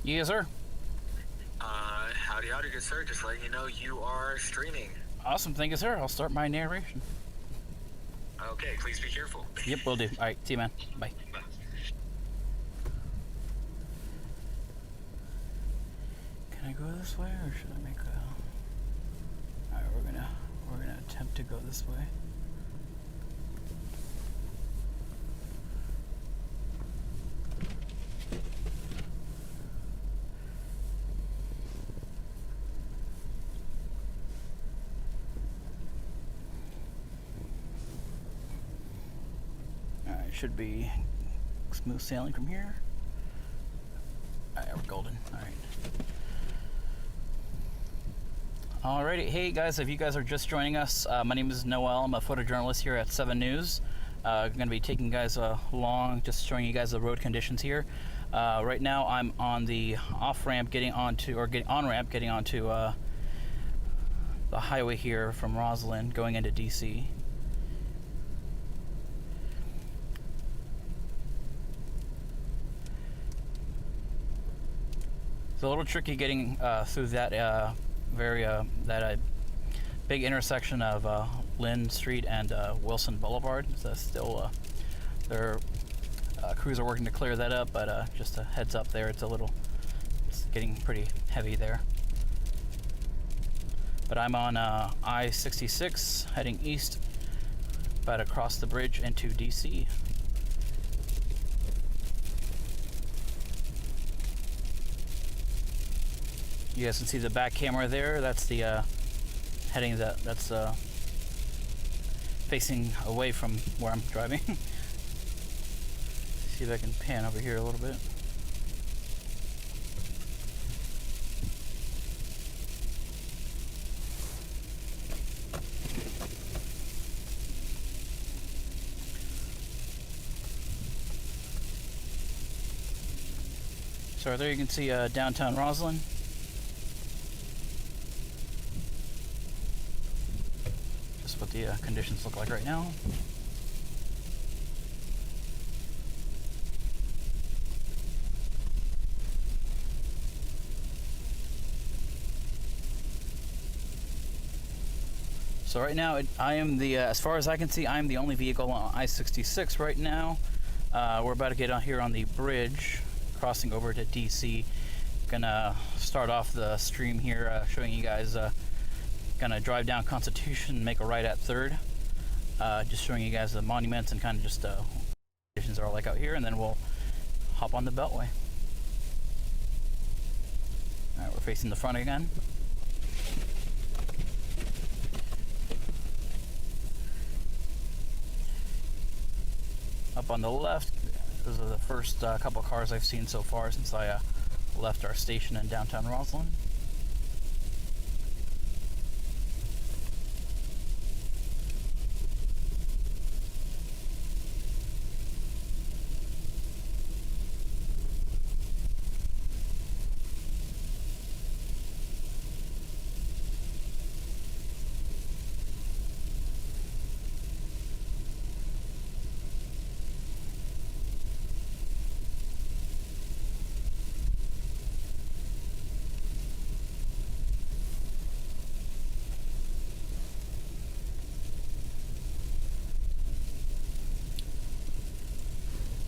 Yes, sir. Howdy, howdy, good sir. Just letting you know you are streaming. Awesome, thank you, sir. I'll start my narration. Okay, please be careful. Yep, will do. All right, see you, man. Bye. Can I go this way, or should I make a? All right, we're gonna attempt to go this way. Should be smooth sailing from here. Alright, we're golden. Alrighty, hey guys, if you guys are just joining us, my name is Noel. I'm a photojournalist here at 7 News. I'm going to be taking you guys along, just showing you guys the road conditions here. Right now I'm on the off-ramp getting onto the highway here from Roslyn going into DC. It's a little tricky getting through that big intersection of Lynn Street and Wilson Boulevard. So still, their crews are working to clear that up, but just a heads up there, it's getting pretty heavy there. But I'm on I-66 heading east, about to cross the bridge into DC. You guys can see the back camera there. That's the heading that's facing away from where I'm driving. See if I can pan over here a little bit. So there you can see downtown Roslyn. What the conditions look like right now. So right now, I am the, as far as I can see, I'm the only vehicle on I-66 right now. We're about to get on here on the bridge, crossing over to DC. Gonna start off the stream here, showing you guys. Gonna drive down Constitution, make a right at 3rd. Just showing you guys the monuments and kind of just conditions are like out here, and then we'll hop on the Beltway. All right, we're facing the front again. Up on the left, those are the first couple cars I've seen so far since I left our station in downtown Roslyn.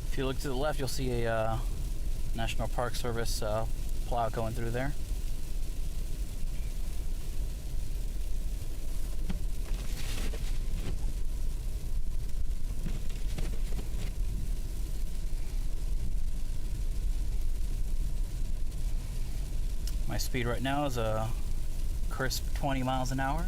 If you look to the left, you'll see a National Park Service plow going through there. My speed right now is a crisp 20 miles an hour.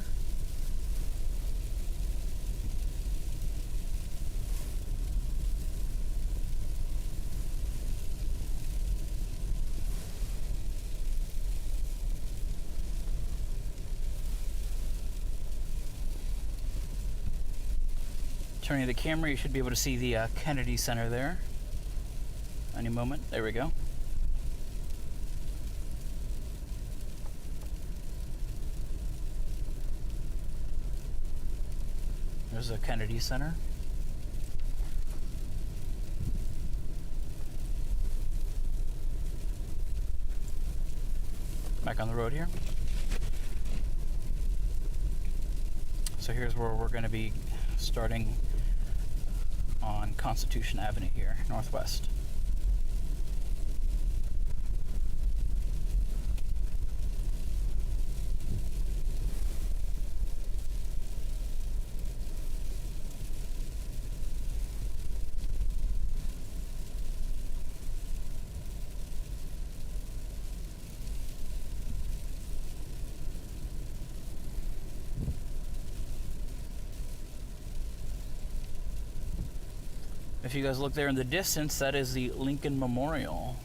Turning the camera, you should be able to see the Kennedy Center there. Any moment. There we go. There's the Kennedy Center. back on the road here. So here's where we're going to be starting on Constitution Avenue here, northwest. If you guys look there in the distance, that is the Lincoln Memorial.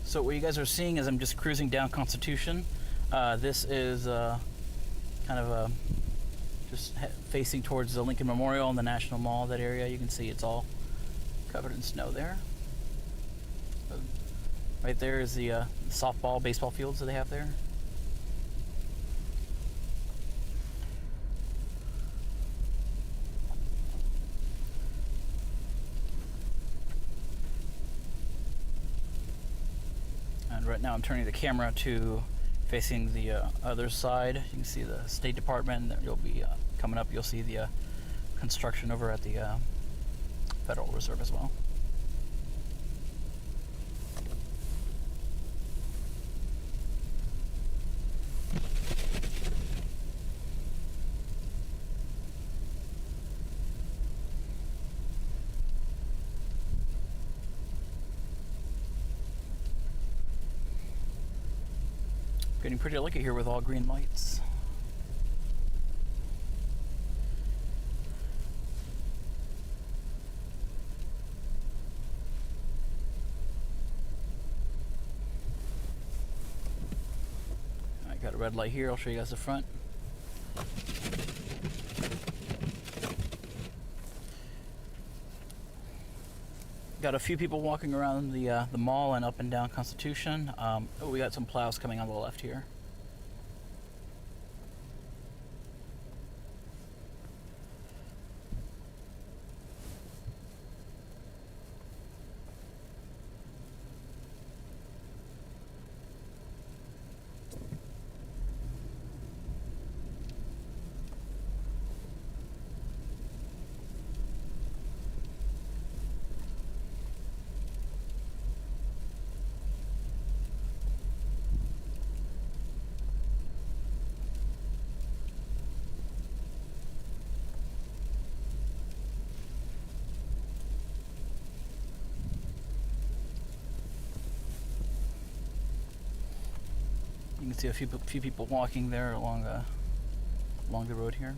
So what you guys are seeing is I'm just cruising down Constitution. This is kind of just facing towards the Lincoln Memorial and the National Mall, that area. You can see it's all covered in snow there. Right there is the softball, baseball fields that they have there. Right now I'm turning the camera to facing the other side. You can see the State Department. You'll be coming up, you'll see the construction over at the Federal Reserve as well. Getting pretty lucky here with all green lights. I got a red light here. I'll show you guys the front. Got a few people walking around the mall and up and down Constitution. We got some plows coming on the left here. You can see a few people walking there along the road here.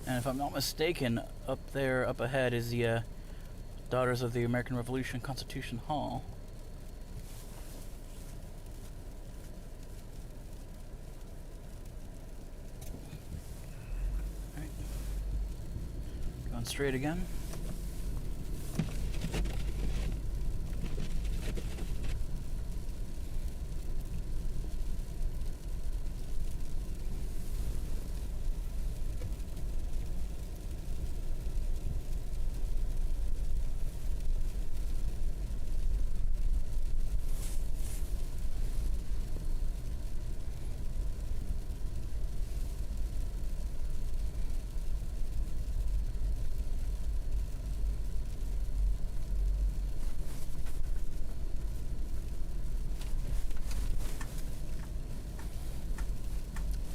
And if I'm not mistaken, up there, up ahead, is the Daughters of the American Revolution Constitution Hall. Straight again.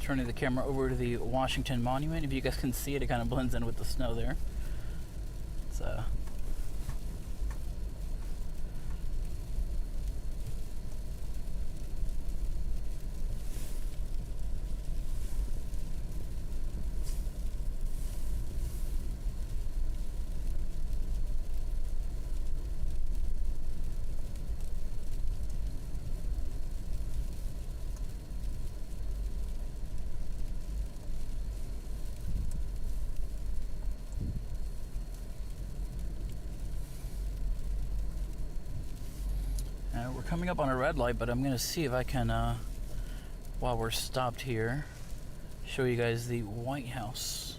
Turning the camera over to the Washington Monument. If you guys can see it, it kind of blends in with the snow there. So we're coming up on a red light, but I'm gonna see if I can, while we're stopped here, show you guys the White House.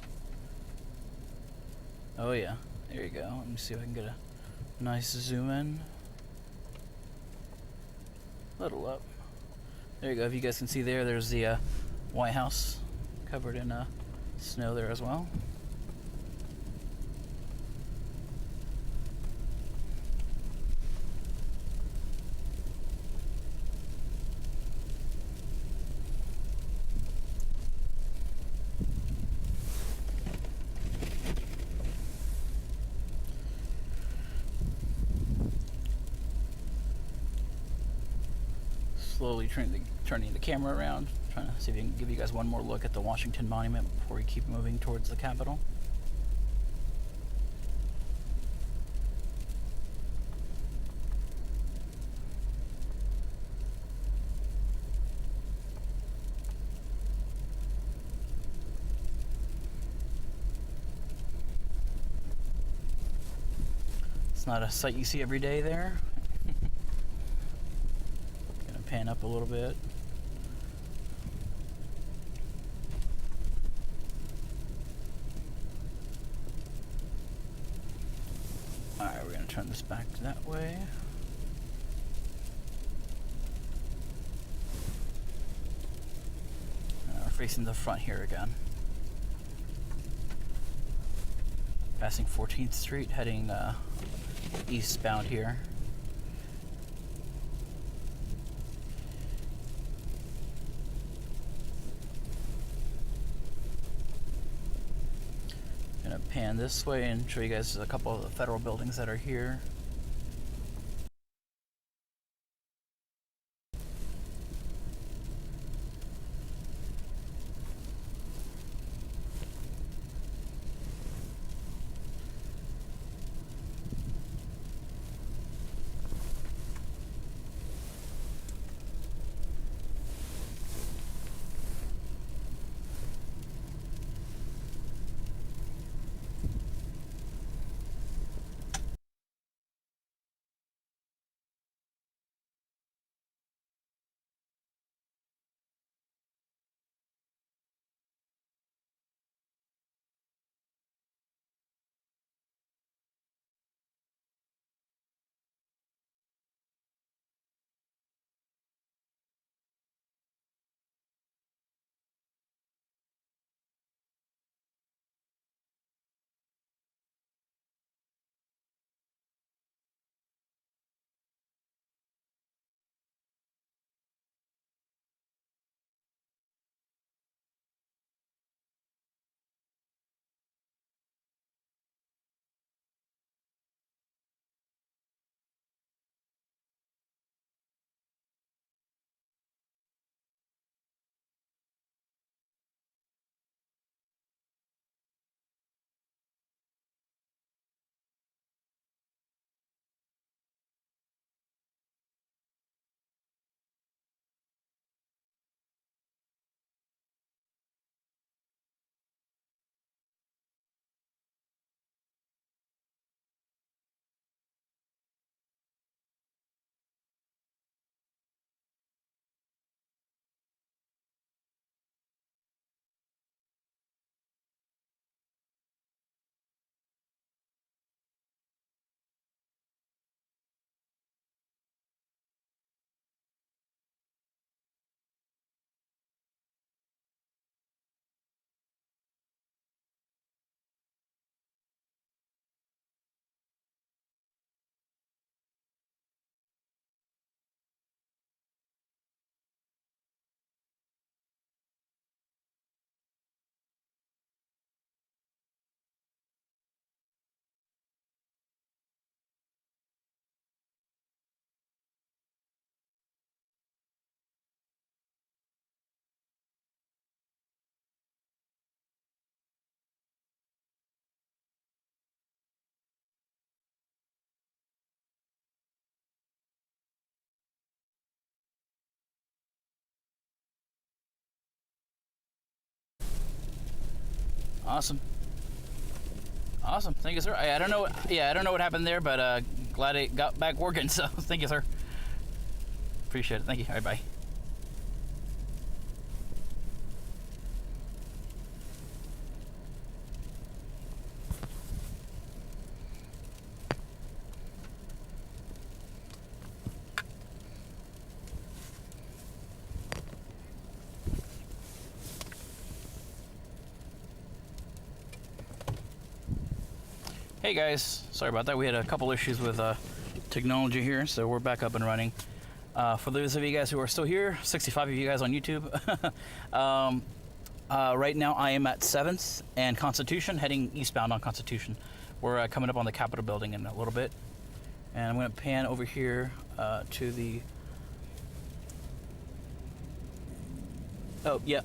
Oh yeah, there you go. Let me see if I can get a nice zoom in. Little up. There you go. If you guys can see there, there's the White House covered in snow there as well. Slowly turning the camera around, trying to see if I can give you guys one more look at the Washington Monument before we keep moving towards the Capitol. It's not a sight you see every day there. Pan up a little bit. Alright, we're going to turn this back that way. We're facing the front here again. Passing 14th Street, heading eastbound here. Pan this way and show you guys a couple of the federal buildings that are here. Awesome. Awesome. Thank you, sir. I don't know. Yeah, I don't know what happened there, but glad it got back working. So thank you, sir. Appreciate it. Thank you. All right, bye. Hey guys, sorry about that. We had a couple issues with technology here, so we're back up and running. For those of you guys who are still here, 65 of you guys on YouTube, right now I am at 7th and Constitution, heading eastbound on Constitution. We're coming up on the Capitol building in a little bit. And I'm going to pan over here to the... Oh, yeah.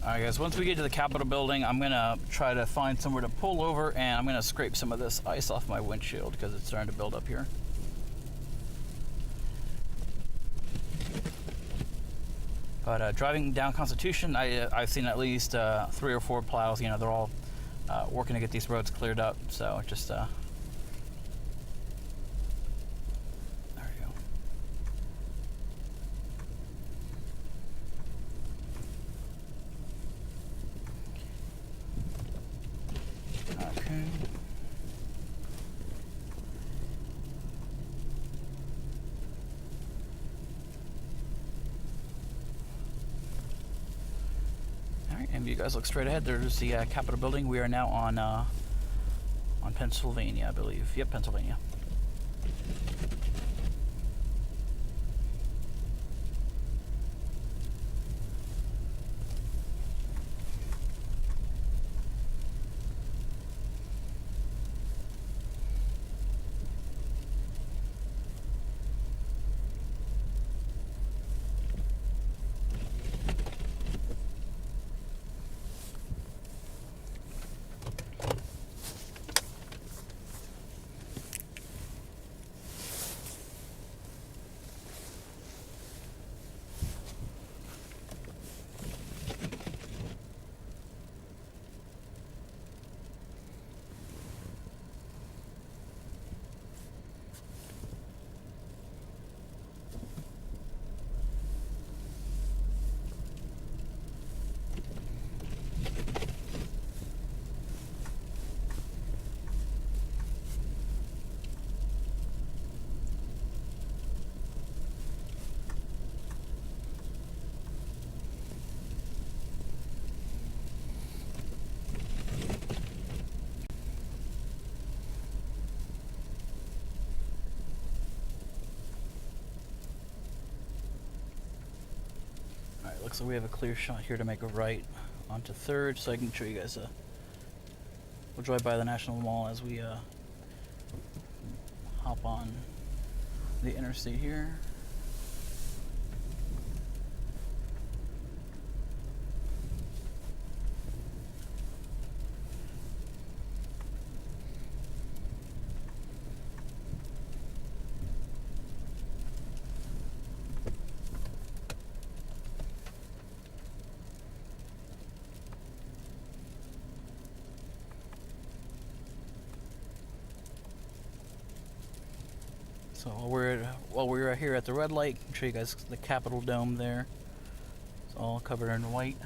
Alright guys, once we get to the Capitol building, I'm going to try to find somewhere to pull over, and I'm going to scrape some of this ice off my windshield because it's starting to build up here. But driving down Constitution, I've seen at least 3 or 4 plows. You know, they're all working to get these roads cleared up, so just... there we go. Okay. Alright, and you guys look straight ahead. There's the Capitol building. We are now on Pennsylvania, I believe. Yep, Pennsylvania. Looks like we have a clear shot here to make a right onto 3rd, so I can show you guys we'll drive by the National Mall as we hop on the interstate here. So while we're here at the red light, I'll show you guys the Capitol dome there. It's all covered in white.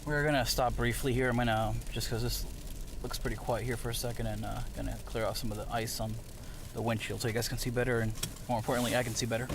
We're gonna stop briefly here. I'm gonna, just because this looks pretty quiet here for a second, and gonna clear off some of the ice on the windshield so you guys can see better, and more importantly, I can see better.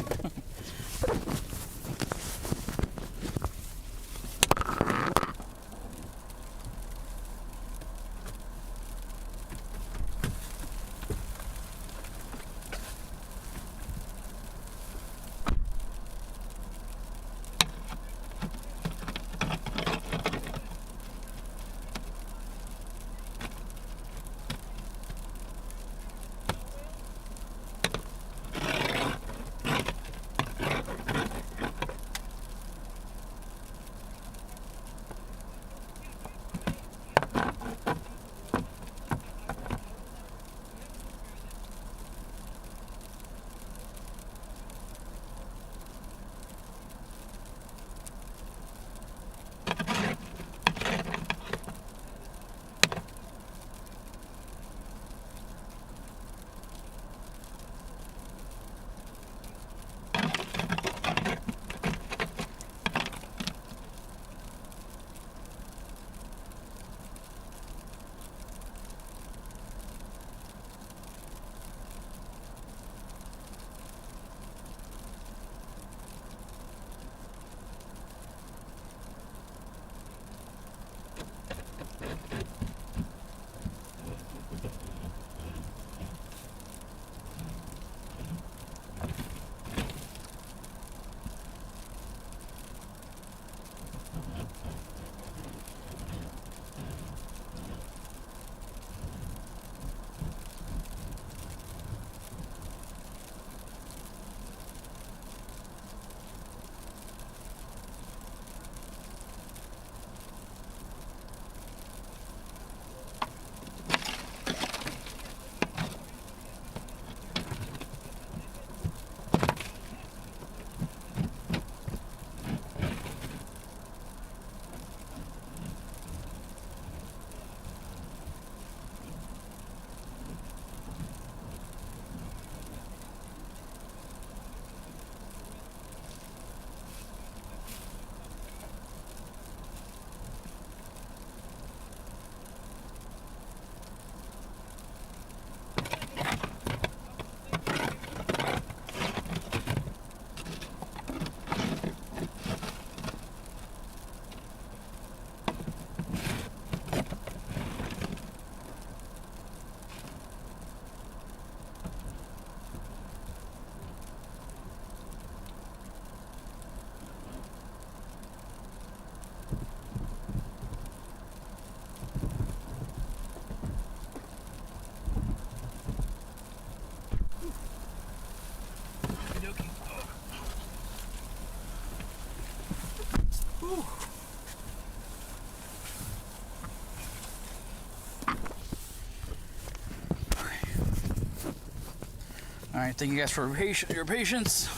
All right, thank you guys for your patience.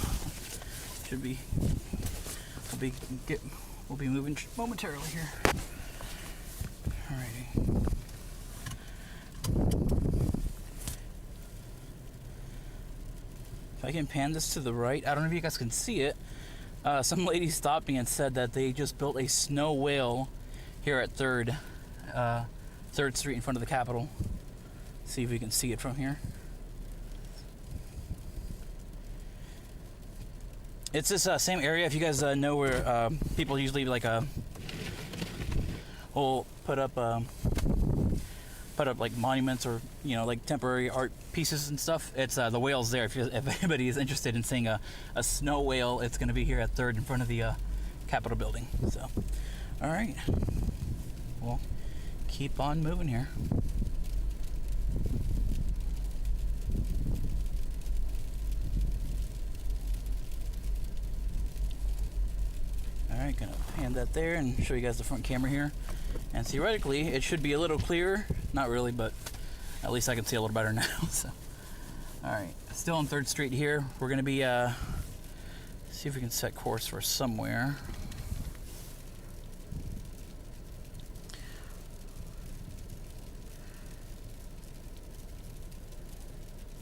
We'll be moving momentarily here. Alrighty. If I can pan this to the right, I don't know if you guys can see it. Some lady stopped me and said that they just built a snow whale here at 3rd Street in front of the Capitol. See if we can see it from here. It's this same area, if you guys know where people usually like will put up like monuments or like temporary art pieces and stuff. It's the whale's there. If anybody is interested in seeing a snow whale, it's going to be here at 3rd in front of the Capitol building. So, all right, we'll keep on moving here. Alright, gonna pan that there and show you guys the front camera here. And theoretically, it should be a little clearer. Not really, but at least I can see a little better now. So, alright, still on 3rd Street here. We're gonna be, see if we can set course for somewhere.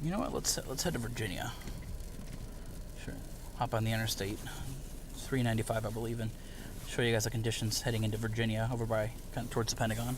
You know what, let's head to Virginia. Sure, hop on the interstate. 395, I believe, and show you guys the conditions heading into Virginia over by kind of towards the Pentagon.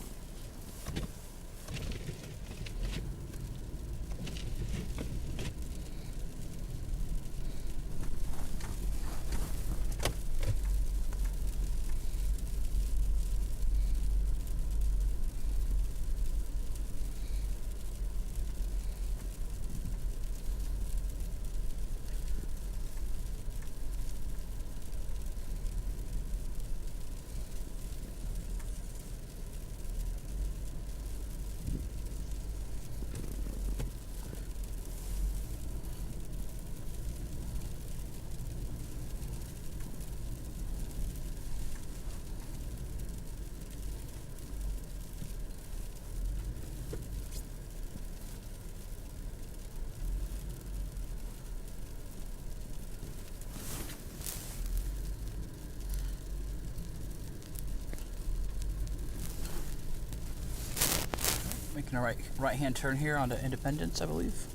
Making a right-hand turn here onto Independence, I believe.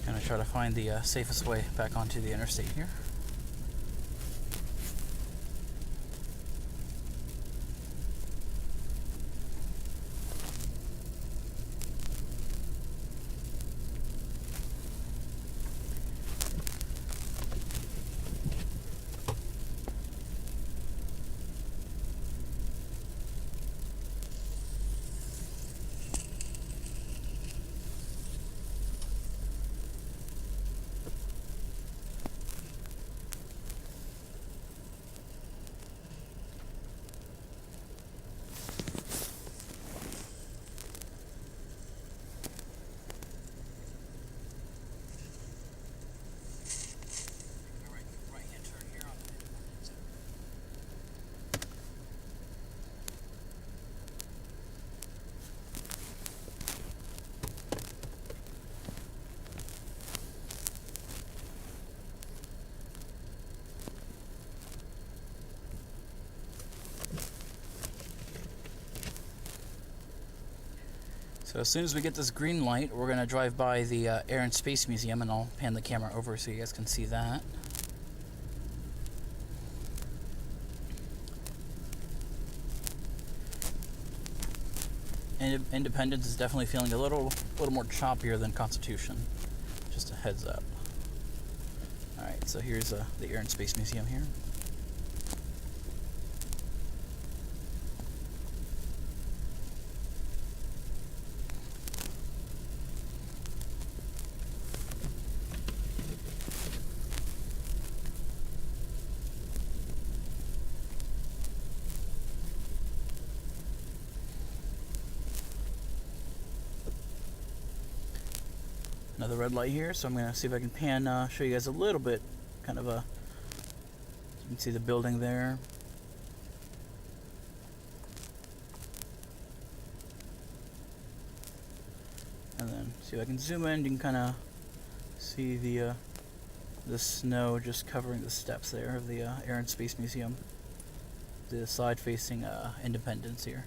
Gonna try to find the safest way back onto the interstate here. So as soon as we get this green light, we're going to drive by the Air and Space Museum, and I'll pan the camera over so you guys can see that. And Independence is definitely feeling a little more choppier than Constitution. Just a heads up. Alright, so here's the Air and Space Museum here. Another red light here, so I'm going to see if I can pan, show you guys a little bit, kind of a, you can see the building there. And then see if I can zoom in, you can kind of see the snow just covering the steps there of the Air and Space Museum. The side facing Independence here.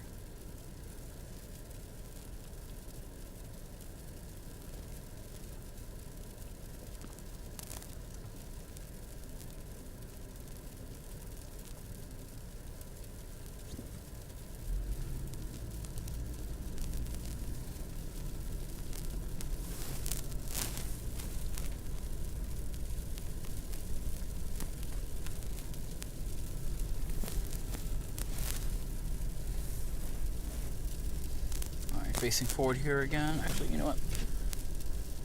Facing forward here again. Actually, you know what?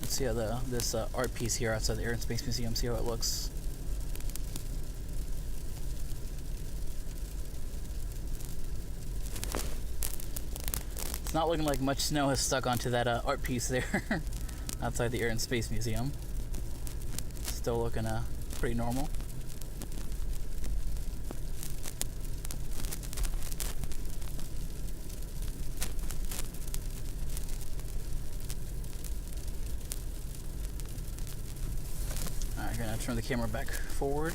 Let's see how this art piece here outside the Air and Space Museum, see how it looks. It's not looking like much snow has stuck onto that art piece there outside the Air and Space Museum. Still looking pretty normal. Gonna turn the camera back forward.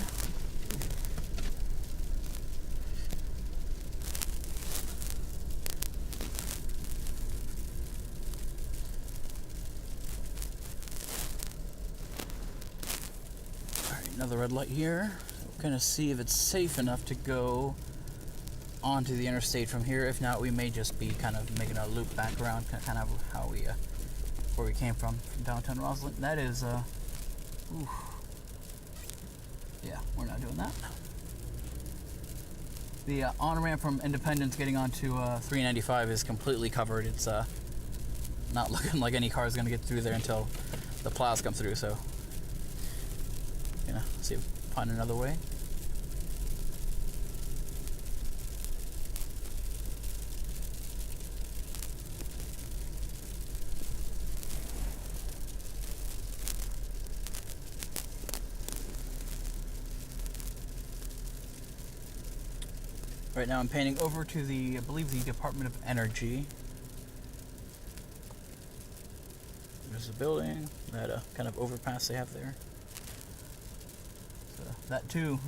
Alright, another red light here. gonna see if it's safe enough to go onto the interstate from here. If not, we may just be kind of making a loop back around, kind of how we where we came from downtown Roslyn. That is oof. Yeah, we're not doing that. The on-ramp from Independence getting onto 395 is completely covered. It's not looking like any car is going to get through there until the plows come through, so see if we find another way. Right now I'm panning over to I believe the Department of Energy. There's a building, that kind of overpass they have there. So that too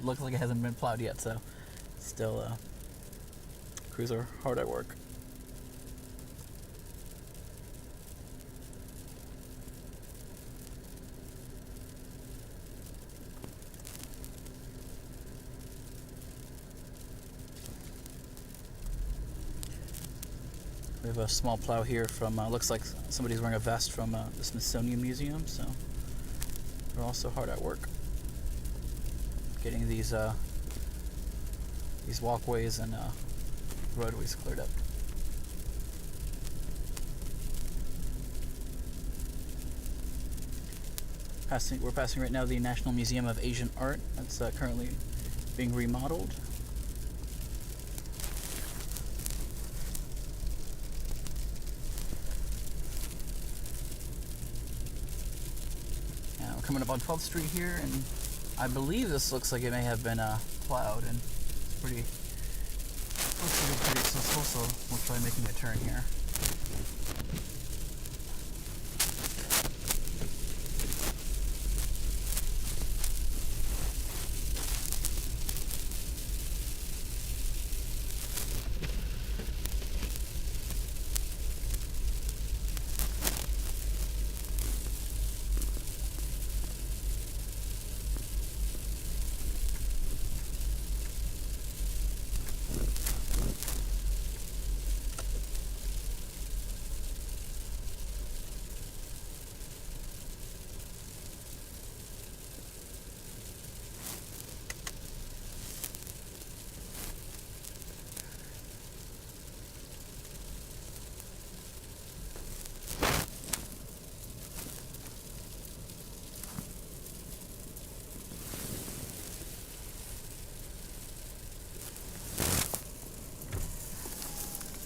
looks like it hasn't been plowed yet, so still crews are hard at work. We have a small plow here from, looks like somebody's wearing a vest from the Smithsonian Museum, so they're also hard at work getting these walkways and roadways cleared up. We're passing right now the National Museum of Asian Art. That's currently being remodeled. Coming up on 12th Street here, and I believe this looks like it may have been plowed, and it's looks like it's pretty accessible, so we'll try making a turn here.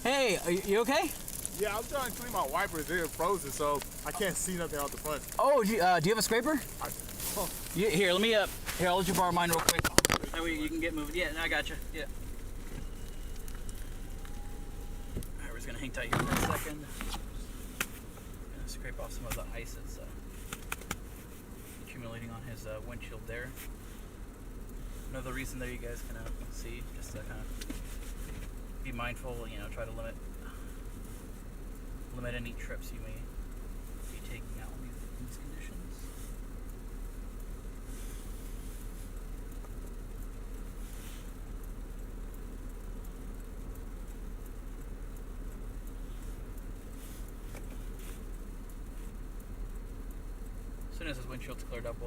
Hey, are you okay? Yeah, I'm trying to clean my wipers. They're frozen, so I can't see nothing out the front. Oh, do you have a scraper? Here, let me here, I'll let you borrow mine real quick. That way you can get moving. Yeah, I got you. Yeah. Alright, we're just gonna hang tight here for a second. Gonna scrape off some of the ice that's accumulating on his windshield there. Another reason there you guys can see, just to kind of be mindful, try to limit any trips you may be taking out in these conditions. As soon as his windshield's cleared up,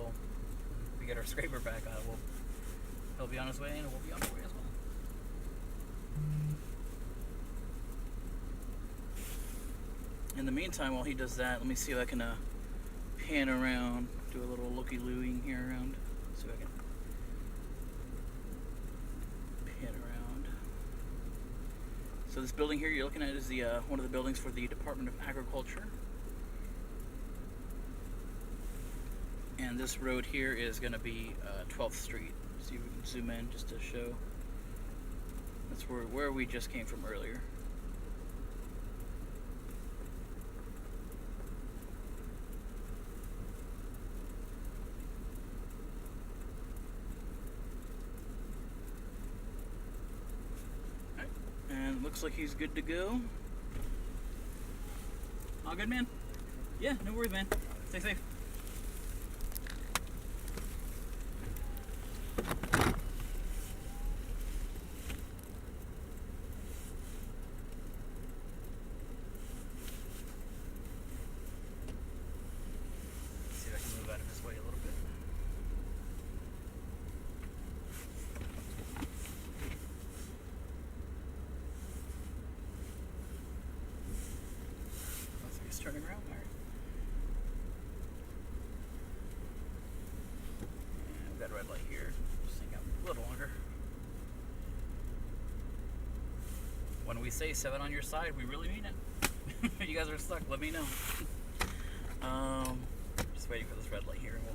we get our scraper back on it. He'll be on his way, and we'll be on our way as well. In the meantime, while he does that, let me see if I can pan around, do a little looky-looing here around. See if I can pan around. So this building here you're looking at is the one of the buildings for the Department of Agriculture. And this road here is going to be 12th Street. See if we can zoom in just to show. That's where we just came from earlier. Looks like he's good to go. All good, man? Yeah, no worries, man. Stay safe. turning around. All right. And we've got a red light here. Just think out a little longer. When we say 7 on your side, we really mean it. If you guys are stuck, let me know. Just waiting for this red light here, and we'll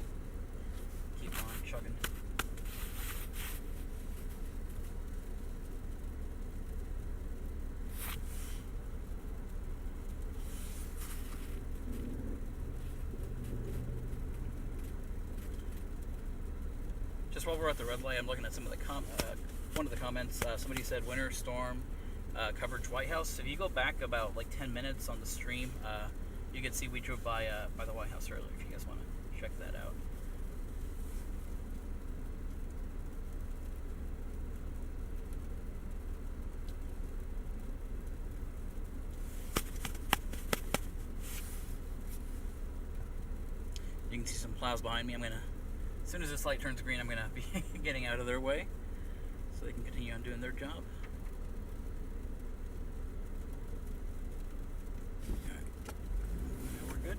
keep on chugging. Just while we're at the red light, I'm looking at some of the one of the comments. Somebody said winter storm coverage White House. If you go back about like 10 minutes on the stream, you can see we drove by the White House earlier. If you guys want to check that out. You can see some plows behind me. I'm gonna, as soon as this light turns green, I'm gonna be getting out of their way so they can continue on doing their job. We're good.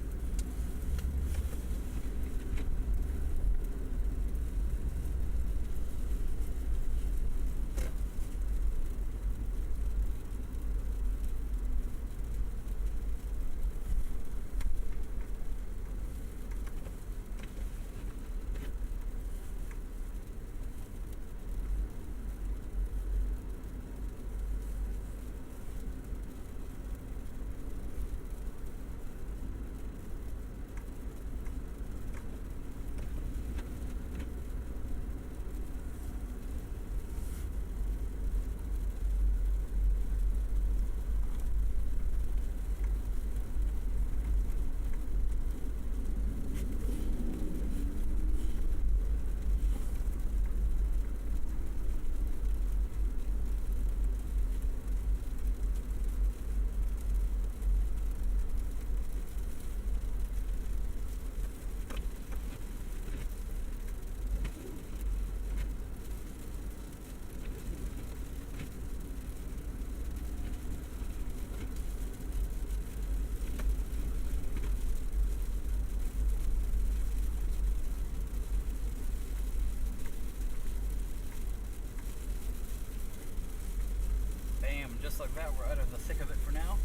Just like that, we're out of the thick of it for now.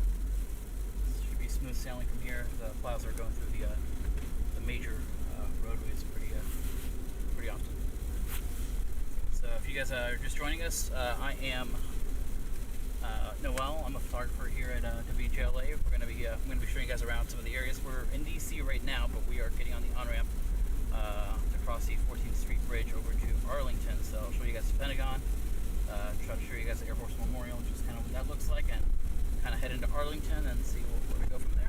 This should be smooth sailing from here. The plows are going through the major roadways pretty often. So if you guys are just joining us, I am Noel. I'm a photographer here at WJLA. I'm going to be showing you guys around some of the areas. We're in DC right now, but we are getting on the on-ramp to cross the 14th Street Bridge over to Arlington. So I'll show you guys the Pentagon. Try to show you guys the Air Force Memorial, just kind of what that looks like, and kind of head into Arlington and see where we go from there.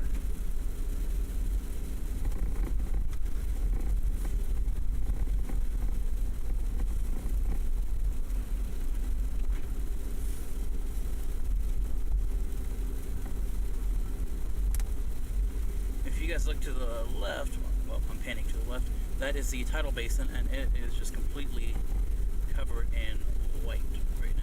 If you guys look to the left, well, I'm panning to the left, that is the tidal basin, and it is just completely covered in white right now.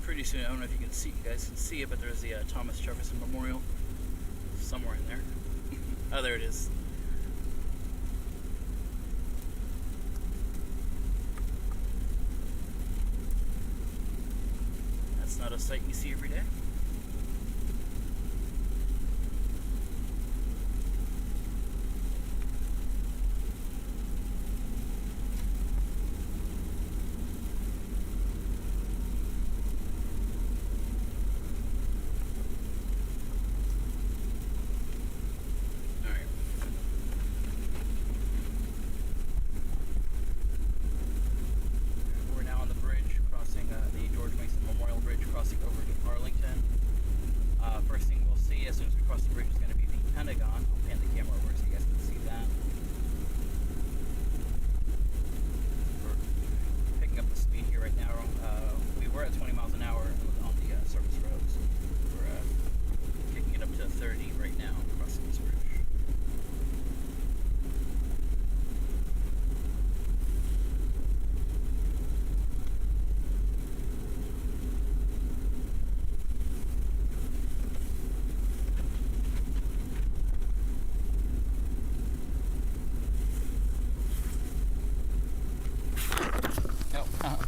Pretty soon, I don't know if you can see, you guys can see it, but there's the Thomas Jefferson Memorial somewhere in there. Oh, there it is. That's not a sight you see every day. Pentagon. I'll pan the camera over so you guys can see that. We're picking up the speed here right now. We were at 20 miles an hour on the surface roads. We're kicking it up to 30 right now crossing this bridge.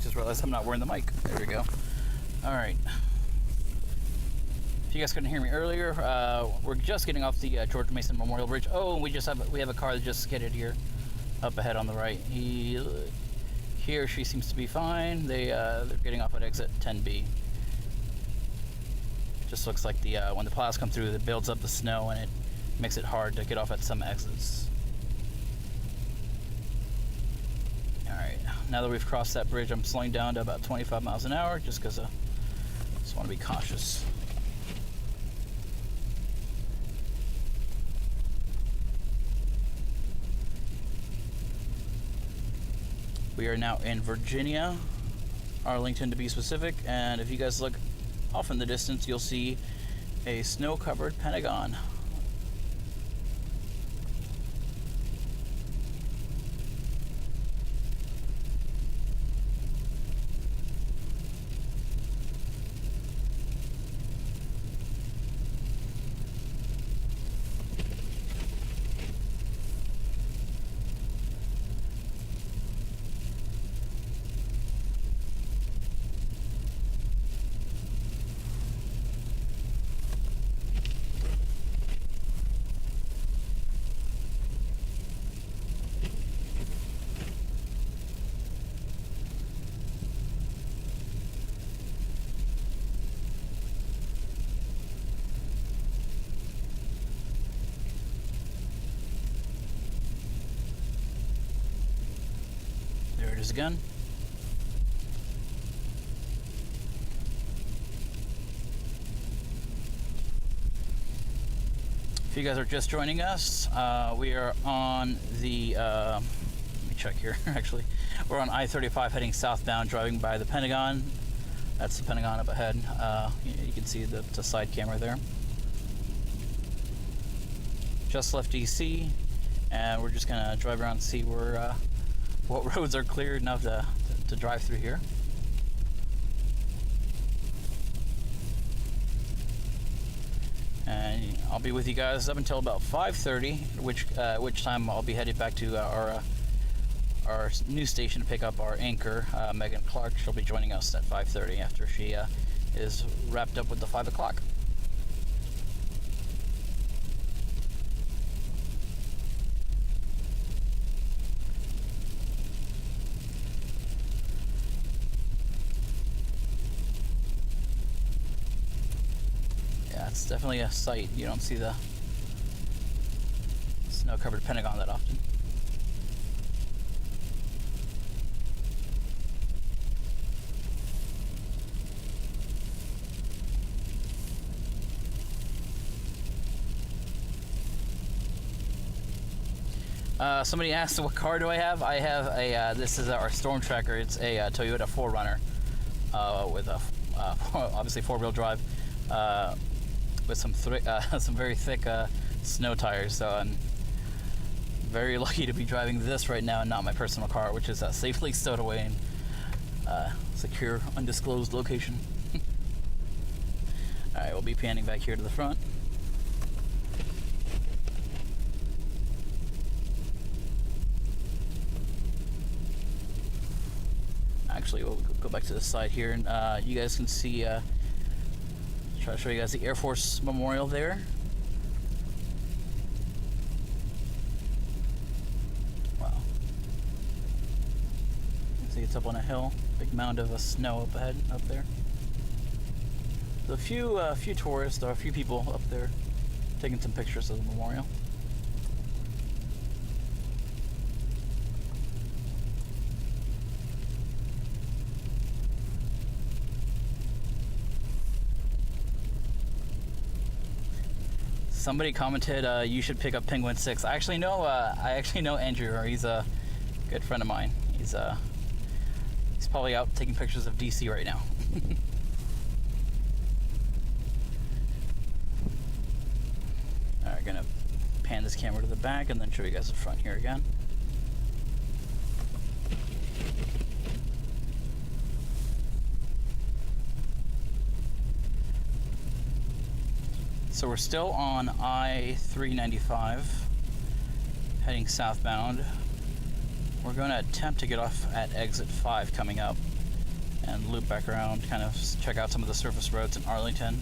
I realized I'm not wearing the mic. There we go. All right. If you guys couldn't hear me earlier, we're just getting off the George Mason Memorial Bridge. Oh, and we have a car that just skidded here, up ahead on the right. He or she seems to be fine. They're getting off at exit 10B. Just looks like the when the plows come through, it builds up the snow and it makes it hard to get off at some exits. Now that we've crossed that bridge, I'm slowing down to about 25 miles an hour just because I just want to be cautious. We are now in Virginia, Arlington to be specific, and if you guys look off in the distance, you'll see a snow-covered Pentagon. There it is again. If you guys are just joining us, we are on the, let me check here, actually. We're on I-35 heading southbound, driving by the Pentagon. That's the Pentagon up ahead. You can see the side camera there. Just left DC, and we're just gonna drive around and see where, what roads are cleared enough to drive through here. And I'll be with you guys up until about 5:30, which time I'll be headed back to our news station to pick up our anchor, Megan Clark. She'll be joining us at 5:30 after she is wrapped up with the 5 o'clock. It's definitely a sight. You don't see the snow-covered Pentagon that often. Somebody asked, what car do I have? I have a, this is our Stormtracker. It's a Toyota 4Runner with a, obviously 4-wheel drive. With some very thick snow tires, so I'm very lucky to be driving this right now and not my personal car, which is safely stowed away in secure, undisclosed location. Alright, we'll be panning back here to the front. Actually, we'll go back to the side here, and you guys can see try to show you guys the Air Force Memorial there. Wow. You can see it's up on a hill. Big mound of snow up ahead, up there. There's a few tourists, or a few people up there taking some pictures of the memorial. Somebody commented you should pick up Penguin 6. I actually know Andrew, or he's a good friend of mine. He's probably out taking pictures of DC right now. Alright, gonna pan this camera to the back and then show you guys the front here again. So we're still on I-395, heading southbound. We're going to attempt to get off at exit 5 coming up and loop back around, kind of check out some of the surface roads in Arlington.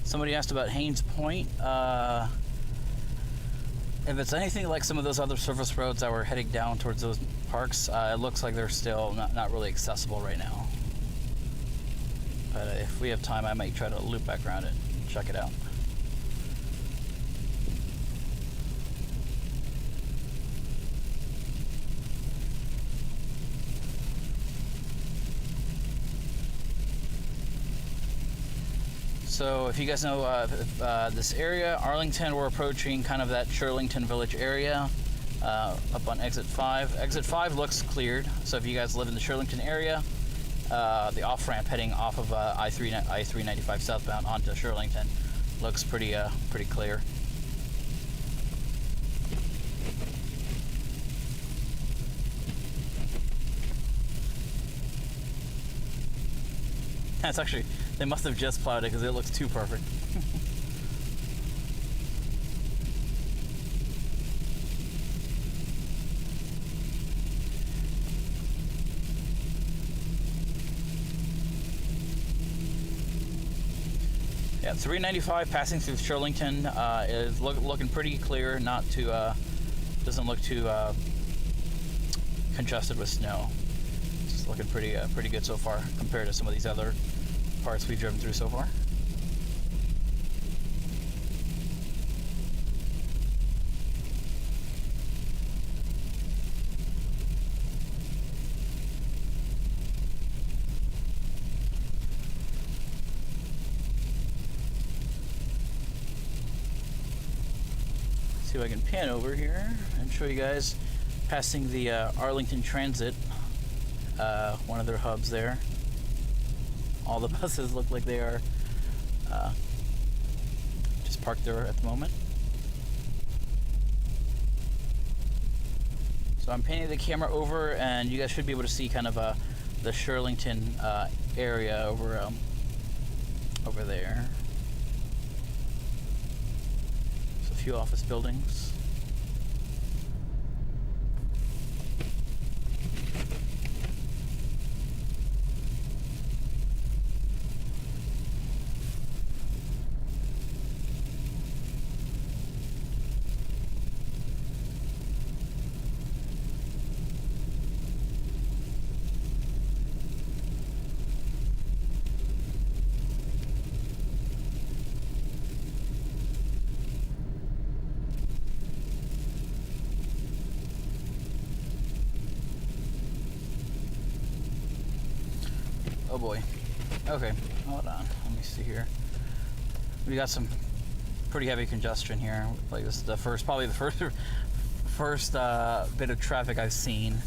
Somebody asked about Haynes Point. If it's anything like some of those other surface roads that were heading down towards those parks, it looks like they're still not really accessible right now. But if we have time, I might try to loop back around it and check it out. So if you guys know this area, Arlington, we're approaching kind of that Sherlington Village area up on exit 5. Exit 5 looks cleared, so if you guys live in the Sherlington area, the off-ramp heading off of I-395 southbound onto Sherlington looks pretty clear. That's actually, they must have just plowed it because it looks too perfect. Yeah, 395 passing through Sherlington is looking pretty clear. Not too, doesn't look too congested with snow. It's looking pretty good so far compared to some of these other parts we've driven through so far. See if I can pan over here and show you guys passing the Arlington Transit, one of their hubs there. All the buses look like they are just parked there at the moment. So I'm panning the camera over, and you guys should be able to see kind of the Sherlington area over there. There's a few office buildings. Oh boy. Okay, hold on. Let me see here. We got some pretty heavy congestion here. Like this is probably the first bit of traffic I've seen.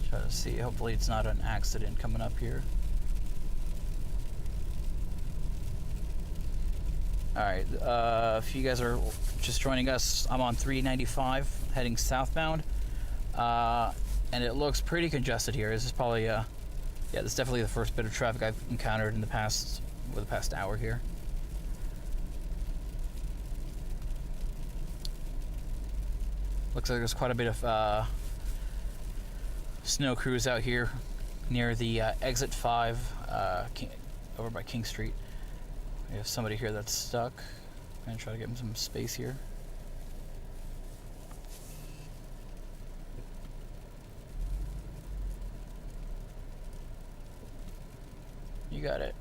Try to see. Hopefully it's not an accident coming up here. Alright, if you guys are just joining us, I'm on 395 heading southbound. And it looks pretty congested here. This is probably, yeah, this is definitely the first bit of traffic I've encountered in the past hour here. Looks like there's quite a bit of snow crews out here near the exit 5 over by King Street. We have somebody here that's stuck. I'm gonna try to get him some space here. You got it.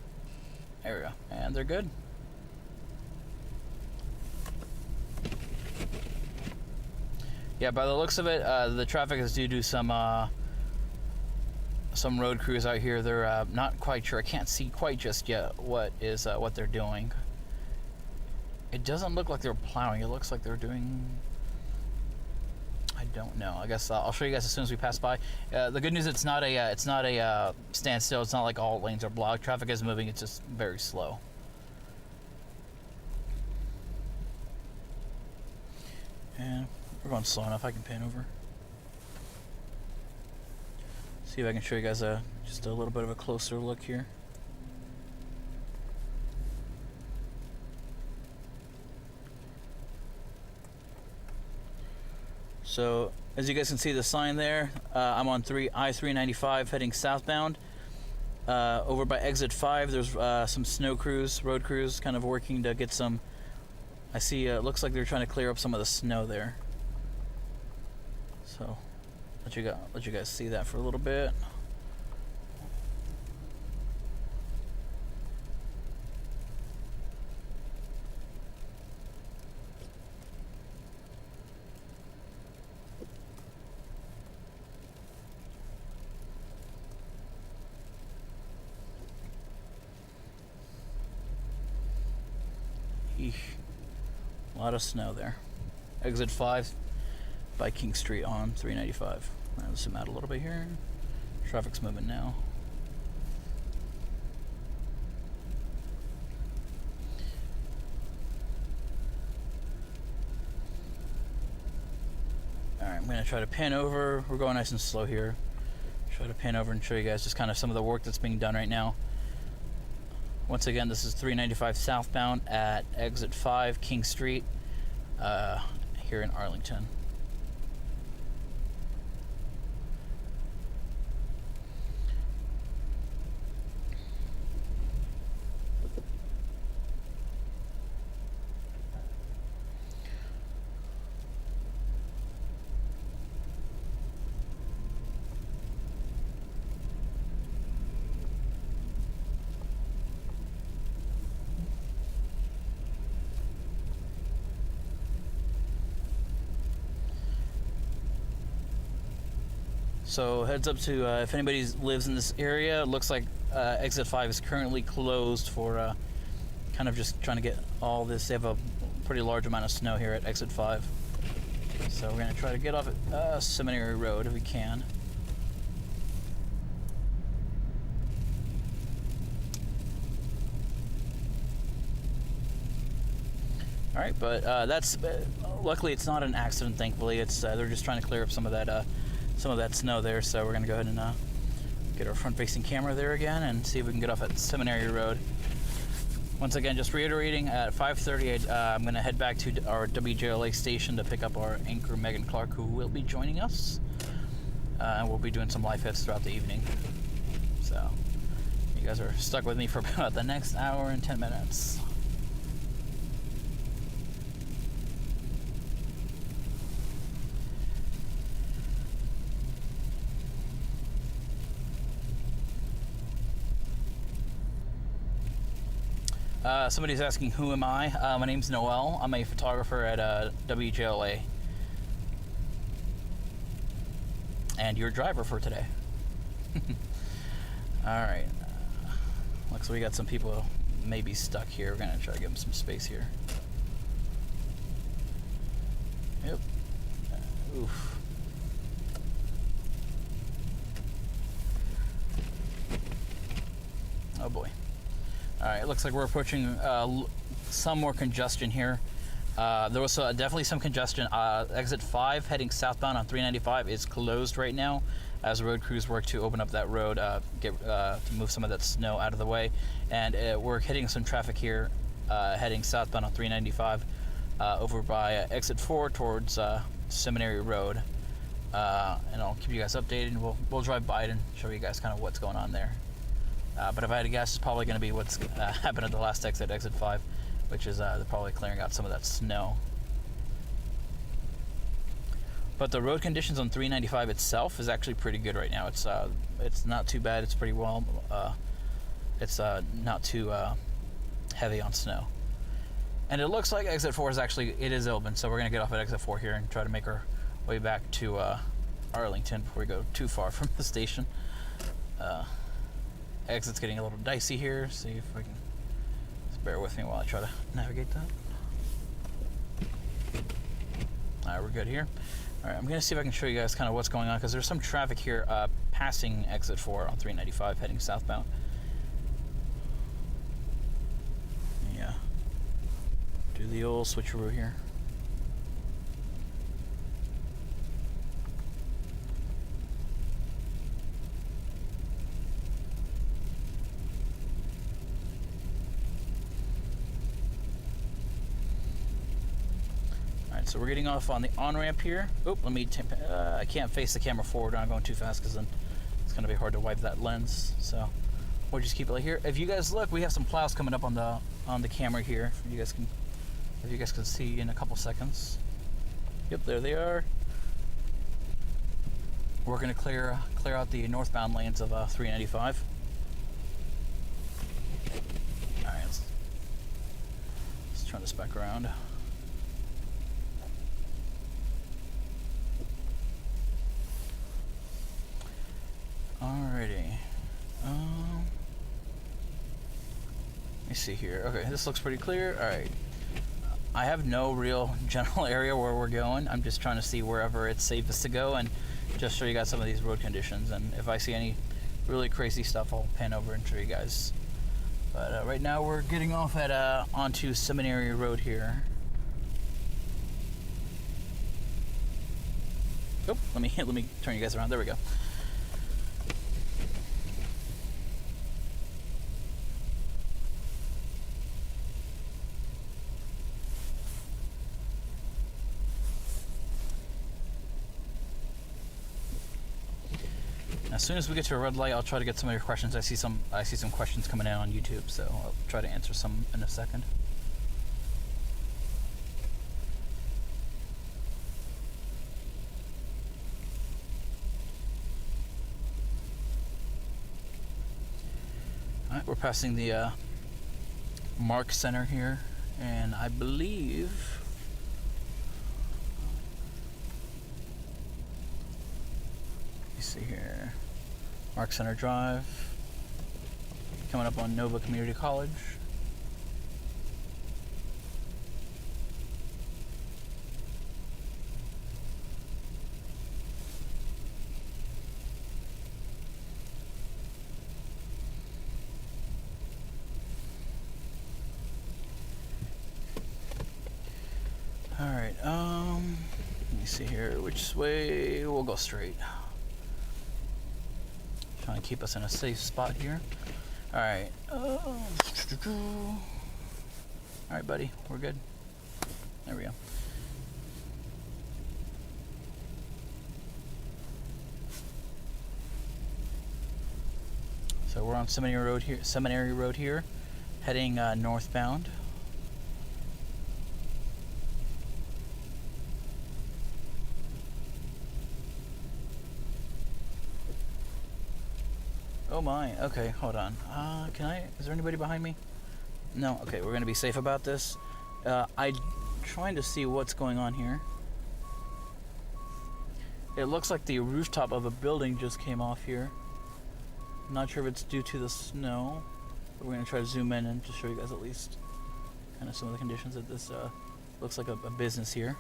There we go. And they're good. Yeah, by the looks of it, the traffic is due to some road crews out here. They're not quite sure. I can't see quite just yet what they're doing. It doesn't look like they're plowing. It looks like they're doing... I don't know. I guess I'll show you guys as soon as we pass by. The good news, it's not a standstill. It's not like all lanes are blocked. Traffic is moving. It's just very slow. And we're going slow enough. I can pan over. See if I can show you guys just a little bit of a closer look here. So, as you guys can see the sign there, I'm on I-395 heading southbound. Over by exit 5, there's some snow crews, road crews, kind of working to get some... I see it looks like they're trying to clear up some of the snow there. So, let you guys see that for a little bit. A lot of snow there. Exit 5 by King Street on 395. I'll zoom out a little bit here. Traffic's moving now. Alright, I'm going to try to pan over. We're going nice and slow here. Try to pan over and show you guys just kind of some of the work that's being done right now. Once again, this is 395 southbound at exit 5 King Street here in Arlington. So heads up to if anybody lives in this area, it looks like exit 5 is currently closed for kind of just trying to get all this. They have a pretty large amount of snow here at exit 5. So we're going to try to get off at Seminary Road if we can. Alright, but that's luckily it's not an accident, thankfully. It's they're just trying to clear up some of that snow there, so we're going to go ahead and get our front-facing camera there again and see if we can get off at Seminary Road. Once again, just reiterating, at 5:30, I'm going to head back to our WJLA station to pick up our anchor, Megan Clark, who will be joining us. And we'll be doing some live hits throughout the evening. So, you guys are stuck with me for about the next hour and 10 minutes. Somebody's asking, who am I? My name's Noel. I'm a photographer at WJLA. And your driver for today. Alright. Looks like we got some people maybe stuck here. We're going to try to give them some space here. Yep. Oof. Oh boy. Alright, it looks like we're approaching some more congestion here. There was definitely some congestion. Exit 5 heading southbound on 395 is closed right now as road crews work to open up that road, to move some of that snow out of the way. And we're hitting some traffic here heading southbound on 395 over by exit 4 towards Seminary Road. And I'll keep you guys updated, and we'll drive by it and show you guys kind of what's going on there. But if I had to guess, it's probably going to be what's happened at the last exit, exit 5, which is they're probably clearing out some of that snow. But the road conditions on 395 itself is actually pretty good right now. It's not too bad. It's pretty well. It's not too heavy on snow. And it looks like exit 4 it is open, so we're going to get off at exit 4 here and try to make our way back to Arlington before we go too far from the station. Exit's getting a little dicey here. See if we can. Just bear with me while I try to navigate that. Alright, we're good here. Alright, I'm going to see if I can show you guys kind of what's going on, because there's some traffic here passing exit 4 on 395 heading southbound. Yeah. Do the old switcheroo here. So we're getting off on the on-ramp here. Oh, I can't face the camera forward. I'm going too fast because then it's going to be hard to wipe that lens. So we'll just keep it like here. If you guys look, we have some plows coming up on the camera here. If you guys can see in a couple seconds. Yep, there they are. We're going to clear out the northbound lanes of 395. All right, let's turn this back around. Alrighty. Let me see here. Okay, this looks pretty clear. Alright. I have no real general area where we're going. I'm just trying to see wherever it's safest to go and just show you guys some of these road conditions. And if I see any really crazy stuff, I'll pan over and show you guys. But right now we're getting off at onto Seminary Road here. Oh, let me turn you guys around. There we go. As soon as we get to a red light, I'll try to get some of your questions. I see some questions coming in on YouTube, so I'll try to answer some in a second. All right, we're passing the Mark Center here, and I believe. See here, Mark Center Drive, coming up on Nova Community College. All right, let me see here, which way we'll go straight. Trying to keep us in a safe spot here. Alright. Alright, buddy. We're good. There we go. So we're on Seminary Road here, heading northbound. Oh my, okay, hold on. Is there anybody behind me? No, okay, we're gonna be safe about this. I'm trying to see what's going on here. It looks like the rooftop of a building just came off here. I'm not sure if it's due to the snow, but we're gonna try to zoom in and just show you guys at least kind of some of the conditions that this looks like a business here.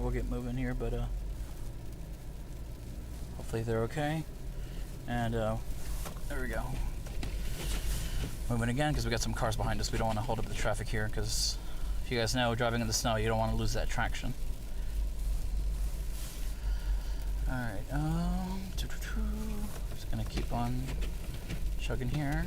We'll get moving here, but hopefully they're okay. And there we go. Moving again because we got some cars behind us. We don't want to hold up the traffic here because if you guys know, driving in the snow, you don't want to lose that traction. Alright, just gonna keep on chugging here.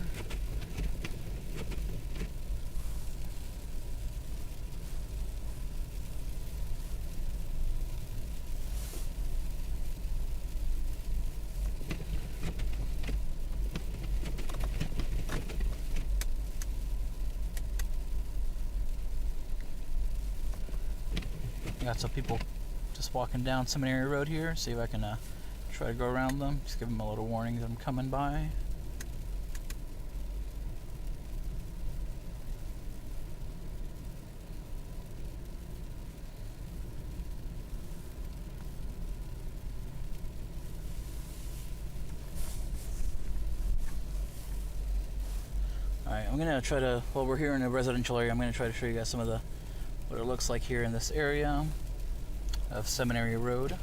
Got some people just walking down Seminary Road here. See if I can try to go around them. Just give them a little warning that I'm coming by. Alright, I'm gonna try to, while we're here in a residential area, I'm gonna try to show you guys some of the what it looks like here in this area of Seminary Road.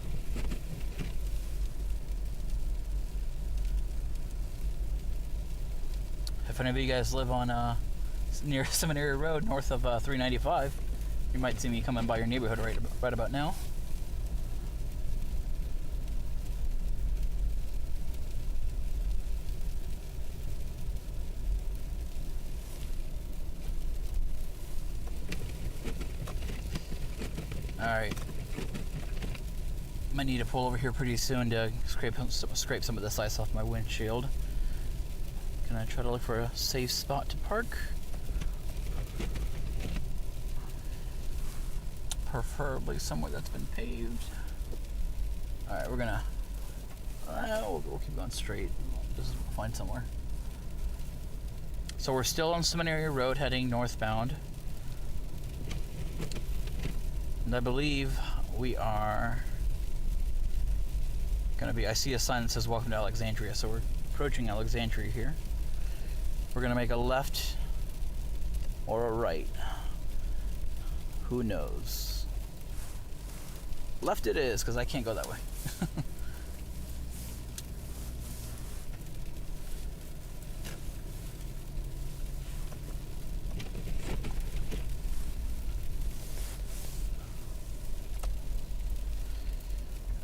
If any of you guys live on near Seminary Road, north of 395, you might see me coming by your neighborhood right about now. Alright, might need to pull over here pretty soon to scrape some of this ice off my windshield. Gonna try to look for a safe spot to park. Preferably somewhere that's been paved. Alright, we're gonna... we'll keep going straight. Just find somewhere. So we're still on Seminary Road heading northbound. And I believe we are gonna be, I see a sign that says welcome to Alexandria, so we're approaching Alexandria here. We're gonna make a left or a right. Who knows? Left it is, because I can't go that way.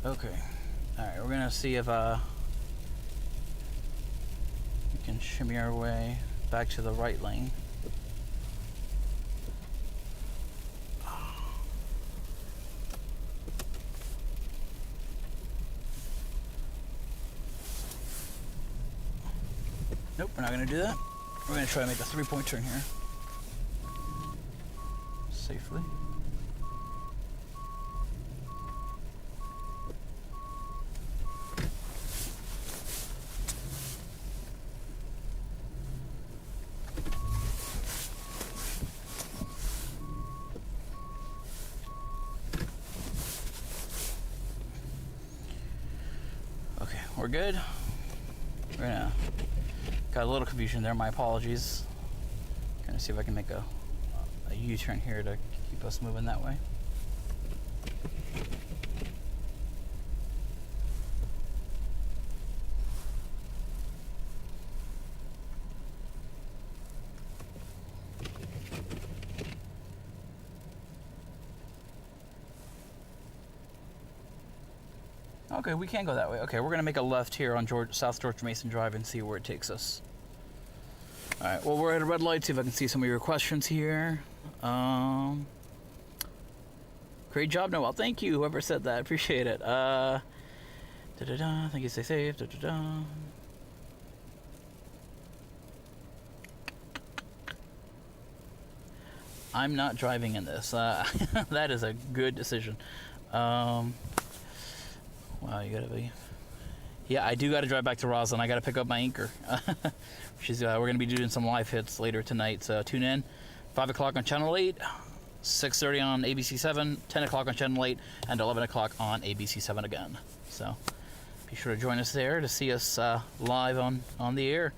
Okay, alright, we're gonna see if we can shimmy our way back to the right lane. Nope, we're not gonna do that. We're gonna try to make a 3-point turn here. Safely. We're good. We're gonna got a little confusion there. My apologies. Gonna see if I can make a U-turn here to keep us moving that way. Okay, we can go that way. Okay, we're gonna make a left here on South George Mason Drive and see where it takes us. All right, well, we're at a red light. See if I can see some of your questions here. Great job, Noel. Thank you, whoever said that. Appreciate it. Thank you, stay safe. I'm not driving in this. That is a good decision. Wow, you gotta be... Yeah, I do gotta drive back to Roslyn. I gotta pick up my anchor. We're gonna be doing some live hits later tonight, so tune in. 5 o'clock on Channel 8, 6:30 on ABC 7, 10 o'clock on Channel 8, and 11 o'clock on ABC 7 again. So be sure to join us there to see us live on the air.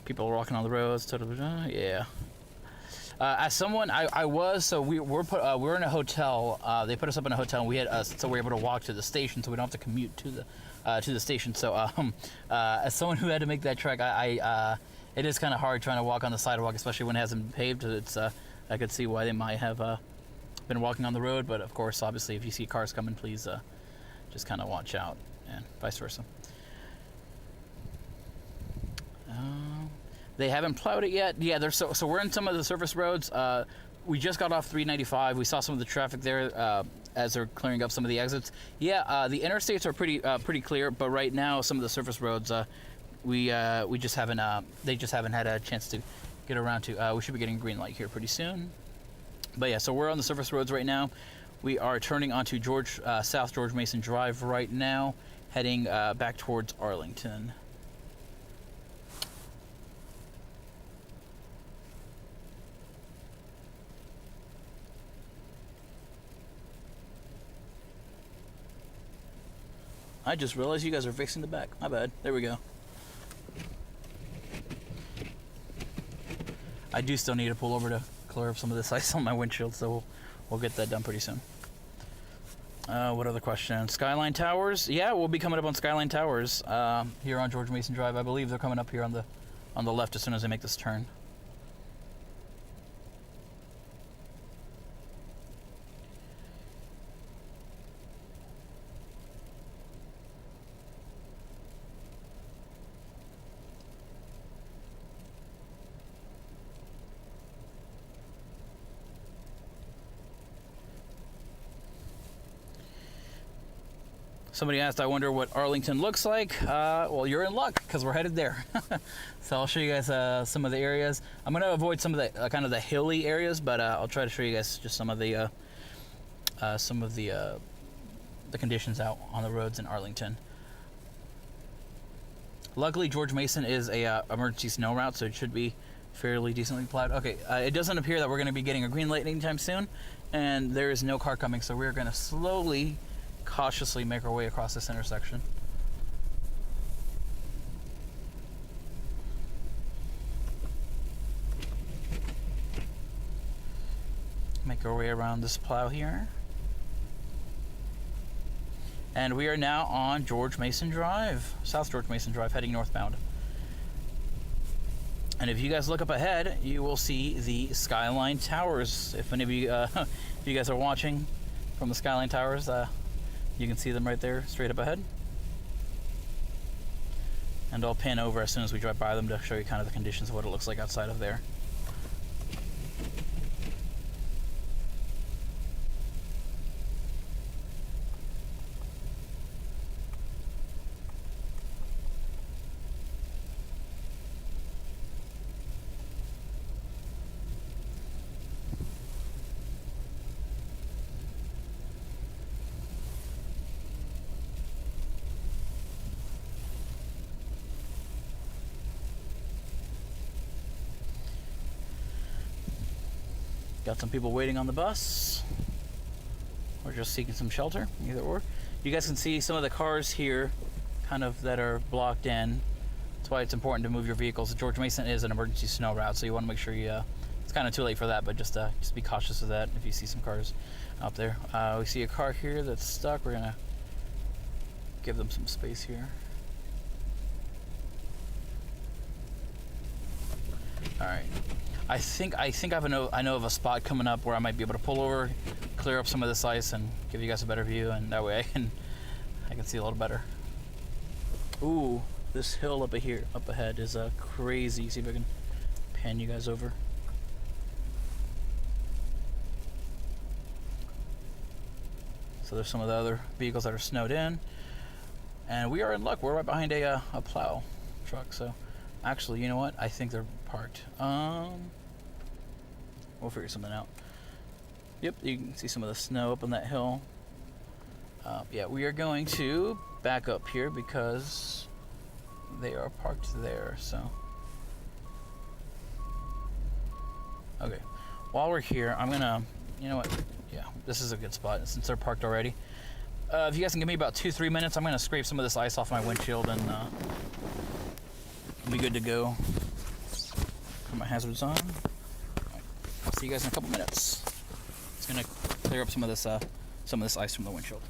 People walking on the roads. Yeah. As someone, I was, so we're in a hotel. They put us up in a hotel, and we had so we're able to walk to the station, so we don't have to commute to the station. So as someone who had to make that trek, it is kind of hard trying to walk on the sidewalk, especially when it hasn't been paved. It's I could see why they might have been walking on the road, but of course, obviously, if you see cars coming, please just kind of watch out, and vice versa. They haven't plowed it yet. Yeah, so we're in some of the surface roads. We just got off 395. We saw some of the traffic there as they're clearing up some of the exits. Yeah, the interstates are pretty clear, but right now some of the surface roads we just haven't they just haven't had a chance to get around to. We should be getting a green light here pretty soon. But yeah, so we're on the surface roads right now. We are turning onto South George Mason Drive right now, heading back towards Arlington. I just realized you guys are fixing the back. My bad. There we go. I do still need to pull over to clear up some of this ice on my windshield, so we'll get that done pretty soon. What other question? Skyline Towers? Yeah, we'll be coming up on Skyline Towers here on George Mason Drive. I believe they're coming up here on the left as soon as they make this turn. Somebody asked, I wonder what Arlington looks like. Well, you're in luck because we're headed there. So I'll show you guys some of the areas. I'm going to avoid some of the kind of the hilly areas, but I'll try to show you guys just some of the conditions out on the roads in Arlington. Luckily, George Mason is a emergency snow route, so it should be fairly decently plowed. Okay, it doesn't appear that we're going to be getting a green light anytime soon, and there is no car coming, so we're going to slowly, cautiously make our way across this intersection. Make our way around this plow here. And we are now on George Mason Drive, South George Mason Drive, heading northbound. And if you guys look up ahead, you will see the Skyline Towers. If any of you, if you guys are watching from the Skyline Towers, you can see them right there, straight up ahead. And I'll pan over as soon as we drive by them to show you kind of the conditions of what it looks like outside of there. Got some people waiting on the bus, or just seeking some shelter, either or. You guys can see some of the cars here kind of that are blocked in. That's why it's important to move your vehicles. George Mason is an emergency snow route, so you want to make sure you, it's kind of too late for that, but just be cautious of that if you see some cars out there. We see a car here that's stuck. We're gonna give them some space here. All right. I think I know of a spot coming up where I might be able to pull over, clear up some of this ice, and give you guys a better view, and that way I can see a little better. Ooh, this hill up ahead is crazy. See if I can pan you guys over. So there's some of the other vehicles that are snowed in, and we are in luck. We're right behind a plow truck. So actually, you know what? I think they're parked. We'll figure something out. Yep, you can see some of the snow up on that hill. Yeah, we are going to back up here because they are parked there, so. Okay, while we're here, I'm gonna, you know what? Yeah, this is a good spot since they're parked already. If you guys can give me about 2-3 minutes, I'm gonna scrape some of this ice off my windshield and be good to go. Put my hazards on. see you guys in a couple minutes. It's gonna clear up some of this ice from the windshield.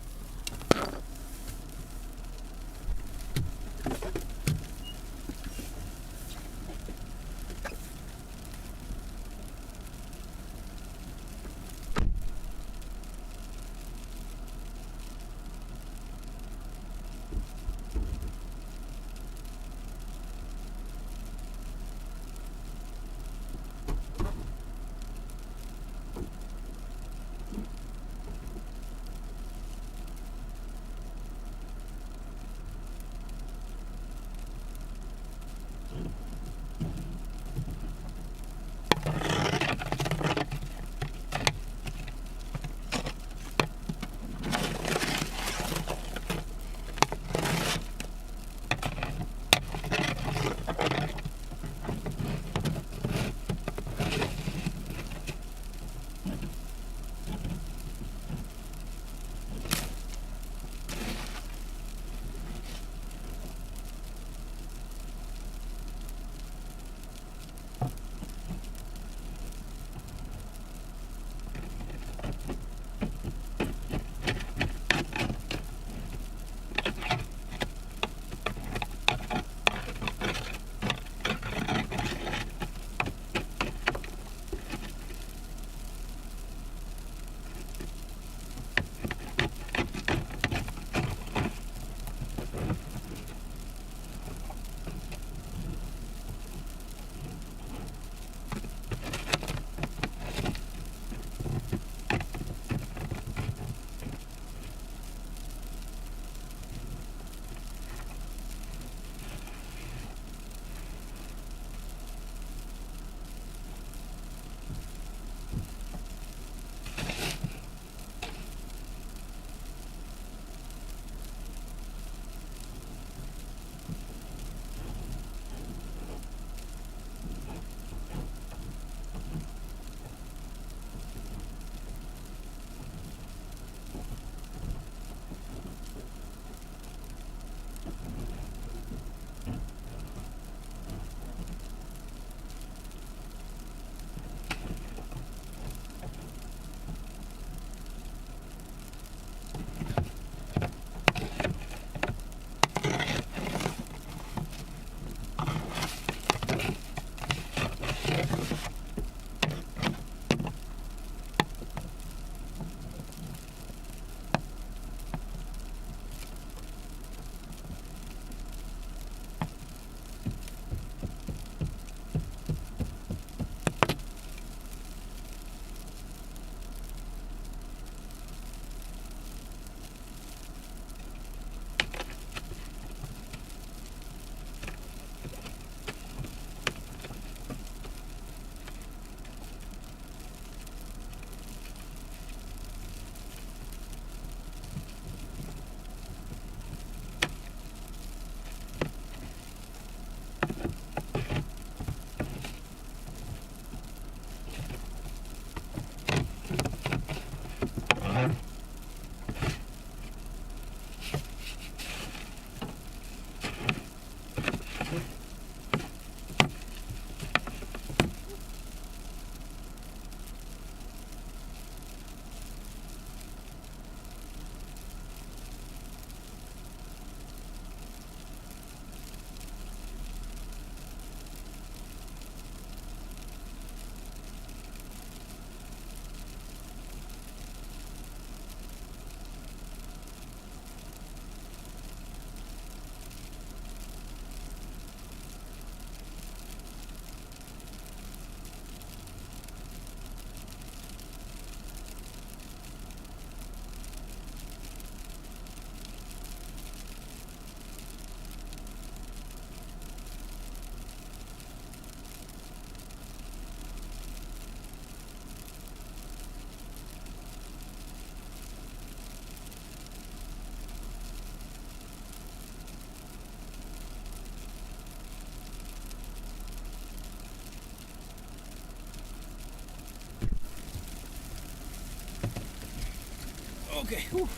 Okay. Whew.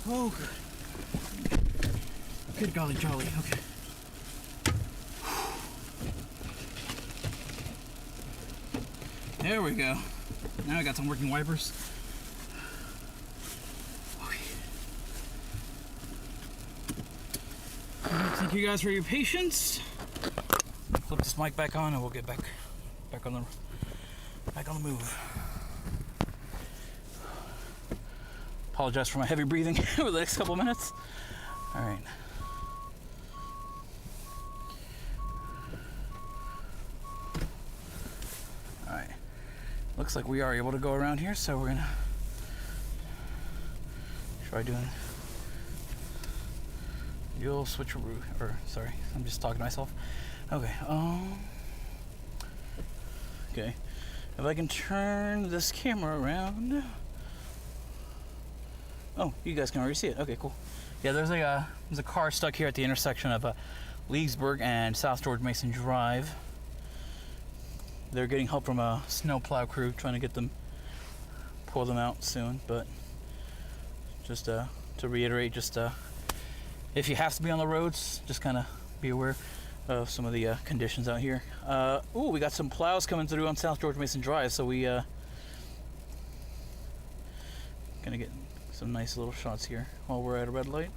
Oh, good. Good golly jolly. Okay. There we go. Now I got some working wipers. Okay. Thank you guys for your patience. Flip this mic back on and we'll get back on the move. Apologize for my heavy breathing over the next couple of minutes. All right. All right. Looks like we are able to go around here, so we're gonna try doing the old switcheroo. Or sorry, I'm just talking to myself. Okay. Okay. If I can turn this camera around. Oh, you guys can already see it. Okay, cool. Yeah, there's a car stuck here at the intersection of Leesburg and South George Mason Drive. They're getting help from a snow plow crew trying to get them, pull them out soon. But just to reiterate, just if you have to be on the roads, just kind of be aware of some of the conditions out here. Ooh, we got some plows coming through on South George Mason Drive, so we gonna get some nice little shots here while we're at a red light.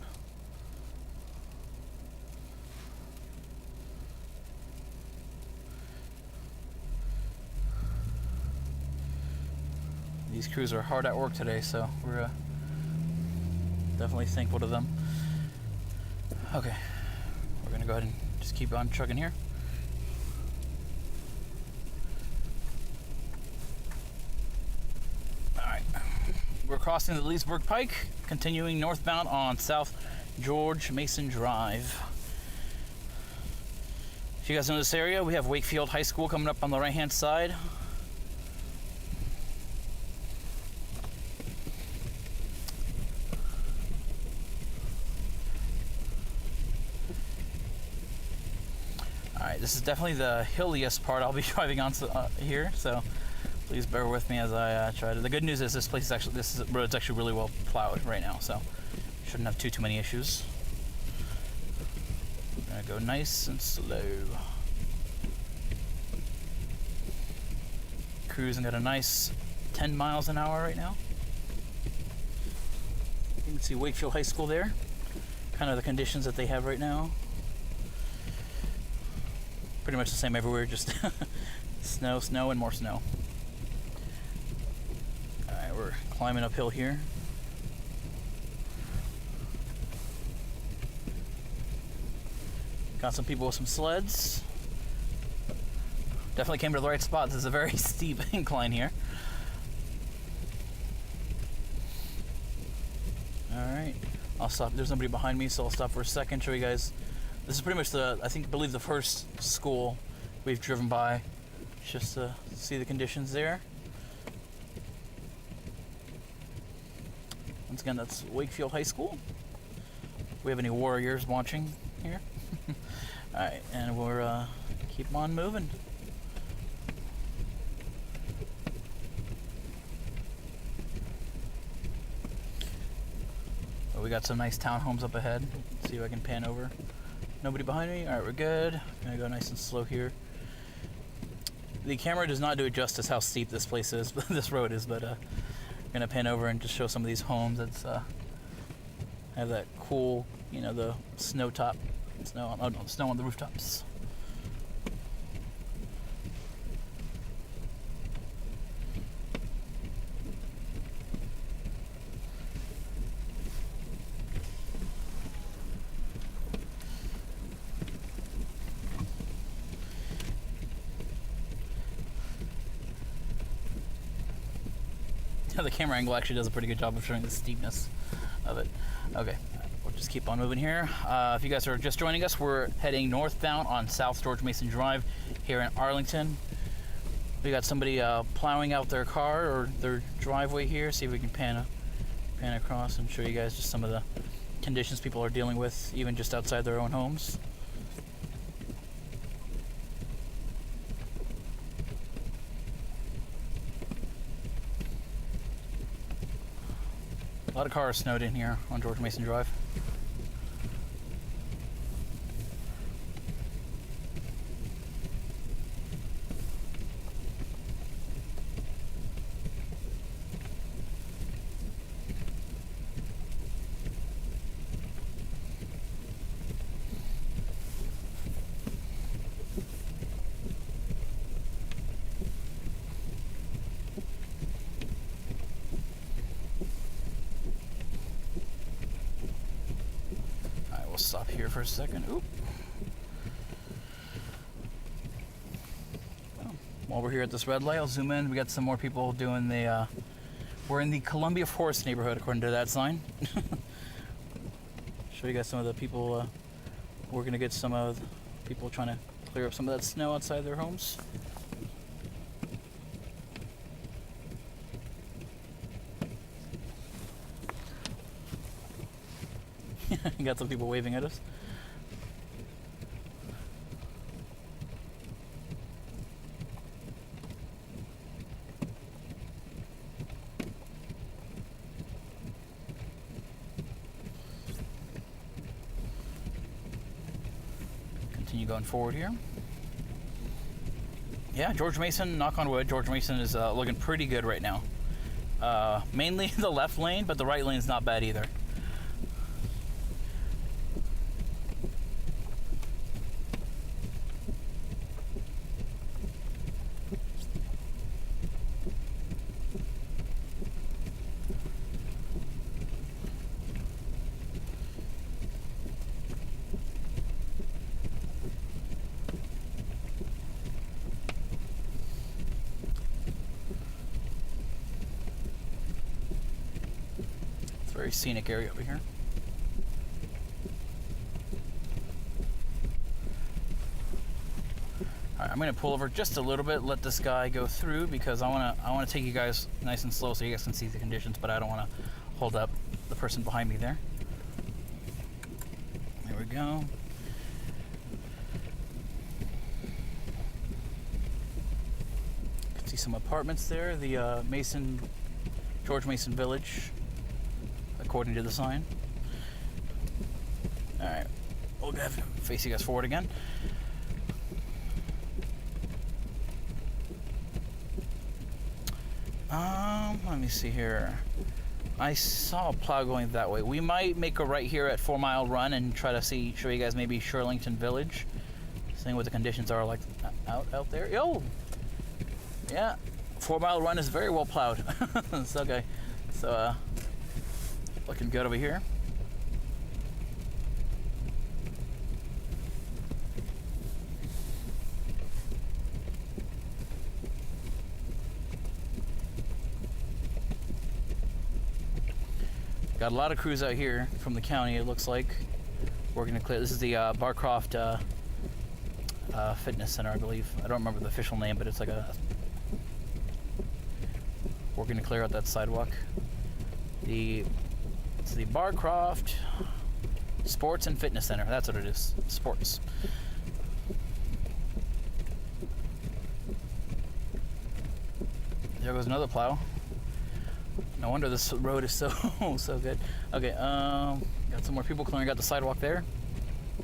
These crews are hard at work today, so we're definitely thankful to them. Okay, we're gonna go ahead and just keep on trucking here. We're crossing the Leesburg Pike, continuing northbound on South George Mason Drive. If you guys know this area, we have Wakefield High School coming up on the right-hand side. Alright, this is definitely the hilliest part I'll be driving on here, so please bear with me as I try to. The good news is this road's actually really well plowed right now, so shouldn't have too many issues. I'm gonna go nice and slow. Cruising at a nice 10 miles an hour right now. You can see Wakefield High School there. Kind of the conditions that they have right now. Pretty much the same everywhere, just snow, snow, and more snow. We're climbing uphill here. Got some people with some sleds. Definitely came to the right spot. This is a very steep incline here. Alright, I'll stop. There's nobody behind me, so I'll stop for a second, show you guys. This is pretty much I believe the first school we've driven by, just to see the conditions there. Once again, that's Wakefield High School. If we have any warriors watching here. Alright, and we're keep on moving. Oh, we got some nice townhomes up ahead. Let's see if I can pan over. Nobody behind me? Alright, we're good. Gonna go nice and slow here. The camera does not do it justice how steep this place is, this road is, but gonna pan over and just show some of these homes that's have that cool, you know, the snow on the rooftops. The camera angle actually does a pretty good job of showing the steepness of it. Okay, we'll just keep on moving here. If you guys are just joining us, we're heading northbound on South George Mason Drive here in Arlington. We got somebody plowing out their car or their driveway here. See if we can pan across and show you guys just some of the conditions people are dealing with, even just outside their own homes. A lot of cars snowed in here on George Mason Drive. stop here for a second. Oop. Well, while we're here at this red light, I'll zoom in. We got some more people doing the, we're in the Columbia Forest neighborhood, according to that sign. Show you guys some of the people, we're gonna get some of the people trying to clear up some of that snow outside their homes. Got some people waving at us. Continue going forward here. Yeah, George Mason, knock on wood, George Mason is looking pretty good right now. Mainly the left lane, but the right lane's not bad either. Very scenic area over here. Alright, I'm gonna pull over just a little bit, let this guy go through because I wanna take you guys nice and slow so you guys can see the conditions, but I don't wanna hold up the person behind me there. There we go. You can see some apartments there, the George Mason Village, according to the sign. Alright, we'll go ahead and face you guys forward again. Let me see here. I saw a plow going that way. We might make a right here at 4 Mile Run and try to show you guys maybe Sherlington Village. Seeing what the conditions are like out there. Yo! Yeah, 4 Mile Run is very well plowed. It's okay. So, looking good over here. Got a lot of crews out here from the county, it looks like. Working to clear. This is the Barcroft Fitness Center, I believe. I don't remember the official name, but it's like a... Working to clear out that sidewalk. It's the Barcroft Sports and Fitness Center. That's what it is. Sports. There goes another plow. No wonder this road is so good. Okay, got some more people clearing out the sidewalk there.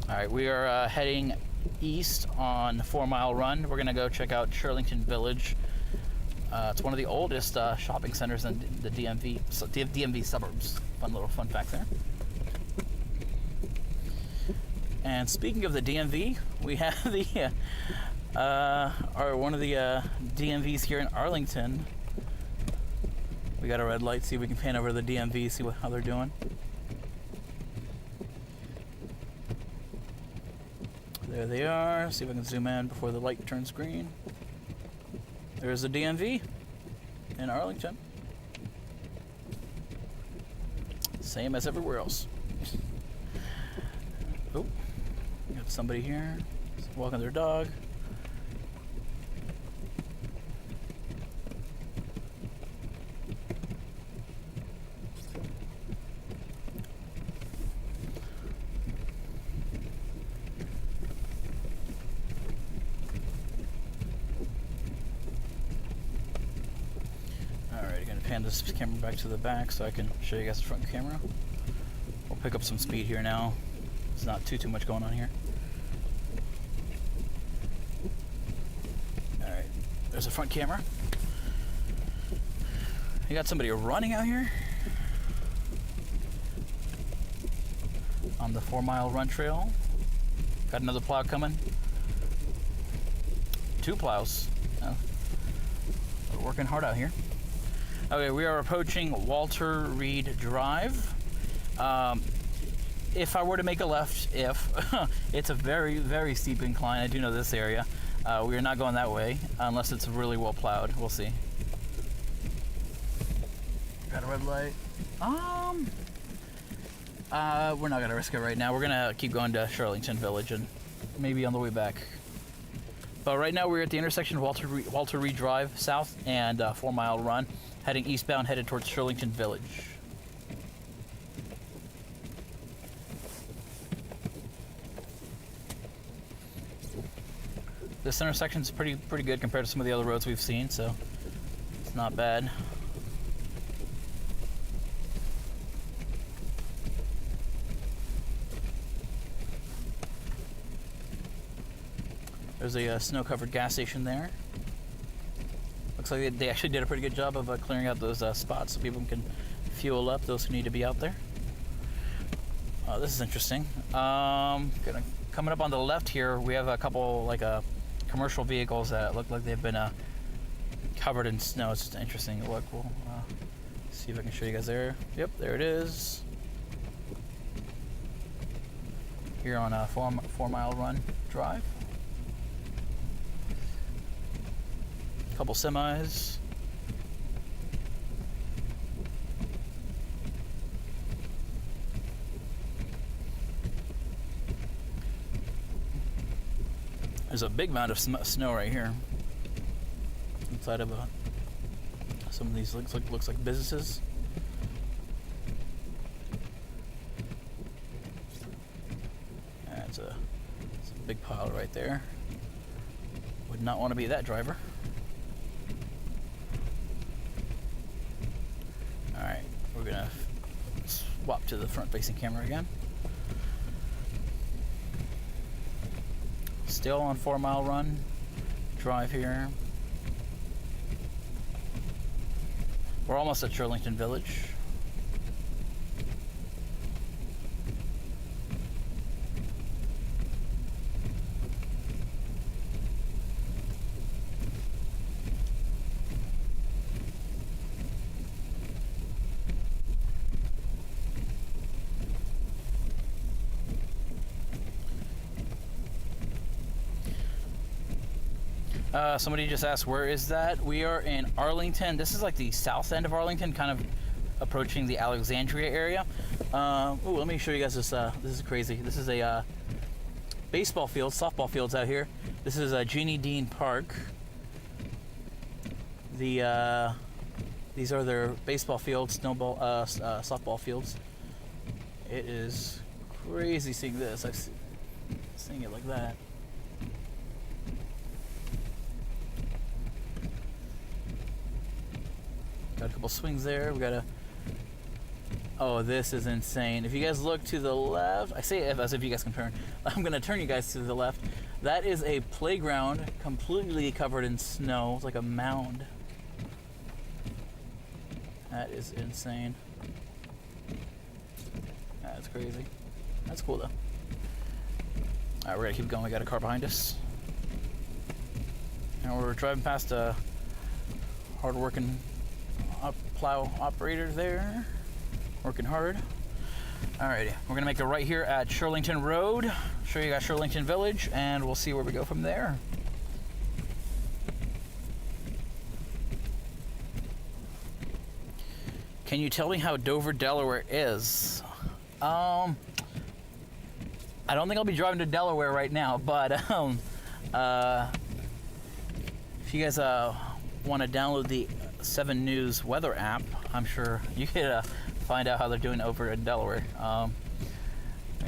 All right, we are heading east on 4 Mile Run. We're gonna go check out Sherlington Village. It's one of the oldest shopping centers in the DMV suburbs. Fun fact there. And speaking of the DMV, we have the one of the DMVs here in Arlington. We got a red light. See if we can pan over to the DMV, see how they're doing. There they are. See if I can zoom in before the light turns green. There's the DMV in Arlington. Same as everywhere else. Oh, got somebody here walking their dog. Hand this camera back to the back so I can show you guys the front camera. We'll pick up some speed here now. There's not too much going on here. Alright, there's a front camera. You got somebody running out here on the 4 Mile Run trail. Got another plow coming. 2 plows. We're working hard out here. Okay, we are approaching Walter Reed Drive. if I were to make a left, it's a very, very steep incline. I do know this area. We are not going that way unless it's really well plowed. We'll see. Got a red light. We're not gonna risk it right now. We're gonna keep going to Sherlington Village and maybe on the way back. But right now we're at the intersection of Walter Reed Drive South and 4 Mile Run, heading eastbound, headed towards Sherlington Village. This intersection is pretty good compared to some of the other roads we've seen, so it's not bad. There's a snow-covered gas station there. Looks like they actually did a pretty good job of clearing out those spots so people can fuel up, those who need to be out there. This is interesting. Coming up on the left here, we have a couple commercial vehicles that look like they've been covered in snow. It's just an interesting look. We'll see if I can show you guys there. Yep, there it is. Here on 4 Mile Run Drive. Couple semis. There's a big amount of snow right here inside of some of these looks like businesses. It's a big pile right there. Would not want to be that driver. Alright, we're gonna swap to the front-facing camera again. Still on 4 Mile Run Drive here. We're almost at Sherlington Village. Somebody just asked, where is that? We are in Arlington. This is like the south end of Arlington, kind of approaching the Alexandria area. Let me show you guys this. This is crazy. This is a baseball field, softball fields out here. This is Jeannie Dean Park. These are their baseball fields, softball fields. It is crazy seeing this. I've seen it like that. Got a couple swings there. We got a. Oh, this is insane. If you guys look to the left, I say it as if you guys can turn. I'm gonna turn you guys to the left. That is a playground completely covered in snow. It's like a mound. That is insane. That's crazy. That's cool though. Alright, we're gonna keep going. We got a car behind us. And we're driving past a hard-working plow operator there. Working hard. Alrighty, we're gonna make a right here at Sherlington Road. Show you guys Sherlington Village, and we'll see where we go from there. Can you tell me how Dover, Delaware is? I don't think I'll be driving to Delaware right now, but if you guys want to download the 7 News weather app, I'm sure you could find out how they're doing over in Delaware. Let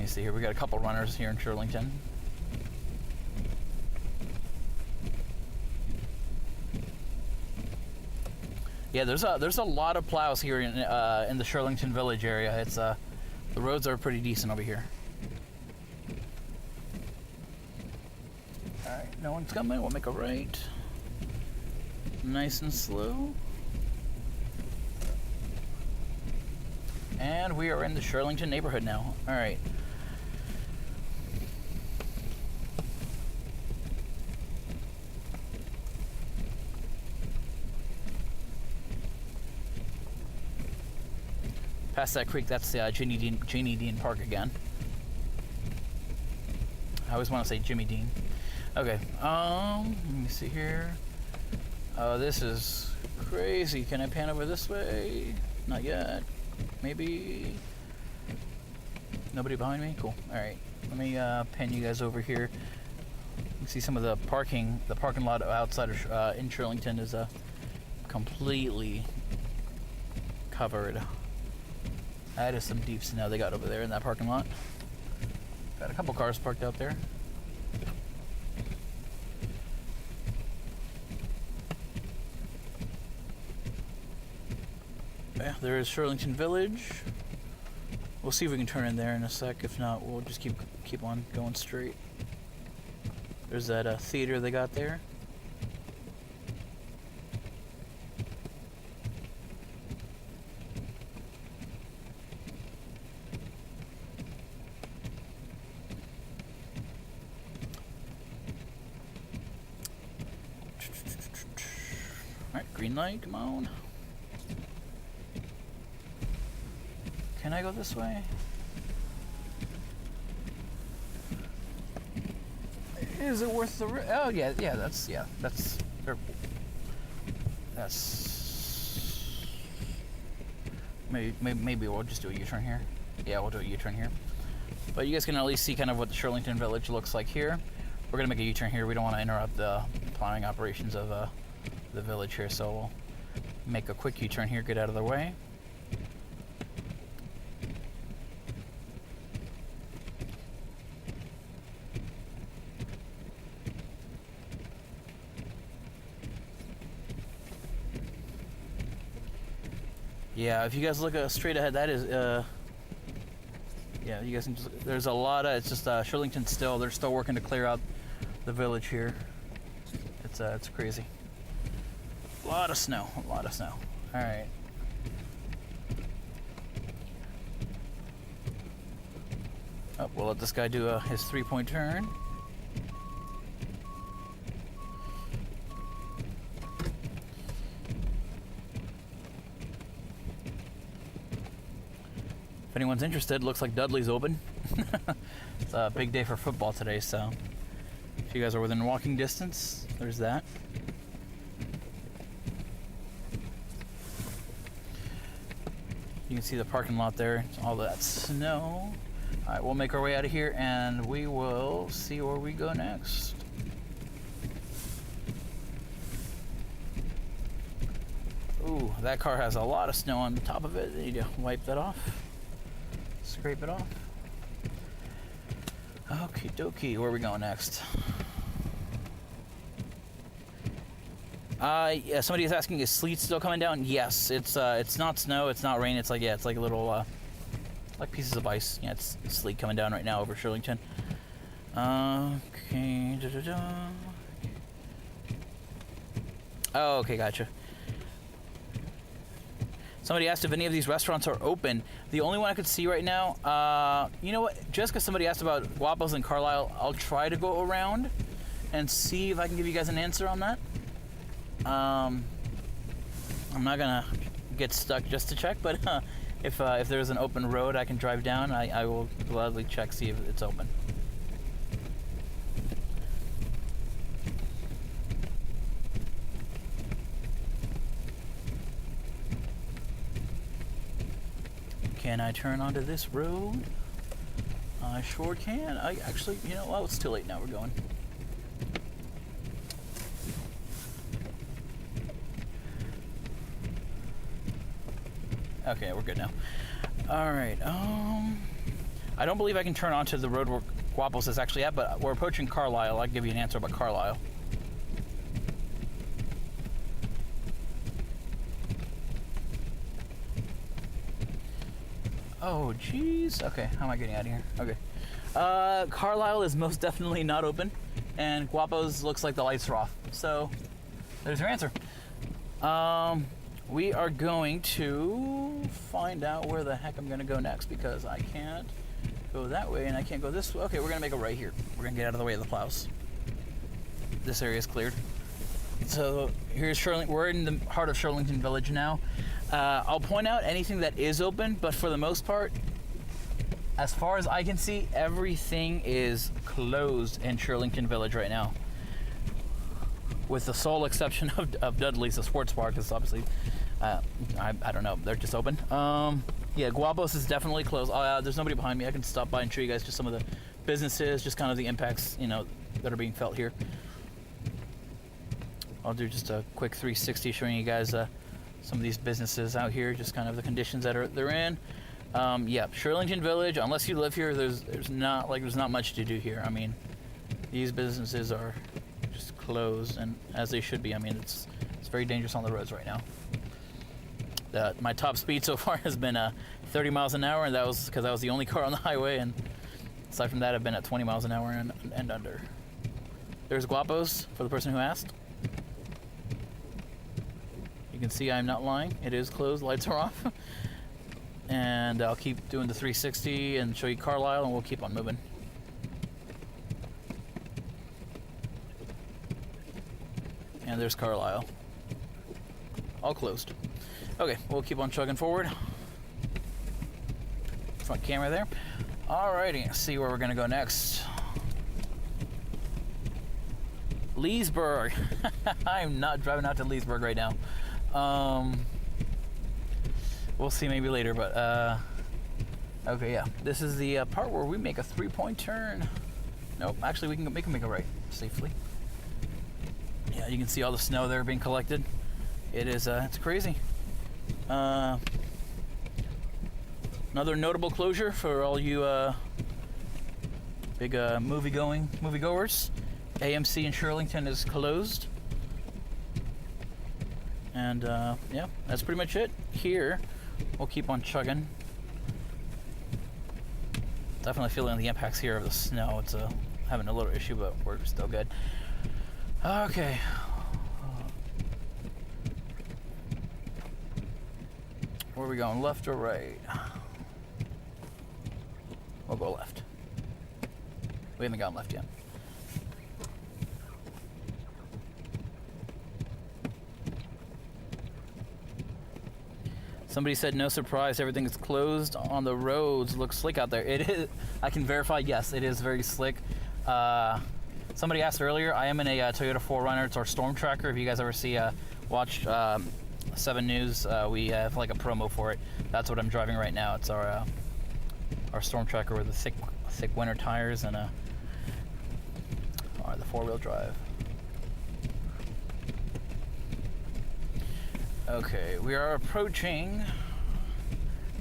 me see here. We got a couple runners here in Sherlington. Yeah, there's a lot of plows here in the Sherlington Village area. It's the roads are pretty decent over here. All right, no one's coming. We'll make a right. Nice and slow. And we are in the Sherlington neighborhood now. All right. Past that creek, that's Janie Dean Park again. I always want to say Jimmy Dean. Okay, let me see here. Oh, this is crazy. Can I pan over this way? Not yet. Maybe. Nobody behind me? Cool. Alright, let me pan you guys over here. You can see some of the parking lot outside of in Sherlington is completely covered. That is some deep snow they got over there in that parking lot. Got a couple cars parked out there. Yeah, there is Sherlington Village. We'll see if we can turn in there in a sec. If not, we'll just keep on going straight. There's that theater they got there. Alright, green light, come on. Can I go this way? Is it worth the risk? Oh yeah, that's maybe we'll just do a U-turn here. Yeah, we'll do a U-turn here. But you guys can at least see kind of what the Sherlington Village looks like here. We're gonna make a U-turn here. We don't want to interrupt the plowing operations of the village here, so we'll make a quick U-turn here, get out of the way. Yeah, if you guys look straight ahead, that is, yeah, you guys can just, there's a lot of, it's just Sherlington still, they're still working to clear out the village here. It's crazy. A lot of snow. Alright. Oh, we'll let this guy do his 3-point turn. If anyone's interested, looks like Dudley's open. It's a big day for football today, so if you guys are within walking distance, there's that. You can see the parking lot there, all that snow. Alright, we'll make our way out of here and we will see where we go next. Ooh, that car has a lot of snow on the top of it. They need to wipe that off. Scrape it off. Okie dokie, where are we going next? Yeah, somebody is asking, is sleet still coming down? Yes, it's not snow, it's not rain, it's like, yeah, it's like little, like pieces of ice. Yeah, it's sleet coming down right now over Sherlington. Okay, Oh, okay, gotcha. Somebody asked if any of these restaurants are open. The only one I could see right now, you know what? Just because somebody asked about Guapos and Carlisle, I'll try to go around and see if I can give you guys an answer on that. I'm not gonna get stuck just to check, but if there's an open road I can drive down, I will gladly check, see if it's open. Can I turn onto this road? I sure can. I actually, you know, well, it's too late now. We're going. Okay, we're good now. All right. I don't believe I can turn onto the road where Guapos is actually at, but we're approaching Carlisle. I'll give you an answer about Carlisle. Oh, jeez. Okay, how am I getting out of here? Okay. Carlisle is most definitely not open, and Guapos looks like the lights are off. So, there's your answer. We are going to find out where the heck I'm going to go next, because I can't go that way, and I can't go this way. Okay, we're going to make a right here. We're going to get out of the way of the plows. This area is cleared. So, here's Sherlington. We're in the heart of Sherlington Village now. I'll point out anything that is open, but for the most part, as far as I can see, everything is closed in Sherlington Village right now. With the sole exception of Dudley's, the sports bar, because obviously, I don't know, they're just open. Yeah, Guapos is definitely closed. There's nobody behind me. I can stop by and show you guys just some of the businesses, just kind of the impacts, you know, that are being felt here. I'll do just a quick 360 showing you guys some of these businesses out here, just kind of the conditions that they're in. Yeah, Sherlington Village, unless you live here, there's not much to do here. I mean, these businesses are just closed, and as they should be. I mean, it's very dangerous on the roads right now. My top speed so far has been 30 miles an hour, and that was because I was the only car on the highway, and aside from that, I've been at 20 miles an hour and under. There's Guapos, for the person who asked. You can see I'm not lying. It is closed, lights are off. And I'll keep doing the 360 and show you Carlisle, and we'll keep on moving. And there's Carlisle. All closed. Okay, we'll keep on chugging forward. Front camera there. Alrighty, let's see where we're gonna go next. Leesburg. I'm not driving out to Leesburg right now. We'll see maybe later, but okay, yeah. This is the part where we make a 3-point turn. Nope, actually we can make a right safely. Yeah, you can see all the snow there being collected. It is, it's crazy. Another notable closure for all you big moviegoers. AMC in Sherlington is closed. And yeah, that's pretty much it here. We'll keep on chugging. Definitely feeling the impacts here of the snow. It's having a little issue, but we're still good. Okay. Where are we going, left or right? We'll go left. We haven't gone left yet. Somebody said, no surprise, everything is closed on the roads. Looks slick out there. It is. I can verify, yes, it is very slick. Somebody asked earlier, I am in a Toyota 4Runner. It's our Stormtracker. If you guys ever watch 7 News, we have like a promo for it. That's what I'm driving right now. It's our Stormtracker with the thick winter tires and the 4-wheel drive. Okay, we are approaching.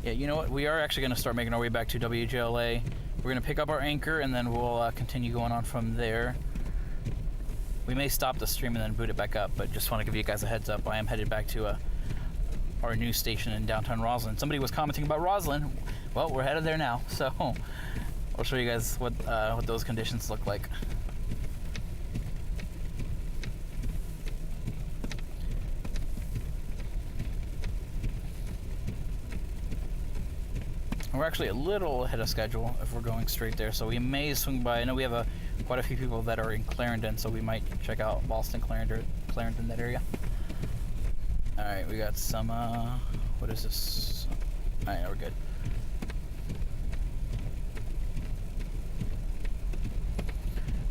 Yeah, you know what? We are actually going to start making our way back to WJLA. We're going to pick up our anchor, and then we'll continue going on from there. We may stop the stream and then boot it back up, but just want to give you guys a heads up. I am headed back to our news station in downtown Roslyn. Somebody was commenting about Roslyn. Well, we're headed there now, so I'll show you guys what those conditions look like. We're actually a little ahead of schedule if we're going straight there, so we may swing by. I know we have quite a few people that are in Clarendon, so we might check out Boston, Clarendon, that area. All right, we got some, what is this? All right, we're good.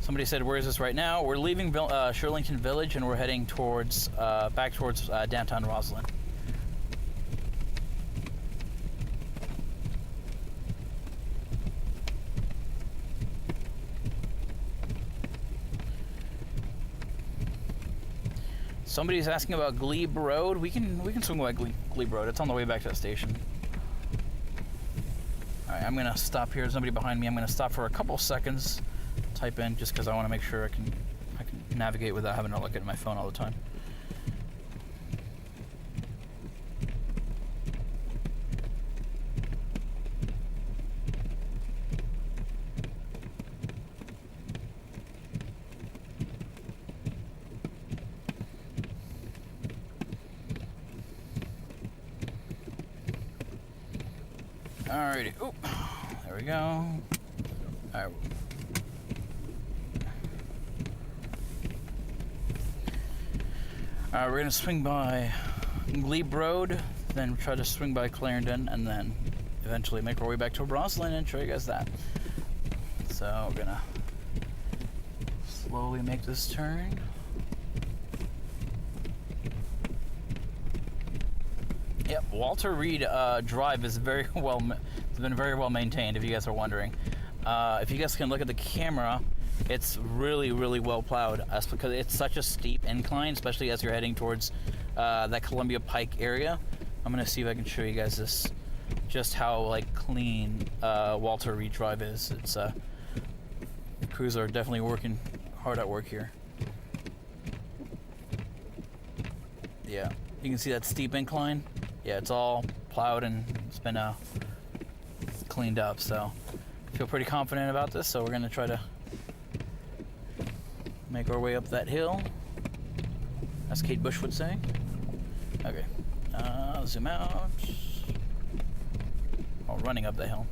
Somebody said, where is this right now? We're leaving Sherlington Village, and we're heading towards, back towards downtown Roslyn. Somebody's asking about Glee Road. We can swing by Glee Road. It's on the way back to the station. All right, I'm gonna stop here. There's nobody behind me. I'm gonna stop for a couple seconds. Type in just because I want to make sure I can navigate without having to look at my phone all the time. Alrighty. Oh, there we go. All right. We're gonna swing by Glee Road. then try to swing by Clarendon, and then eventually make our way back to Roslyn and show you guys that. So we're gonna slowly make this turn. Yep, Walter Reed Drive is very well. It's been very well maintained. If you guys are wondering, if you guys can look at the camera, it's really, really well plowed. Because it's such a steep incline, especially as you're heading towards that Columbia Pike area. I'm gonna see if I can show you guys this, just how like clean Walter Reed Drive is. It's the crews are definitely working hard at work here. Yeah, you can see that steep incline. Yeah, it's all plowed and it's been cleaned up, so I feel pretty confident about this. So we're gonna try to make our way up that hill, as Kate Bush would say. Okay, zoom out. Oh, running up the hill.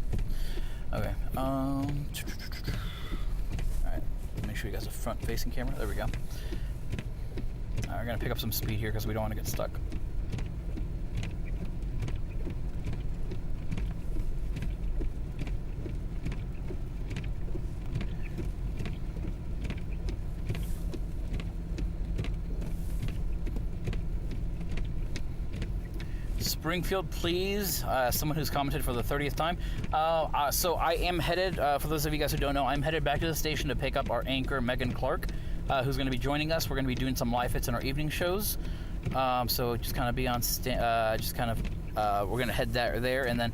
Okay, alright, make sure you guys have a front-facing camera. There we go. We're gonna pick up some speed here because we don't want to get stuck. Springfield, please. Someone who's commented for the 30th time. So I am headed, for those of you guys who don't know, I'm headed back to the station to pick up our anchor, Megan Clark, who's going to be joining us. We're going to be doing some live hits in our evening shows. So just kind of be on, we're going to head there, and then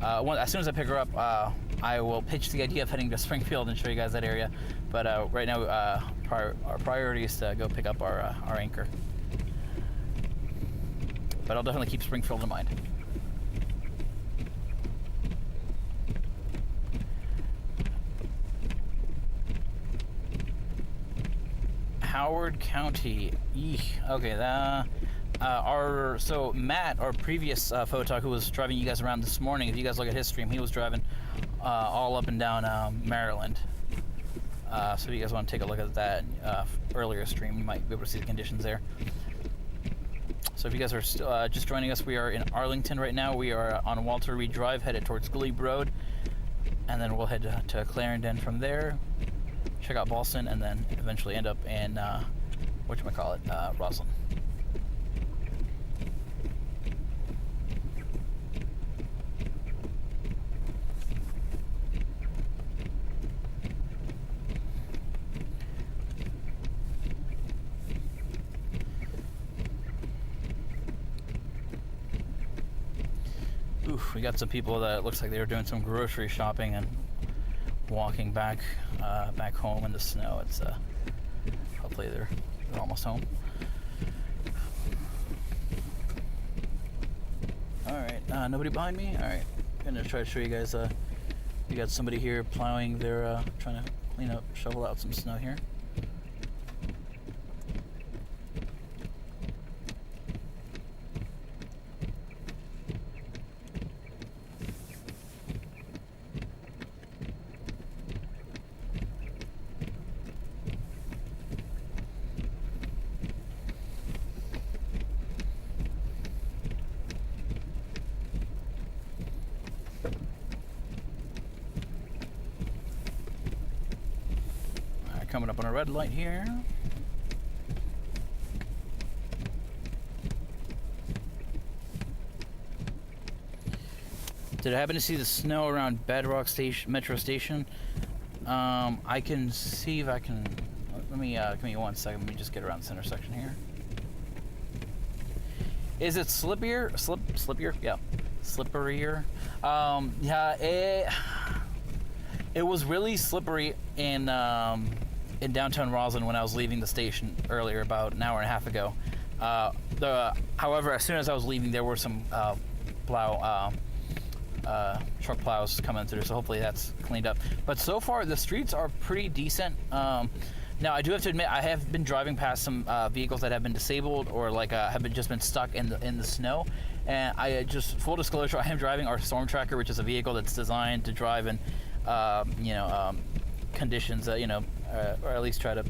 as soon as I pick her up, I will pitch the idea of heading to Springfield and show you guys that area. But right now, our priority is to go pick up our anchor. But I'll definitely keep Springfield in mind. Howard County. Eek. Okay, so Matt, our previous photog who was driving you guys around this morning, if you guys look at his stream, he was driving all up and down Maryland. So if you guys want to take a look at that earlier stream, you might be able to see the conditions there. So if you guys are just joining us, we are in Arlington right now. We are on Walter Reed Drive, headed towards Glee Road, and then we'll head to Clarendon from there, check out Wilson, and then eventually end up in Roslyn. Oof, we got some people that looks like they were doing some grocery shopping and walking back home in the snow. It's hopefully they're almost home. All right, nobody behind me. All right, I'm gonna try to show you guys. We got somebody here plowing. They're trying to clean up, shovel out some snow here. Coming up on a red light here. Did I happen to see the snow around Bedrock Station, Metro Station? I can see if I can. Let me give me 1 second. Let me just get around the center section here. Is it slippier? Slippier? Yeah, slipperier. Yeah, it was really slippery in downtown Roslyn when I was leaving the station earlier, about an hour and a half ago. However, as soon as I was leaving, there were some truck plows coming through, so hopefully that's cleaned up. But so far, the streets are pretty decent. Now, I do have to admit, I have been driving past some vehicles that have been disabled or have just been stuck in the snow. And I just, full disclosure, I am driving our Stormtracker, which is a vehicle that's designed to drive in, conditions that, or at least try to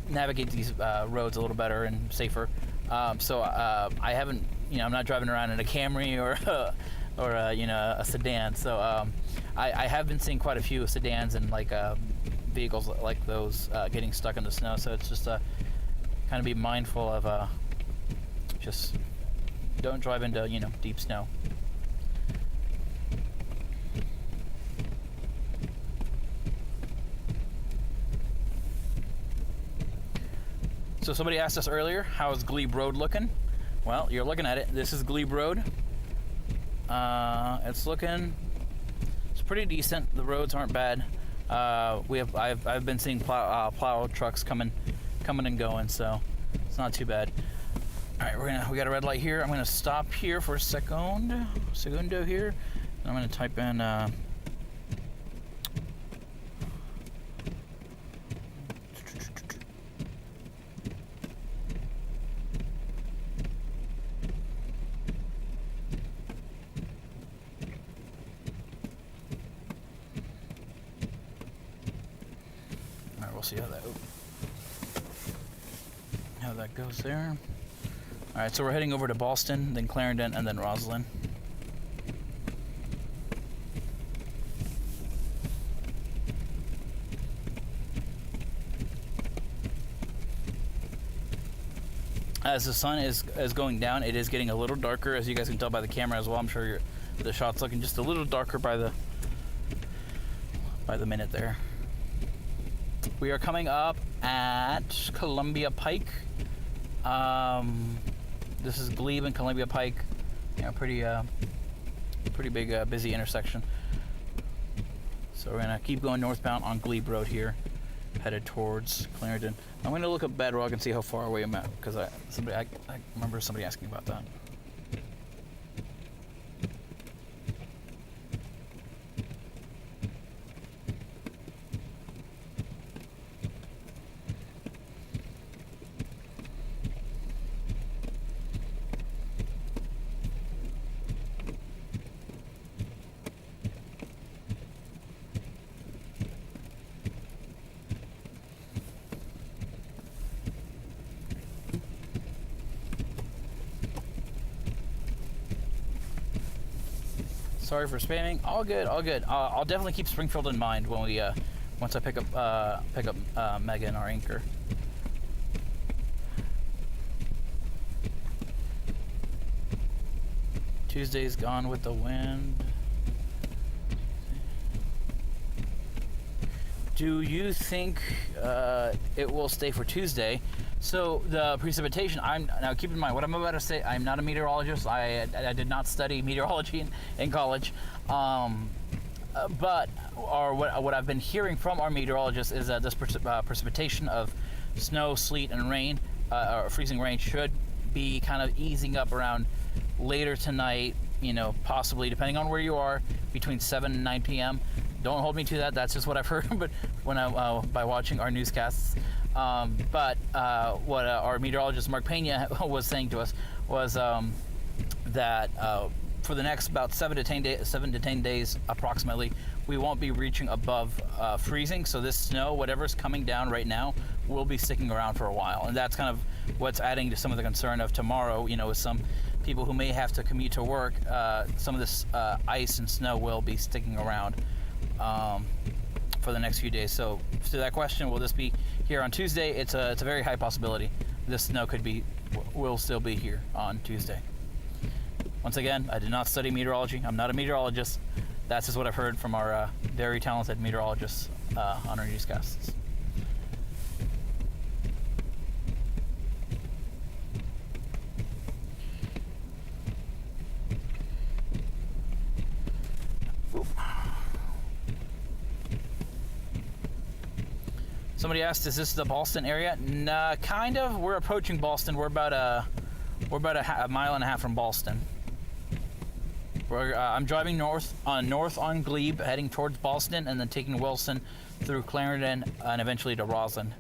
navigate these roads a little better and safer. So I haven't I'm not driving around in a Camry or a sedan. So I have been seeing quite a few sedans and like vehicles like those getting stuck in the snow. So it's just kind of be mindful of just don't drive into deep snow. So somebody asked us earlier, how is Glee Road looking? Well, you're looking at it. This is Glee Road. It's pretty decent. The roads aren't bad. I've been seeing plow trucks coming and going, so it's not too bad. All right, we got a red light here. I'm gonna stop here for a segundo here, and I'm gonna type in. See how that goes there. All right, so we're heading over to Boston, then Clarendon, and then Roslyn. As the sun is going down, it is getting a little darker, as you guys can tell by the camera as well. I'm sure the shot's looking just a little darker by the minute there. We are coming up at Columbia Pike. This is Glebe and Columbia Pike. Pretty big, busy intersection. So we're gonna keep going northbound on Glebe Road here, headed towards Clarendon. I'm gonna look up Bedrock and see how far away I'm at, because I remember somebody asking about that. Sorry for spamming. All good, all good. I'll definitely keep Springfield in mind when we once I pick up Megan, our anchor. Tuesday's gone with the wind. Do you think it will stay for Tuesday? So the precipitation, now keep in mind what I'm about to say, I'm not a meteorologist. I did not study meteorology in college. But what I've been hearing from our meteorologists is that this precipitation of snow, sleet, and rain, or freezing rain, should be kind of easing up around later tonight, possibly, depending on where you are, between 7 and 9 p.m. Don't hold me to that. That's just what I've heard, but by watching our newscasts. But what our meteorologist Mark Pena was saying to us was that for the next about 7 to 10 days approximately, we won't be reaching above freezing. So this snow, whatever's coming down right now, will be sticking around for a while, and that's kind of what's adding to some of the concern of tomorrow. With some people who may have to commute to work, some of this ice and snow will be sticking around for the next few days. So to that question, will this be here on Tuesday? It's a very high possibility. This snow will still be here on Tuesday. Once again, I did not study meteorology. I'm not a meteorologist. That's just what I've heard from our very talented meteorologists on our newscasts. Somebody asked, "Is this the Boston area?" Nah, kind of. We're approaching Boston. We're about a mile and a half from Boston. I'm driving north on Glebe, heading towards Boston, and then taking Wilson through Clarendon and eventually to Roslyn.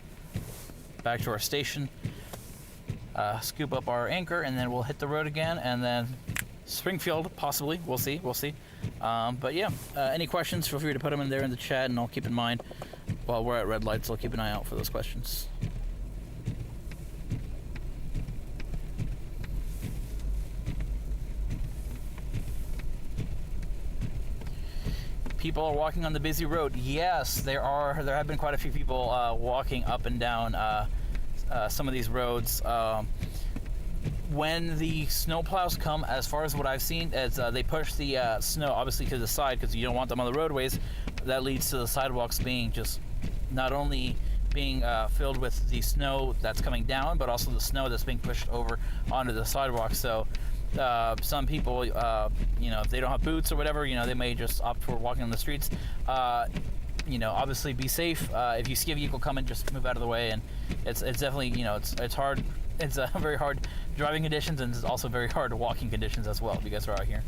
Back to our station, scoop up our anchor, and then we'll hit the road again, and then Springfield, possibly. We'll see. But yeah, any questions, feel free to put them in there in the chat, and I'll keep in mind while we're at red lights. I'll keep an eye out for those questions. People are walking on the busy road. Yes, there have been quite a few people walking up and down some of these roads. When the snowplows come, as far as what I've seen, as they push the snow obviously to the side because you don't want them on the roadways, that leads to the sidewalks being just not only being filled with the snow that's coming down, but also the snow that's being pushed over onto the sidewalk. So some people, if they don't have boots or whatever, they may just opt for walking on the streets. Obviously be safe. If you see a vehicle coming, just move out of the way. And it's definitely, it's hard. It's very hard driving conditions, and it's also very hard walking conditions as well if you guys are out here.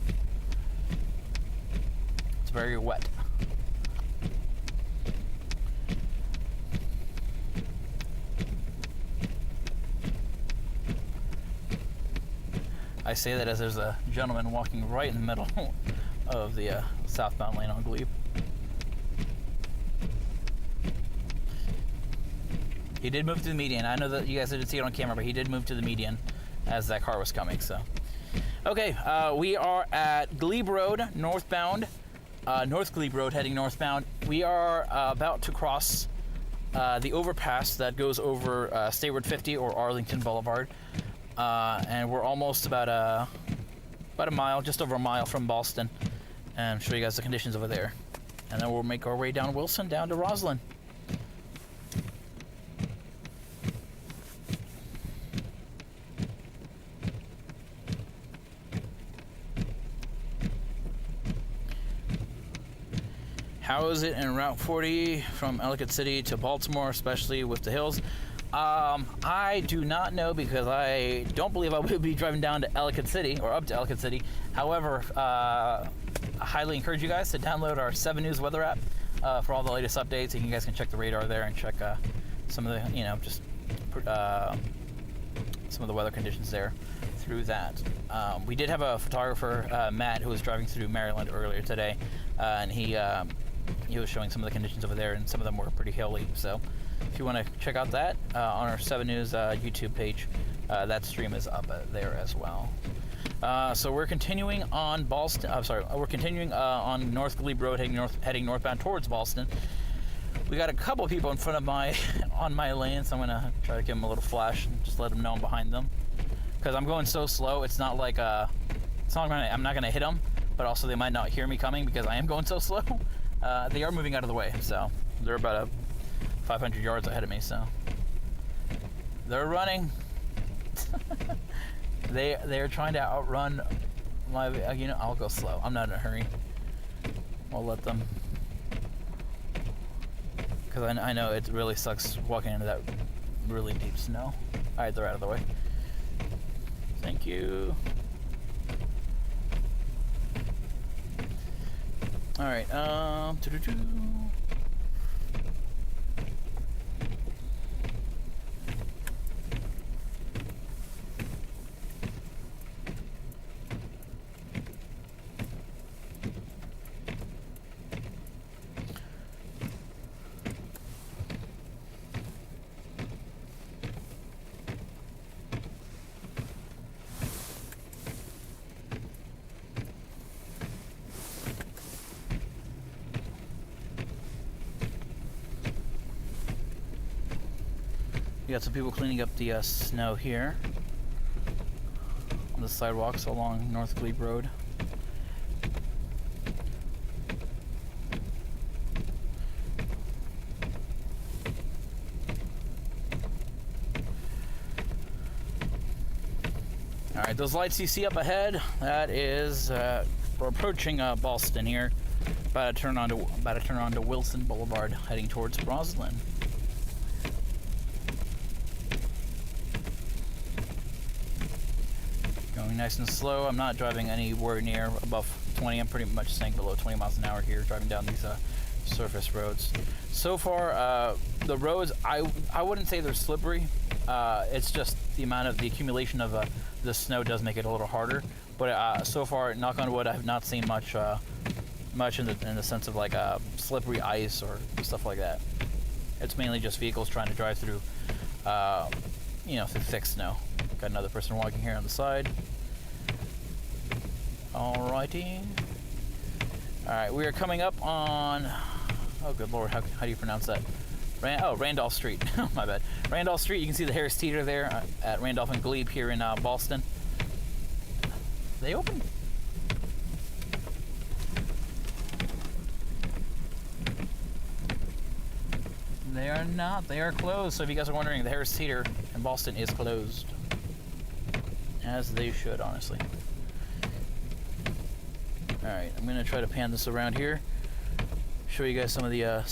It's very wet. I say that as there's a gentleman walking right in the middle of the southbound lane on Glee. He did move to the median. I know that you guys didn't see it on camera, but he did move to the median as that car was coming. So, okay, we are at Glee Road, northbound. North Glee Road, heading northbound. We are about to cross the overpass that goes over State Road 50 or Arlington Boulevard. And we're almost about a mile, just over a mile from Boston, and show you guys the conditions over there. And then we'll make our way down Wilson, down to Roslyn. How is it in Route 40 from Ellicott City to Baltimore, especially with the hills? I do not know because I don't believe I will be driving down to Ellicott City or up to Ellicott City. However, I highly encourage you guys to download our 7 News weather app for all the latest updates. And you guys can check the radar there and check some of the, some of the weather conditions there through that. We did have a photographer, Matt, who was driving through Maryland earlier today, and he was showing some of the conditions over there, and some of them were pretty hilly. So if you want to check out that on our 7 News YouTube page, that stream is up there as well. So we're continuing on Boston. We're continuing on North Glee Road, heading northbound towards Boston. We got a couple of people in front of on my lane, so I'm gonna try to give them a little flash and just let them know I'm behind them. Because I'm going so slow, it's not like I'm not gonna hit them, but also they might not hear me coming because I am going so slow. They are moving out of the way, so they're about 500 yards ahead of me, so they're running. They're trying to outrun my, I'll go slow. I'm not in a hurry. I'll let them, because I know it really sucks walking into that really deep snow. All right, they're out of the way. Thank you. All right, we got some people cleaning up the snow here on the sidewalks along North Glee Road. All right, those lights you see up ahead, that is we're approaching Boston here. About to turn onto Wilson Boulevard, heading towards Roslyn. Nice and slow. I'm not driving anywhere near above 20. I'm pretty much staying below 20 miles an hour here, driving down these surface roads. So far, the roads, I wouldn't say they're slippery. It's just the accumulation of the snow does make it a little harder. But so far, knock on wood, I have not seen much in the sense of like slippery ice or stuff like that. It's mainly just vehicles trying to drive through, through thick snow. Got another person walking here on the side. Alrighty. All right, we are coming up on, oh good lord, how do you pronounce that? Randolph Street. My bad. Randolph Street. You can see the Harris Theater there at Randolph and Glebe here in Boston. They open? They are not. They are closed. So if you guys are wondering, the Harris Theater in Boston is closed. As they should, honestly. Alright, I'm going to try to pan this around here. Show you guys some of the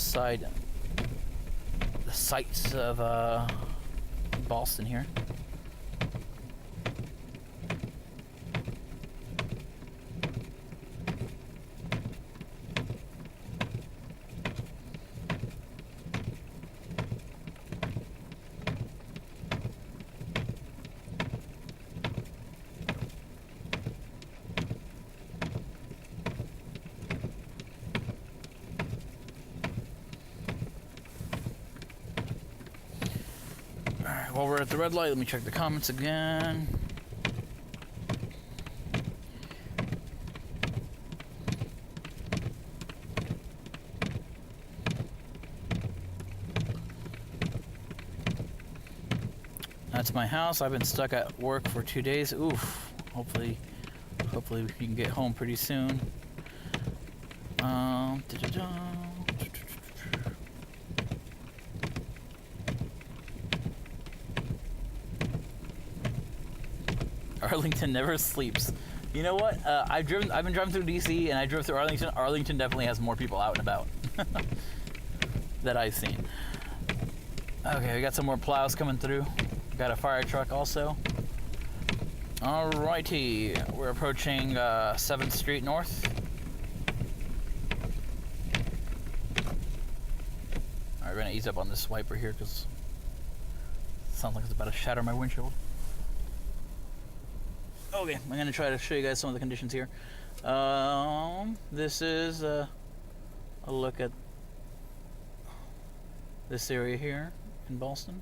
the sights of Boston here. While we're at the red light, let me check the comments again. That's my house. I've been stuck at work for 2 days. Oof. Hopefully we can get home pretty soon. Arlington never sleeps. You know what? I've been driving through DC and I drove through Arlington. Arlington definitely has more people out and about that I've seen. Okay, we got some more plows coming through. Got a fire truck also. Alrighty, we're approaching 7th Street North. Alright, we're gonna ease up on this wiper here because it sounds like it's about to shatter my windshield. Okay, I'm going to try to show you guys some of the conditions here. This is a look at this area here in Boston.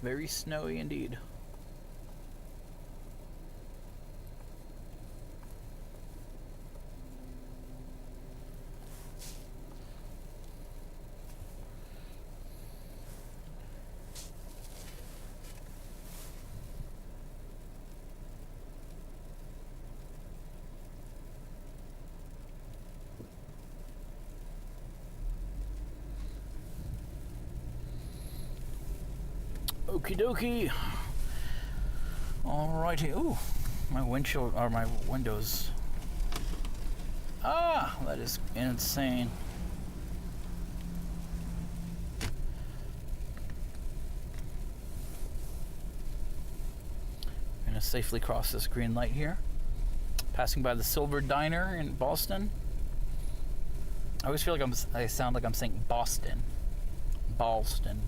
Very snowy indeed. Okie dokie. Alrighty. Ooh, my windshield or my windows. Ah, that is insane. I'm gonna safely cross this green light here. Passing by the Silver Diner in Boston. I always feel like I sound like I'm saying Boston. Boston.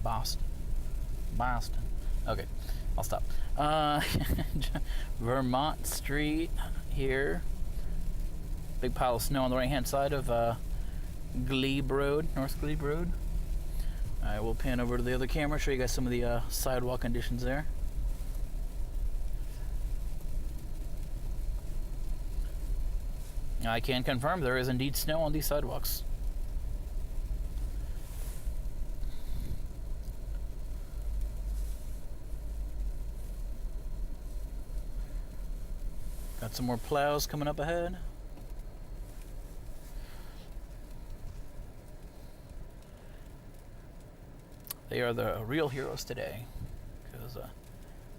Okay, I'll stop. Vermont Street here. Big pile of snow on the right hand side of Glee Road, North Glee Road. Alright, we'll pan over to the other camera, show you guys some of the sidewalk conditions there. I can confirm there is indeed snow on these sidewalks. Got some more plows coming up ahead. They are the real heroes today, because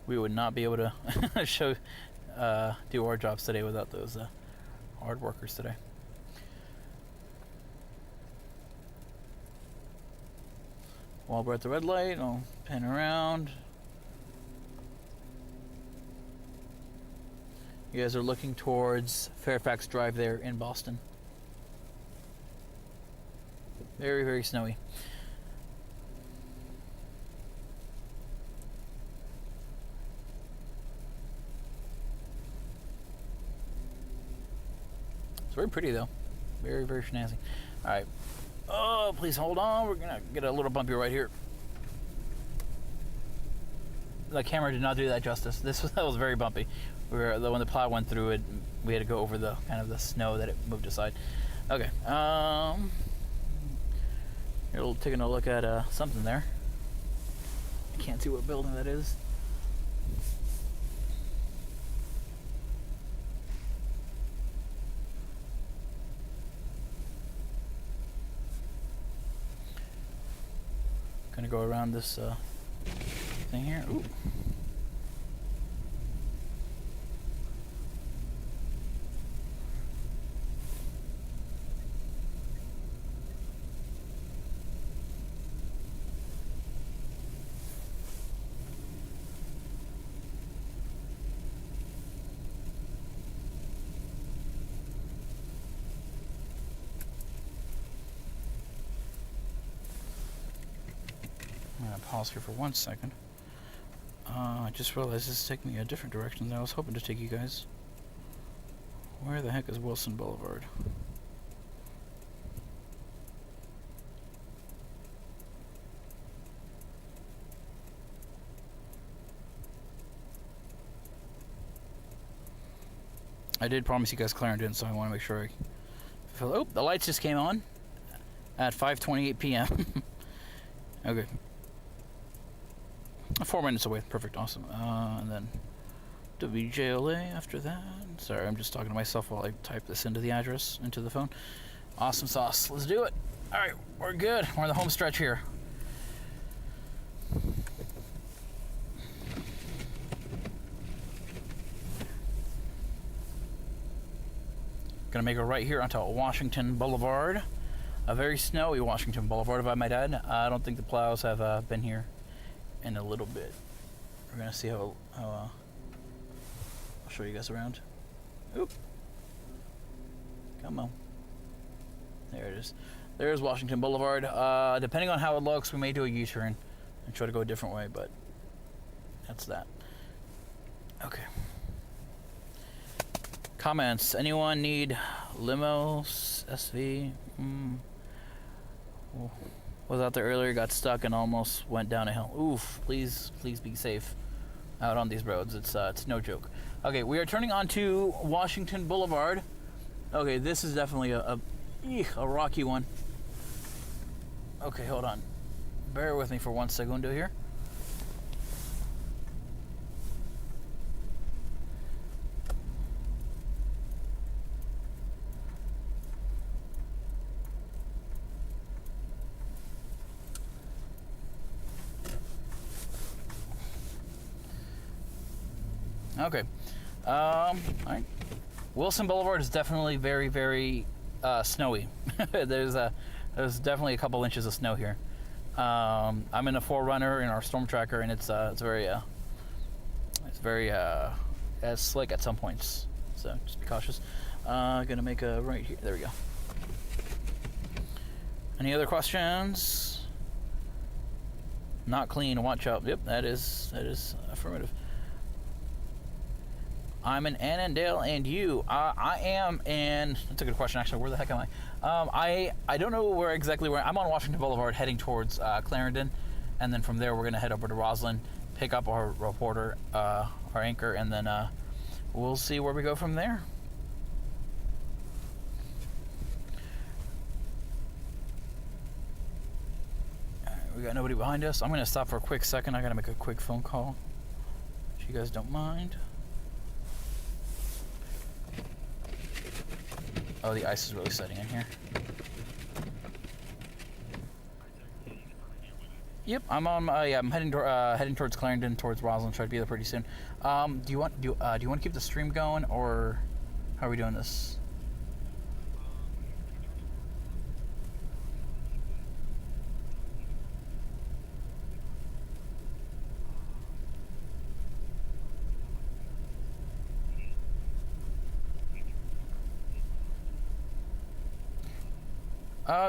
we would not be able to do our jobs today without those hard workers today. While we're at the red light, I'll pan around. You guys are looking towards Fairfax Drive there in Boston. Very, very snowy. It's very pretty though. Very, very snazzy. Alright. Oh, please hold on. We're gonna get a little bumpy right here. The camera did not do that justice. That was very bumpy. When the plow went through it, we had to go over the kind of the snow that it moved aside. Okay. You're taking a look at something there. I can't see what building that is. Gonna go around this thing here. Ooh. I'm gonna pause here for 1 second. I just realized this is taking me a different direction than I was hoping to take you guys. Where the heck is Wilson Blvd? I did promise you guys Clarendon, so I want to make sure I fulfill. Oh, the lights just came on at 5:28 p.m. Okay. 4 minutes away. Perfect. Awesome. And then WJLA after that. Sorry, I'm just talking to myself while I type this into the address, into the phone. Awesome sauce. Let's do it. All right, we're good. We're on the home stretch here. Gonna make a right here onto Washington Boulevard. A very snowy Washington Boulevard, if I might add. I don't think the plows have been here in a little bit. We're gonna see how I'll show you guys around. Oop. Come on. There it is. There's Washington Boulevard. Depending on how it looks, we may do a U-turn and try to go a different way, but that's that. Okay. Comments. Anyone need limos, SV? Was out there earlier, got stuck, and almost went down a hill. Oof! Please be safe out on these roads. It's no joke. Okay, we are turning onto Washington Boulevard. Okay, this is definitely a rocky one. Okay, hold on. Bear with me for 1 segundo here. Okay. All right. Wilson Boulevard is definitely very snowy. There's definitely a couple inches of snow here. I'm in a 4Runner in our Stormtracker, and it's very slick at some points. So just be cautious. Gonna make a right here. There we go. Any other questions? Not clean. Watch out. Yep, that is affirmative. I'm in Annandale, and you? I am in. That's a good question, actually. Where the heck am I? I don't know where exactly. I'm on Washington Boulevard, heading towards Clarendon, and then from there we're gonna head over to Roslyn, pick up our reporter, our anchor, and then we'll see where we go from there. All right, we got nobody behind us. I'm gonna stop for a quick second. I gotta make a quick phone call, if you guys don't mind. Oh, the ice is really setting in here. Yep, I'm on. Yeah, I'm heading towards Clarendon, towards Roslyn. Try to be there pretty soon. Do you want to keep the stream going, or how are we doing this?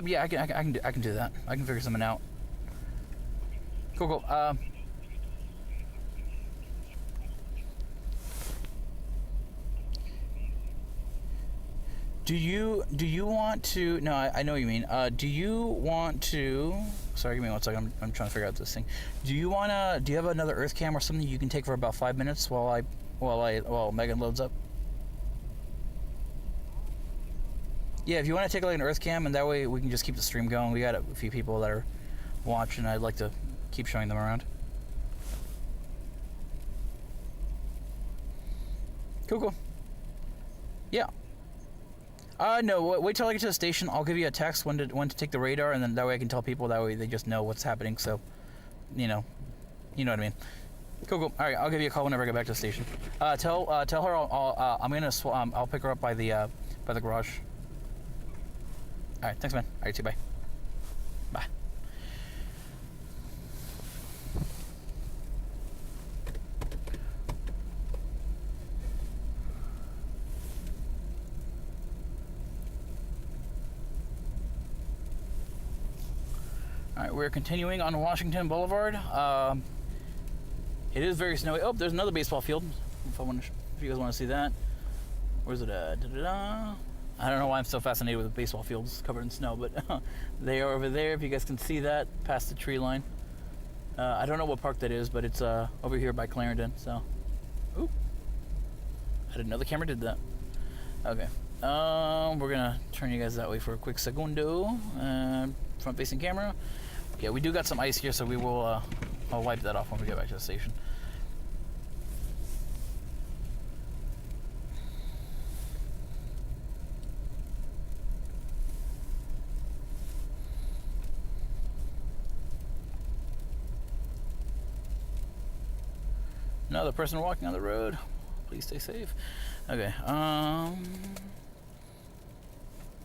Yeah, I can do that. I can figure something out. Cool. Do you want to? No, I know what you mean. Do you want to? Sorry, give me 1 second. I'm trying to figure out this thing. Do you have another Earth cam or something you can take for about 5 minutes while I while Megan loads up. Yeah, if you want to take like an Earth cam, and that way we can just keep the stream going. We got a few people that are watching. I'd like to keep showing them around. Cool. Yeah. No, wait till I get to the station. I'll give you a text when to take the radar, and then that way I can tell people. That way they just know what's happening. So, you know what I mean. Cool. All right, I'll give you a call whenever I get back to the station. Tell her I'll pick her up by the garage. All right, thanks, man. All right, see you. Bye. Bye. All right, we're continuing on Washington Boulevard. It is very snowy. Oh, there's another baseball field. If you guys want to see that. Where's it at? I don't know why I'm so fascinated with baseball fields covered in snow, but they are over there. If you guys can see that past the tree line. I don't know what park that is, but it's over here by Clarendon. So, oop. I didn't know the camera did that. Okay. We're gonna turn you guys that way for a quick segundo. Front-facing camera. Yeah, we do got some ice here, so we will. I'll wipe that off when we get back to the station. Another person walking on the road. Please stay safe. Okay. How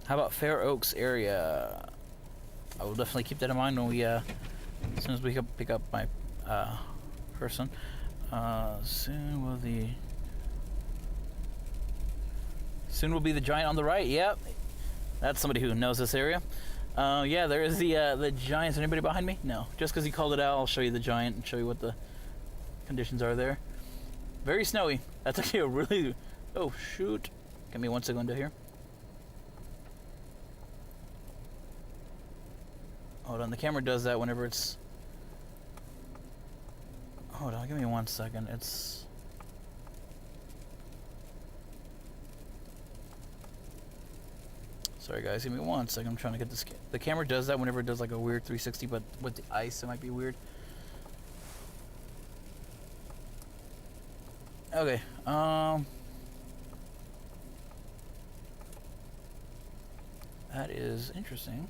about Fair Oaks area? I will definitely keep that in mind when we, as soon as we pick up my person. Soon will be the giant on the right. Yep, that's somebody who knows this area. Yeah, there is the giant. Is anybody behind me? No. Just because he called it out, I'll show you the giant and show you what the conditions are there. Very snowy. That's actually a really... Oh, shoot. Give me 1 second here. Hold on, the camera does that whenever it's... Hold on, give me 1 second. It's... Sorry guys, give me 1 second. I'm trying to get this... The camera does that whenever it does like a weird 360, but with the ice it might be weird. Okay, that is interesting.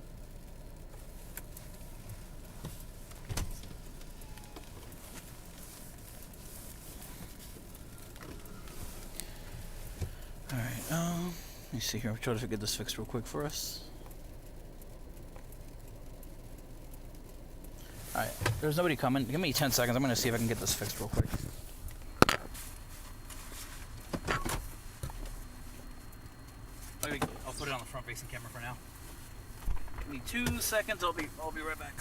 All right, let me see here. I'm trying to get this fixed real quick for us. All right, there's nobody coming. Give me 10 seconds. I'm gonna see if I can get this fixed real quick. I'll put it on the front-facing camera for now. Give me 2 seconds. I'll be right back.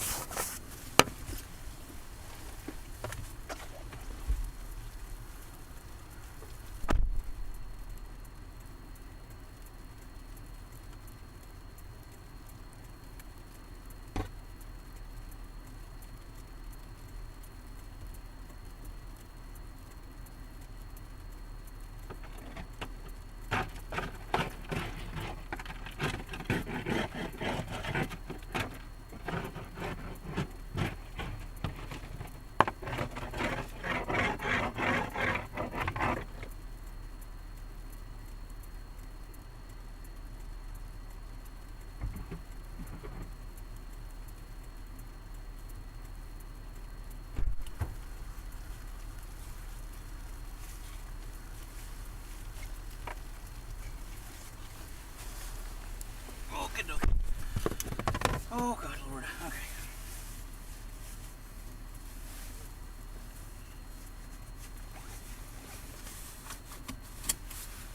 Oh, God, Lord. Okay.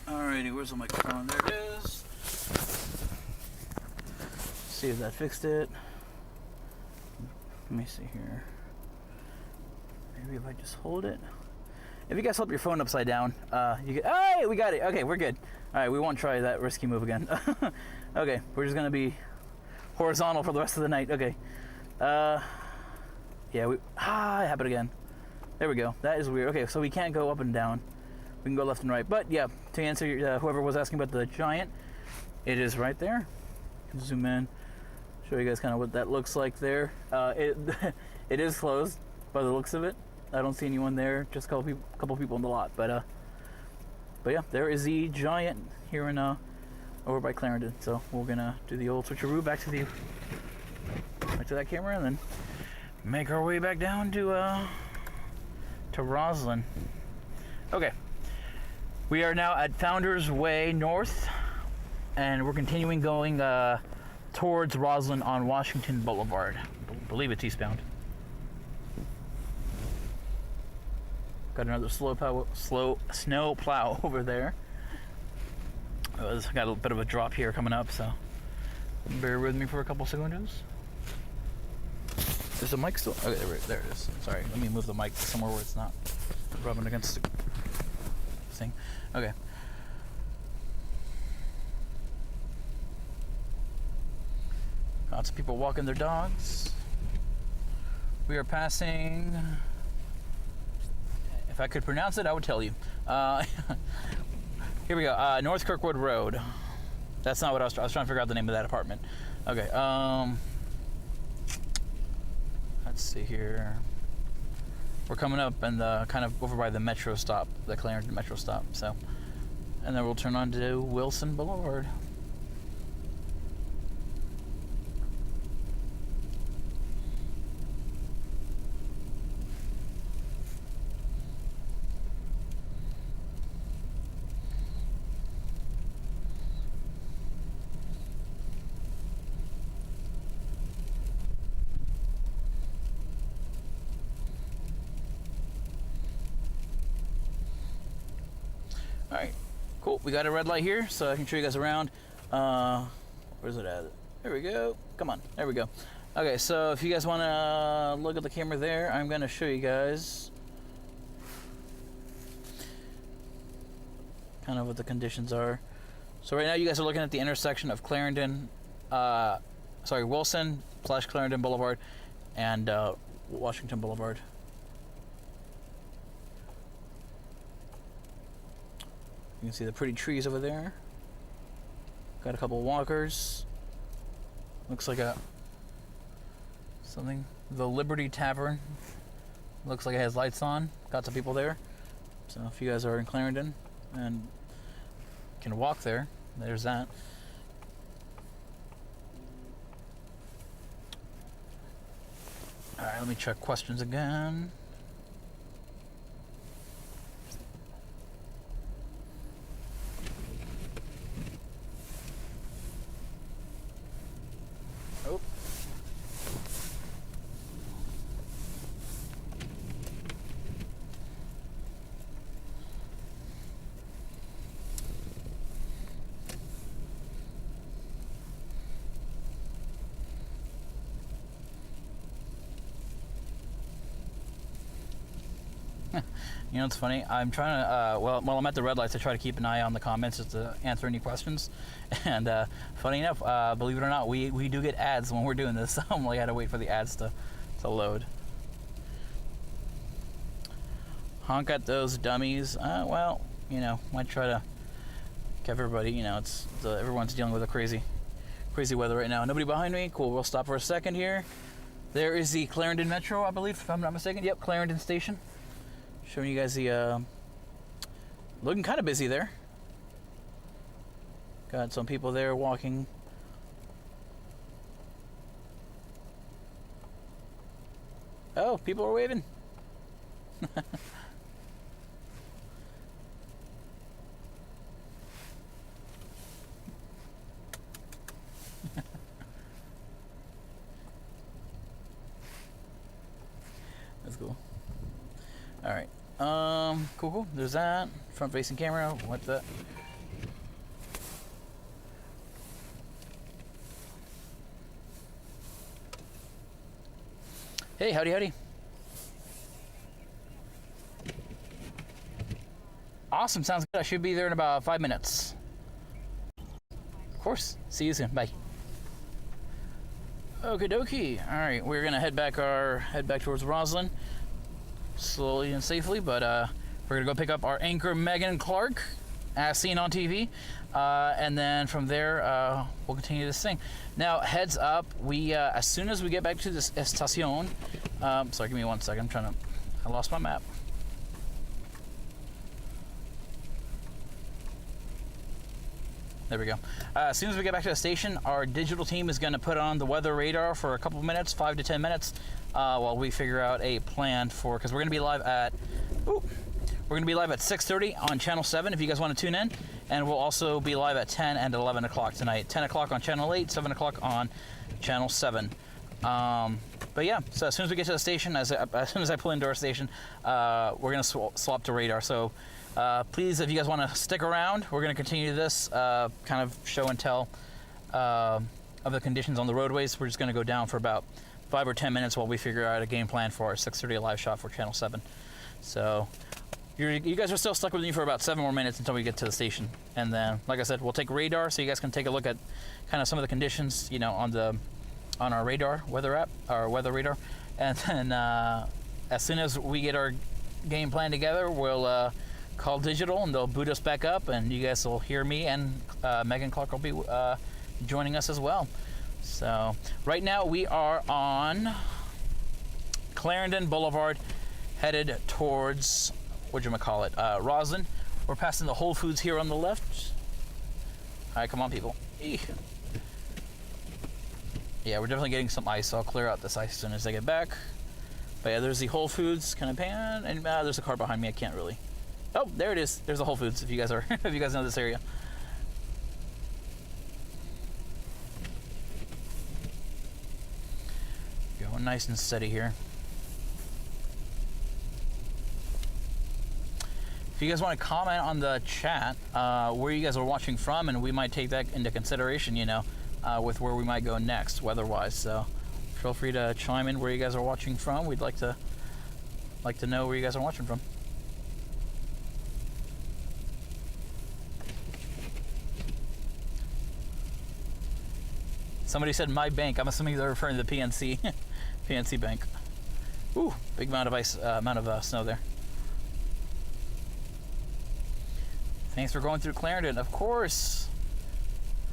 Alrighty, where's the microphone? There it is. See if that fixed it. Let me see here. Maybe if I just hold it. If you guys hold your phone upside down, you get. Hey, we got it. Okay, we're good. All right, we won't try that risky move again. Okay, we're just gonna be horizontal for the rest of the night. Okay. Yeah, it happened again. There we go. That is weird. Okay, so we can't go up and down. we can go left and right. But yeah, to answer whoever was asking about the Giant, it is right there. You can zoom in, show you guys kind of what that looks like there. It is closed by the looks of it. I don't see anyone there, just a couple people in the lot. But yeah, there is the Giant here in over by Clarendon. So we're gonna do the old switcheroo back to that camera, and then make our way back down to Roslyn. Okay, we are now at Founders Way North, and we're continuing going towards Roslyn on Washington Boulevard. I believe it's eastbound. Got another slow snow plow over there. It's got a bit of a drop here coming up, so bear with me for a couple seconds. Is the mic still? Okay, there it is. Sorry, let me move the mic somewhere where it's not rubbing against the thing. Okay. Lots of people walking their dogs. We are passing. If I could pronounce it, I would tell you. Here we go. North Kirkwood Road. That's not what I was trying to figure out the name of that apartment. Okay. Let's see here. We're coming up and kind of over by the metro stop, the Clarendon metro stop. So, and then we'll turn on to Wilson Blvd. Alright, cool. We got a red light here, so I can show you guys around. Where's it at? There we go. Come on. There we go. Okay, so if you guys want to look at the camera there, I'm going to show you guys kind of what the conditions are. So right now you guys are looking at the intersection of Wilson/Clarendon Boulevard and Washington Boulevard. You can see the pretty trees over there. Got a couple walkers. Looks like something. The Liberty Tavern. Looks like it has lights on. Got some people there. So if you guys are in Clarendon and can walk there, there's that. Alright, let me check questions again. Oh. You know, it's funny. I'm trying to, while I'm at the red lights, I try to keep an eye on the comments just to answer any questions. And funny enough, believe it or not, we do get ads when we're doing this. So I'm like, I had to wait for the ads to load. Honk at those dummies. Well, you know, might try to give everybody, you know, everyone's dealing with a crazy weather right now. Nobody behind me. Cool. We'll stop for a second here. There is the Clarendon Metro, I believe, if I'm not mistaken. Yep, Clarendon Station. Showing you guys the, looking kind of busy there. Got some people there walking. Oh, people are waving. That's cool. All right. Cool. There's that front-facing camera. What's that? Hey, howdy. Awesome. Sounds good. I should be there in about 5 minutes. Of course. See you soon. Bye. Okie dokie. All right, we're gonna head back towards Roslyn, slowly and safely. But We're gonna go pick up our anchor Megan Clark, as seen on TV, and then from there we'll continue this thing. Now, heads up, we as soon as we get back to this estación, sorry, give me 1 second. I lost my map. There we go. As soon as we get back to the station, our digital team is going to put on the weather radar for a couple minutes, 5 to 10 minutes, while we figure out a plan for, because we're going to be live at, we're going to be live at 6:30 on Channel 7 if you guys want to tune in, and we'll also be live at 10 and 11 o'clock tonight. 10 o'clock on Channel 8, 7 o'clock on Channel 7. But yeah, so as soon as we get to the station, as soon as I pull into our station, we're going to swap to radar. So please, if you guys want to stick around, we're going to continue this kind of show and tell of the conditions on the roadways. We're just going to go down for about 5 or 10 minutes while we figure out a game plan for our 6:30 live shot for Channel 7. So you guys are still stuck with me for about 7 more minutes until we get to the station. And then, like I said, we'll take radar so you guys can take a look at kind of some of the conditions, on our radar, weather app, our weather radar. And then as soon as we get our game plan together, we'll call digital and they'll boot us back up, and you guys will hear me, and Megan Clark will be joining us as well. So right now we are on Clarendon Boulevard, headed towards Roslyn. We're passing the Whole Foods here on the left. All right, come on, people. Eek. Yeah, we're definitely getting some ice, so I'll clear out this ice as soon as I get back. But yeah, there's the Whole Foods kind of pan, and there's a car behind me. I can't really. Oh, there it is. There's the Whole Foods. If you guys if you guys know this area. Going nice and steady here. If you guys want to comment on the chat where you guys are watching from, and we might take that into consideration, with where we might go next, weather-wise. So feel free to chime in where you guys are watching from. We'd like to know where you guys are watching from. Somebody said my bank. I'm assuming they're referring to the PNC, PNC Bank. Ooh, big amount of ice, snow there. Thanks for going through Clarendon, of course.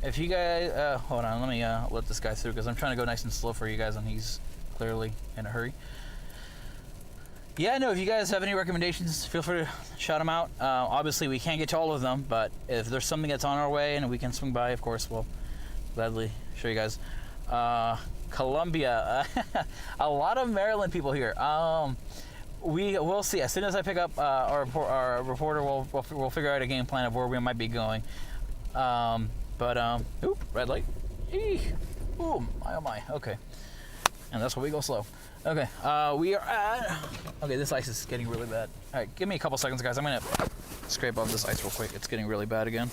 If you guys, hold on, let me let this guy through because I'm trying to go nice and slow for you guys, and he's clearly in a hurry. Yeah, no, if you guys have any recommendations, feel free to shout them out. Obviously, we can't get to all of them, but if there's something that's on our way and we can swing by, of course, we'll gladly show you guys. Columbia, a lot of Maryland people here. We'll see. As soon as I pick up our reporter, we'll figure out a game plan of where we might be going. Oop, red light. Eek. Ooh, my oh my. Okay. And that's why we go slow. Okay, we are at... Okay, this ice is getting really bad. All right, give me a couple seconds, guys. I'm gonna scrape off this ice real quick. It's getting really bad again.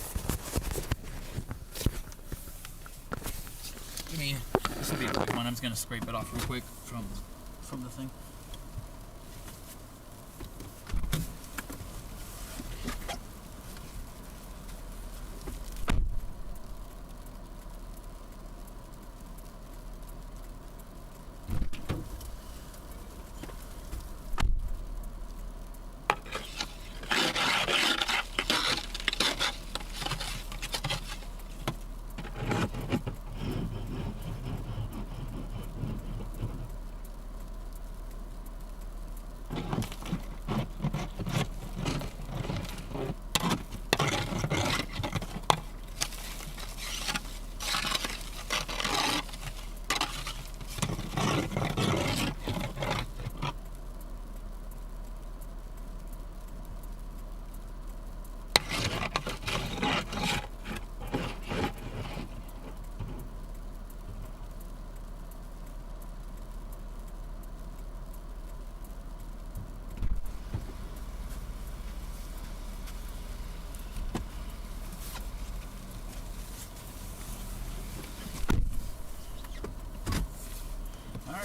This will be a quick one. I'm just gonna scrape it off real quick from the thing.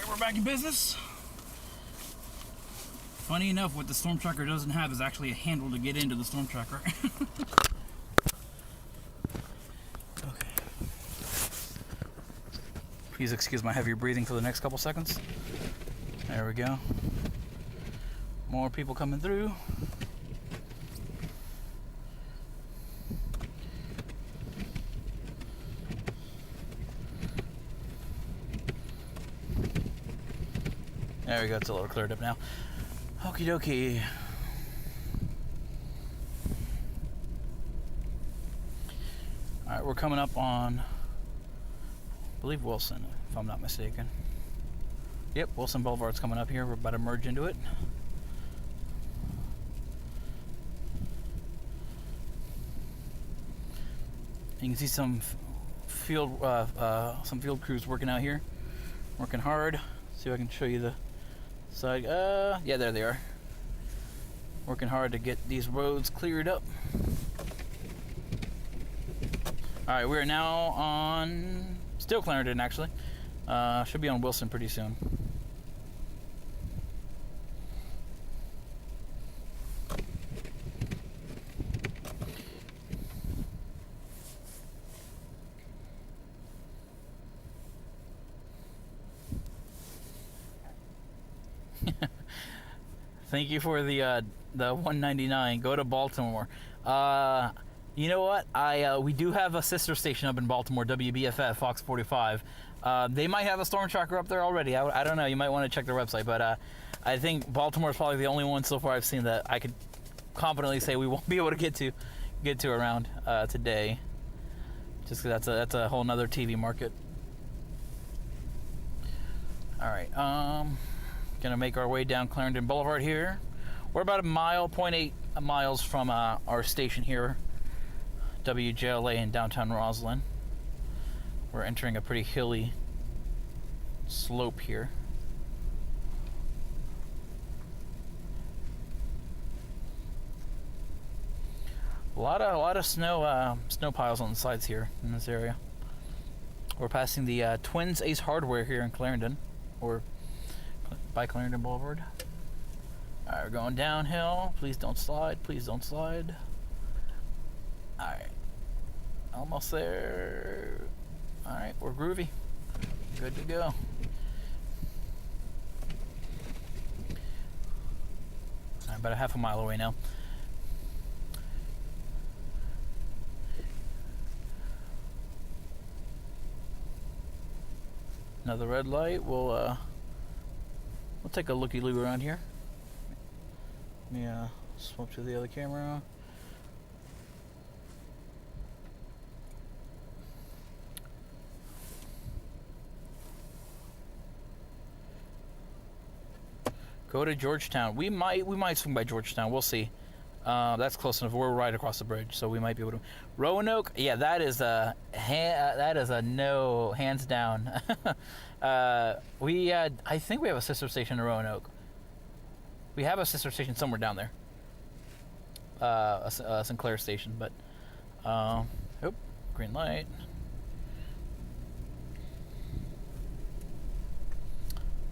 We're back in business. Funny enough, what the Stormtracker doesn't have is actually a handle to get into the Stormtracker. Okay. Please excuse my heavy breathing for the next couple seconds. There we go. More people coming through. There we go. It's a little cleared up now. Okie dokie. All right, we're coming up on, I believe, Wilson, if I'm not mistaken. Yep, Wilson Blvd's coming up here. We're about to merge into it. You can see some field crews working out here, working hard. See if I can show you the side. Yeah, there they are. Working hard to get these roads cleared up. All right, we are now on still Clarendon, actually. Should be on Wilson pretty soon. Thank you for the $1.99. Go to Baltimore. You know what? We do have a sister station up in Baltimore, WBFF, Fox 45. They might have a Stormtracker up there already. I don't know. You might want to check their website. But I think Baltimore is probably the only one so far I've seen that I could confidently say we won't be able to get to around today. Just 'cause that's a whole nother TV market. All right. Gonna make our way down Clarendon Boulevard here. We're about 1.8 miles from our station here, WJLA in downtown Roslyn. We're entering a pretty hilly slope here. A lot of snow piles on the sides here in this area. We're passing the Twins Ace Hardware here in Clarendon, or by Clarendon Boulevard. Alright, we're going downhill. Please don't slide. Please don't slide. Alright. Almost there. Alright, we're groovy. Good to go. About a half a mile away now. Another red light. We'll take a looky-loo around here. Let me swap to the other camera. Go to Georgetown. We might swing by Georgetown. We'll see. That's close enough. We're right across the bridge, so we might be able to. Roanoke, yeah, that is a no, hands down. I think we have a sister station in Roanoke. We have a sister station somewhere down there. A Sinclair station, but green light.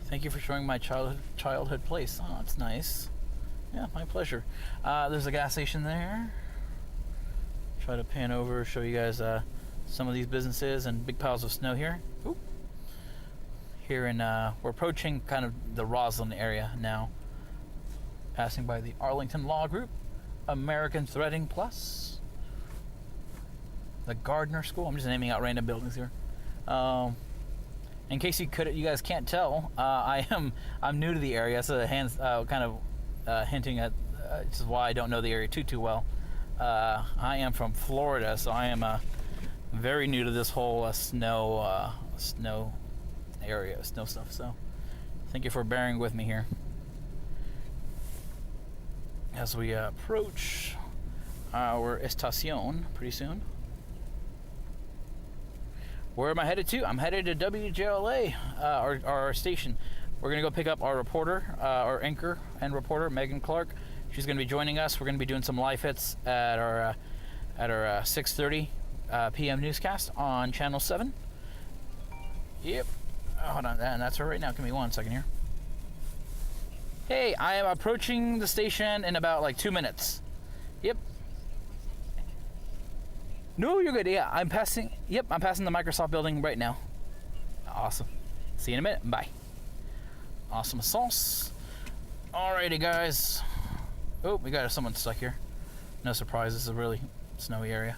Thank you for showing my childhood place. Oh, that's nice. Yeah, my pleasure. There's a gas station there. Try to pan over, show you guys some of these businesses and big piles of snow here. Oop. Here in, we're approaching kind of the Roslyn area now. Passing by the Arlington Law Group, American Threading Plus, the Gardner School. I'm just naming out random buildings here. In case you guys can't tell, I'm new to the area, so the hands kind of hinting at this is why I don't know the area too well. I am from Florida, so I am very new to this whole snow area, snow stuff. So thank you for bearing with me here as we approach our estación pretty soon. Where am I headed to? I'm headed to WJLA, our station. We're going to go pick up our reporter, our anchor and reporter, Megan Clark. She's going to be joining us. We're going to be doing some live hits at our 6:30 p.m. newscast on Channel 7. Yep. Hold on, and that's her right now. Give me 1 second here. Hey, I am approaching the station in about like 2 minutes. Yep. No, you're good. Yeah, I'm passing. Yep, I'm passing the Microsoft building right now. Awesome. See you in a minute. Bye. Awesome sauce. Alrighty, guys. Oh, we got someone stuck here. No surprise. This is a really snowy area.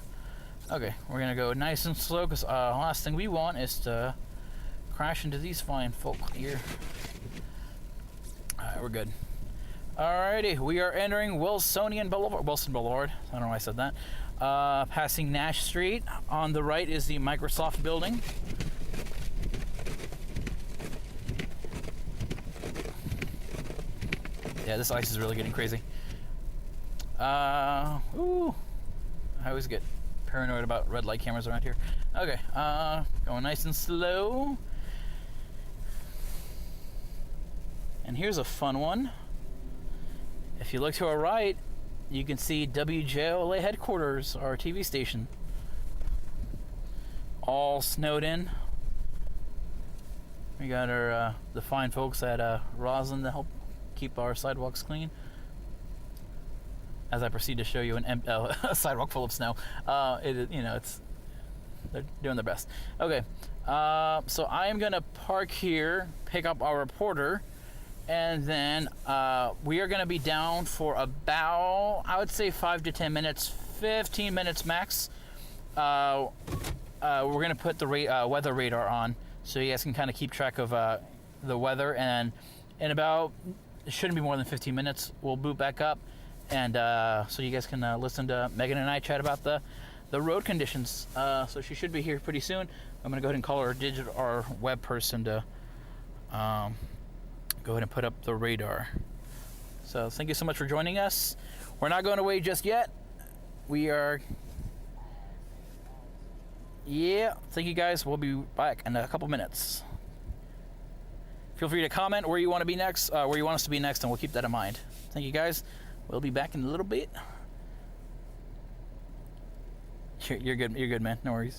Okay, we're gonna go nice and slow because last thing we want is to crash into these fine folk here. Alright, we're good. Alrighty, we are entering Wilson Boulevard. I don't know why I said that. Passing Nash Street. On the right is the Microsoft building. Yeah, this ice is really getting crazy. Ooh. I always get paranoid about red light cameras around here. Okay, going nice and slow. And here's a fun one. If you look to our right, you can see WJLA headquarters, our TV station. All snowed in. We got our the fine folks at Roslyn to help keep our sidewalks clean. As I proceed to show you a sidewalk full of snow, they're doing their best. Okay, so I am gonna park here, pick up our reporter, and then we are gonna be down for about, I would say 5 to 10 minutes, 15 minutes max. We're gonna put the weather radar on, so you guys can kind of keep track of the weather, and in about, it shouldn't be more than 15 minutes, we'll boot back up, and so you guys can listen to Megan and I chat about the road conditions. So she should be here pretty soon. I'm gonna go ahead and call our web person to go ahead and put up the radar. So thank you so much for joining us. We're not going away just yet. We are, yeah, thank you guys. We'll be back in a couple minutes. Feel free to comment where you want to be next, where you want us to be next, and we'll keep that in mind. Thank you guys. We'll be back in a little bit. You're good. You're good, man. No worries.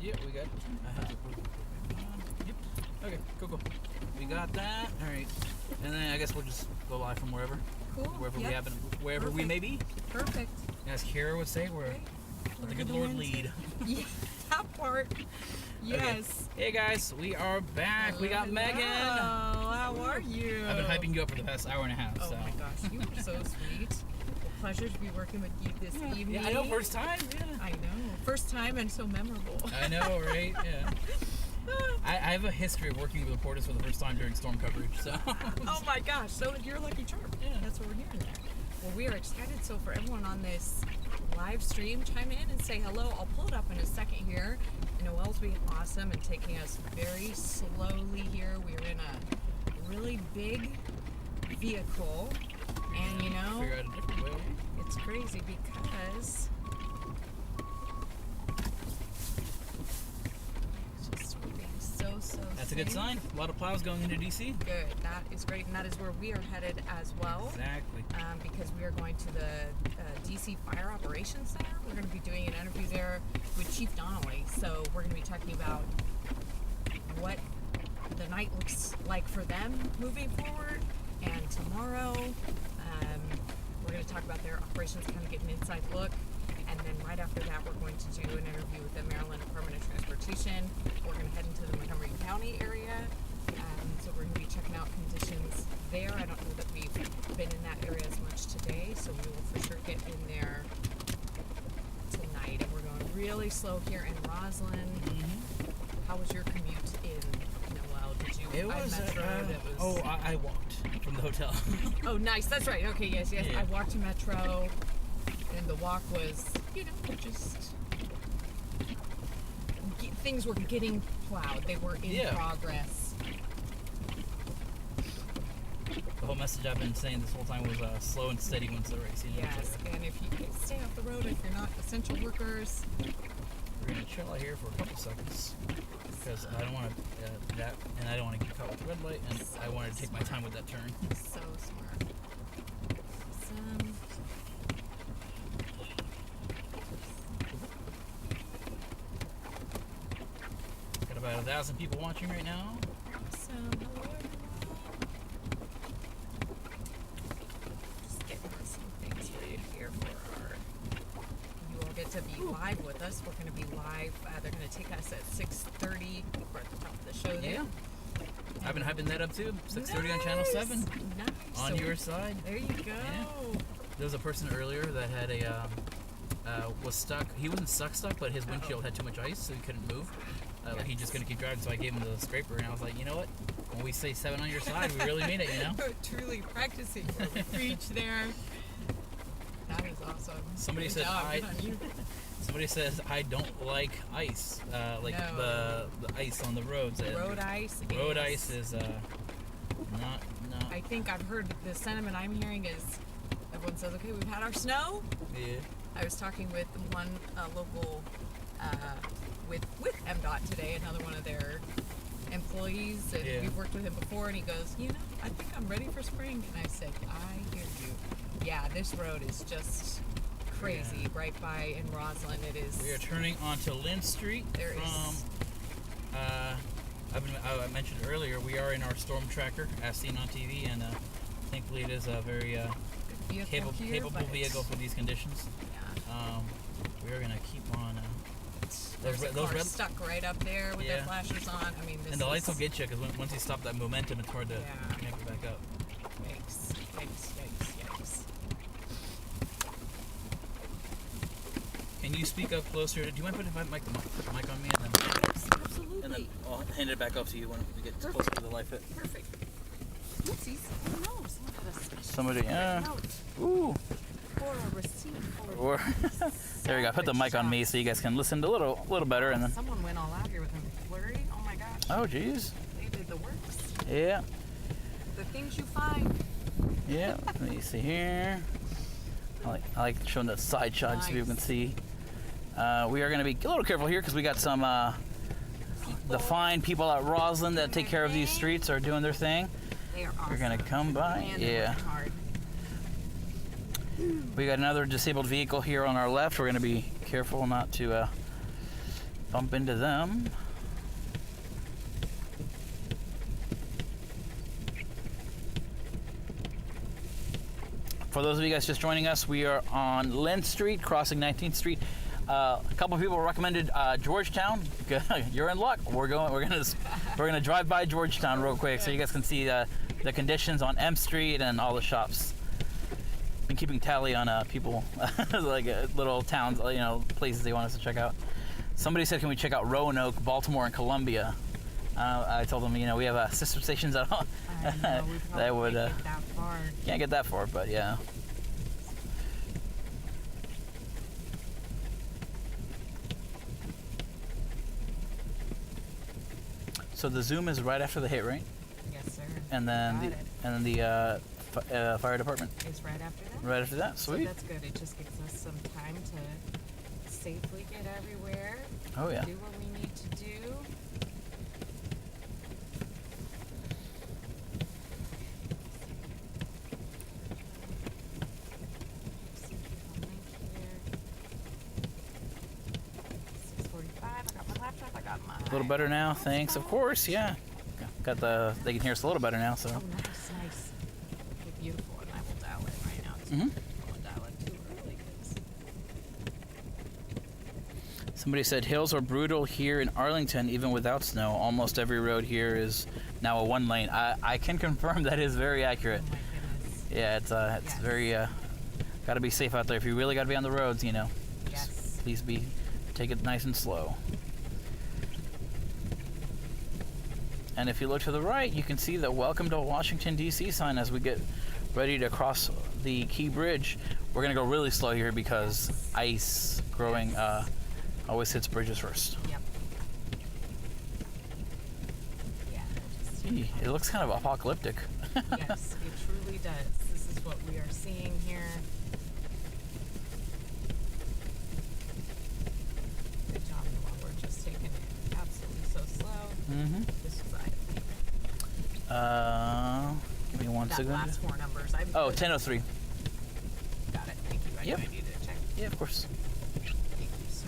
Yep, we got. Yep. Okay, cool. We got that. All right, and then I guess we'll just go live from wherever. Cool. Wherever we may be. Perfect. As Kara would say, we're let the good Lord lead. Yeah, that part. Yes. Okay. Hey guys, we are back. We got Megan. Oh, how are you? I've been hyping you up for the past hour and a half. Oh so. my gosh, you are so sweet. A pleasure to be working with you this evening. Yeah, I know, first time. Yeah. I know, first time and so memorable. I know, right? Yeah. I have a history of working with reporters for the first time during storm coverage. So. Oh my gosh, so you're lucky charm. Yeah. That's what we're hearing there. Well, we are excited. So for everyone on this live stream, chime in and say hello. I'll pull it up in a second here. And Noelle's being awesome and taking us very slowly here. We're in a really big vehicle. And you know, Figure out a different way. it's crazy because it's just being so That's a good safe. sign. A lot of plows going into DC. Good. That is great. And that is where we are headed as well. Exactly. Because we are going to the DC Fire Operations Center. We're going to be doing an interview there with Chief Donnelly. So we're going to be talking about what the night looks like for them moving forward. And tomorrow, we're going to talk about their operations, kind of get an inside look. And then right after that, we're going to do an interview with the Maryland Department of Transportation. We're going to head into the Montgomery County area. So we're going to be checking out conditions there. I don't know that we've been in that area as much today, so we will for sure get in there tonight. And we're going really slow here in Roslyn. Mm-hmm. How was your commute in Noel? Did you? It was. I walked from the hotel. Oh, nice. That's right. Okay. Yes. Yeah. I walked to Metro, and the walk was, just things were getting plowed. They were in progress. The whole message I've been saying this whole time was slow and steady wins the race. You know? Yes, and if you can stay off the road, if you're not essential workers. We're gonna chill out here for a couple seconds because I don't want to and I don't want to get caught with the red light, and I wanted to take my time with that turn. So smart. Awesome. Got about 1,000 people watching right now. Awesome. Hello, everyone. Just getting some things ready here for our. You all get to be live with us. We're going to be live. They're going to take us at 6:30. We're at the top of the show there. Yeah. I've been hyping that up too. 6:30 on Channel 7. Nice. On So your side. there you go. Yeah. There was a person earlier that had was stuck. He wasn't stuck, but his windshield had too much ice, so he couldn't move. Like he just gonna keep driving. So I gave him the scraper, and I was like, you know what? When we say 7 on your side, we really mean it, you know. Truly practicing what we preach there. That is awesome. Somebody Good said job. Good on you. Somebody says I don't like ice, like No. the ice on the roads. Road ice. Road ice is not. I think I've heard the sentiment I'm hearing is everyone says, okay, we've had our snow. Yeah. I was talking with one local with MDOT today, another one of their employees, and we've worked with him before, and he goes, I think I'm ready for spring. And I said, I hear you. Yeah, this road is just crazy right by in Roslyn. It is. We are turning onto Lynn Street I mentioned earlier, we are in our Stormtracker as seen on TV, and thankfully it is a very capable vehicle for these conditions. Yeah. We are gonna keep on. There's a car stuck right up there with their flashers on. I mean, and the lights will get you because once you stop that momentum, it's hard to make it back up. Yikes! Can you speak up closer? Do you mind putting the mic on me and then? Absolutely. And then I'll hand it back up to you when we get closer to the live fit. Perfect. Oopsies. Oh no! Somebody. Ooh. For a receipt. Or there we go. Put the mic on me so you guys can listen a little better, and then. Someone went all out here with a flurry. Oh my gosh. Oh jeez. They did the works. Yeah. The things you find. Yeah. Let me see here. I like showing the side shot so people can see. We are going to be a little careful here because we got some the fine people at Roslyn that take care of these streets are doing their thing. They are awesome. We're going to come by. And yeah. hard. We got another disabled vehicle here on our left. We're going to be careful not to bump into them. For those of you guys just joining us, we are on Lynn Street, crossing 19th Street. A couple of people recommended Georgetown. You're in luck. We're gonna drive by Georgetown real quick so you guys can see the conditions on M Street and all the shops. Been keeping tally on people like little towns, places they want us to check out. Somebody said, can we check out Roanoke, Baltimore, and Columbia? I told them, we have sister stations at all. I know, we that would can't get that far. Can't get that far, but yeah. So the Zoom is right after the hit, right? Yes, sir. And then the fire department. It's right after that. Right after that, sweet. So that's good. It just gives us some time to safely get everywhere. Oh yeah. Do what we need to do. A little better now, thanks. Of course, yeah. Got they can hear us a little better now, so. Oh, nice. Okay, beautiful. And I will dial in right now. Mm-hmm. I won't dial in too early. Somebody said hills are brutal here in Arlington, even without snow. Almost every road here is now a one lane. I can confirm that is very accurate. Oh my goodness. Yeah, it's Yes. very got to be safe out there. If you really got to be on the roads, Yes. just please take it nice and slow. And if you look to the right, you can see the Welcome to Washington, D.C. sign as we get ready to cross the Key Bridge. We're going to go really slow here because ice growing always hits bridges first. Yep. Yeah. Gee, it looks kind of apocalyptic. Yes, it truly does. This is what we are seeing here. Good job, Noah. We're just taking it absolutely so slow. Mm-hmm. This is Give me one that second. last four numbers. Oh, 10:03. Got it. Thank you. I Yep. knew I needed to check. Yeah, of course. Thank you, sir.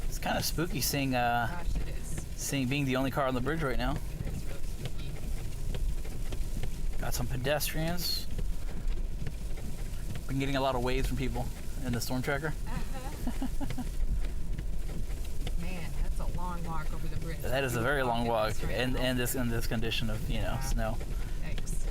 It's kind of spooky seeing Gosh, it is. being the only car on the bridge right now. It is really spooky. Got some pedestrians. Been getting a lot of waves from people in the Stormtracker. Man, that's a long walk over the bridge. That is a very long walk, Right and now. this in this condition of snow. Thanks.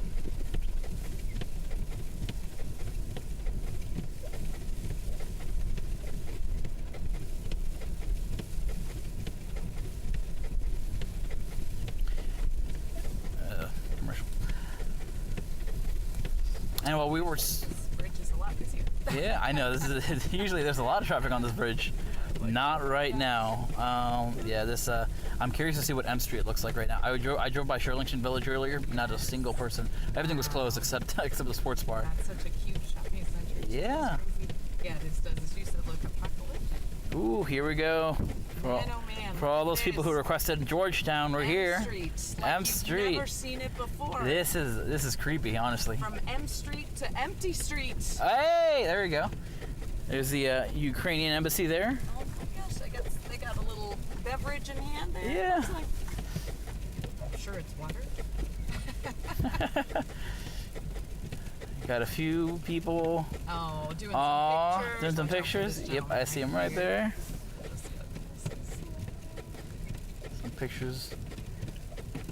Commercial. And while we were, This bridge is a lot busier. yeah, I know. This is usually there's a lot of traffic on this bridge. Not right now. Yeah, this. I'm curious to see what M Street looks like right now. I drove by Sherlington Village earlier. Not a single person. Everything was closed except the sports bar. That's such a cute shopping center. It's Yeah. crazy. Yeah, this does. As you said, look apocalyptic. Ooh, here we go. For all, Man, oh man. for all look those at people who this. requested Georgetown, we're here. M Street. Like M you've Street. Never seen it before. This is creepy, honestly. From M Street to Empty Street. Hey, there we go. There's the Ukrainian embassy there. Oh my gosh, they got a little beverage in hand there. Yeah. Looks like, I'm sure it's water. Got a few people. Oh, doing Doing some Watch out for pictures. this Yep, I see them right here. there. Let's see what this is. Some pictures.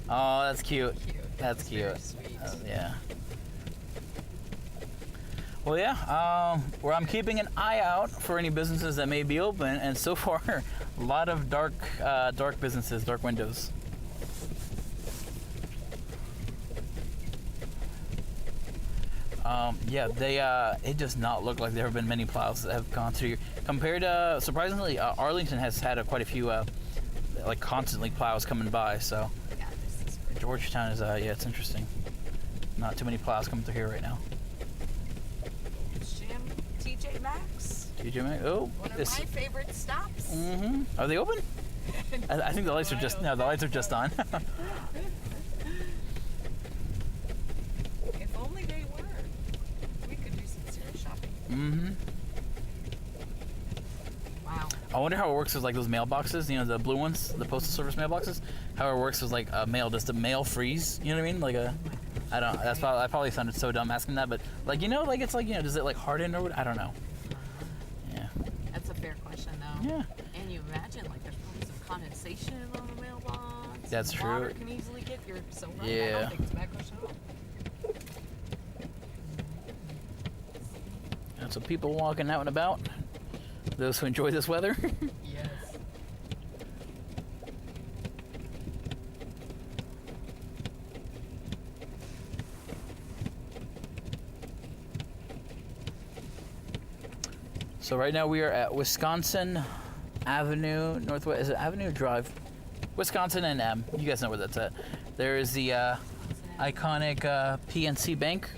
Oh, that's cute. Cute. That's very cute. sweet. Yeah. Well, yeah. Where I'm keeping an eye out for any businesses that may be open, and so far, a lot of dark businesses, dark windows. Yeah, it does not look like there have been many plows that have gone through here. Compared to, surprisingly, Arlington has had quite a few, like constantly plows coming by. So Yeah, this is pretty. Georgetown is, yeah, it's interesting. Not too many plows coming through here right now. Jim, TJ Maxx. TJ Maxx. Oh, One of this. my favorite stops. Mm-hmm. Are they open? I think the lights are just on. only they were. We could do some serious shopping. Mm-hmm. Wow. I wonder how it works with like those mailboxes, you know, the blue ones, the postal service mailboxes. How it works with like a mail, does the mail freeze? You know what I mean? Like I don't. That's probably, I probably sounded so dumb asking that, but like, you know, like it's like, you know, does it like harden or what? I don't know. Yeah. That's a fair question though. Yeah. And you imagine like there's probably some condensation on the mailbox. That's true. Water can easily get if you're so right. I Yeah. don't think it's a bad question at all. And so people walking out and about. Those who enjoy this weather. Yes. So right now we are at Wisconsin Avenue, Northwest, is it Avenue Drive? Wisconsin and M. You guys know where that's at. There is the iconic PNC Bank.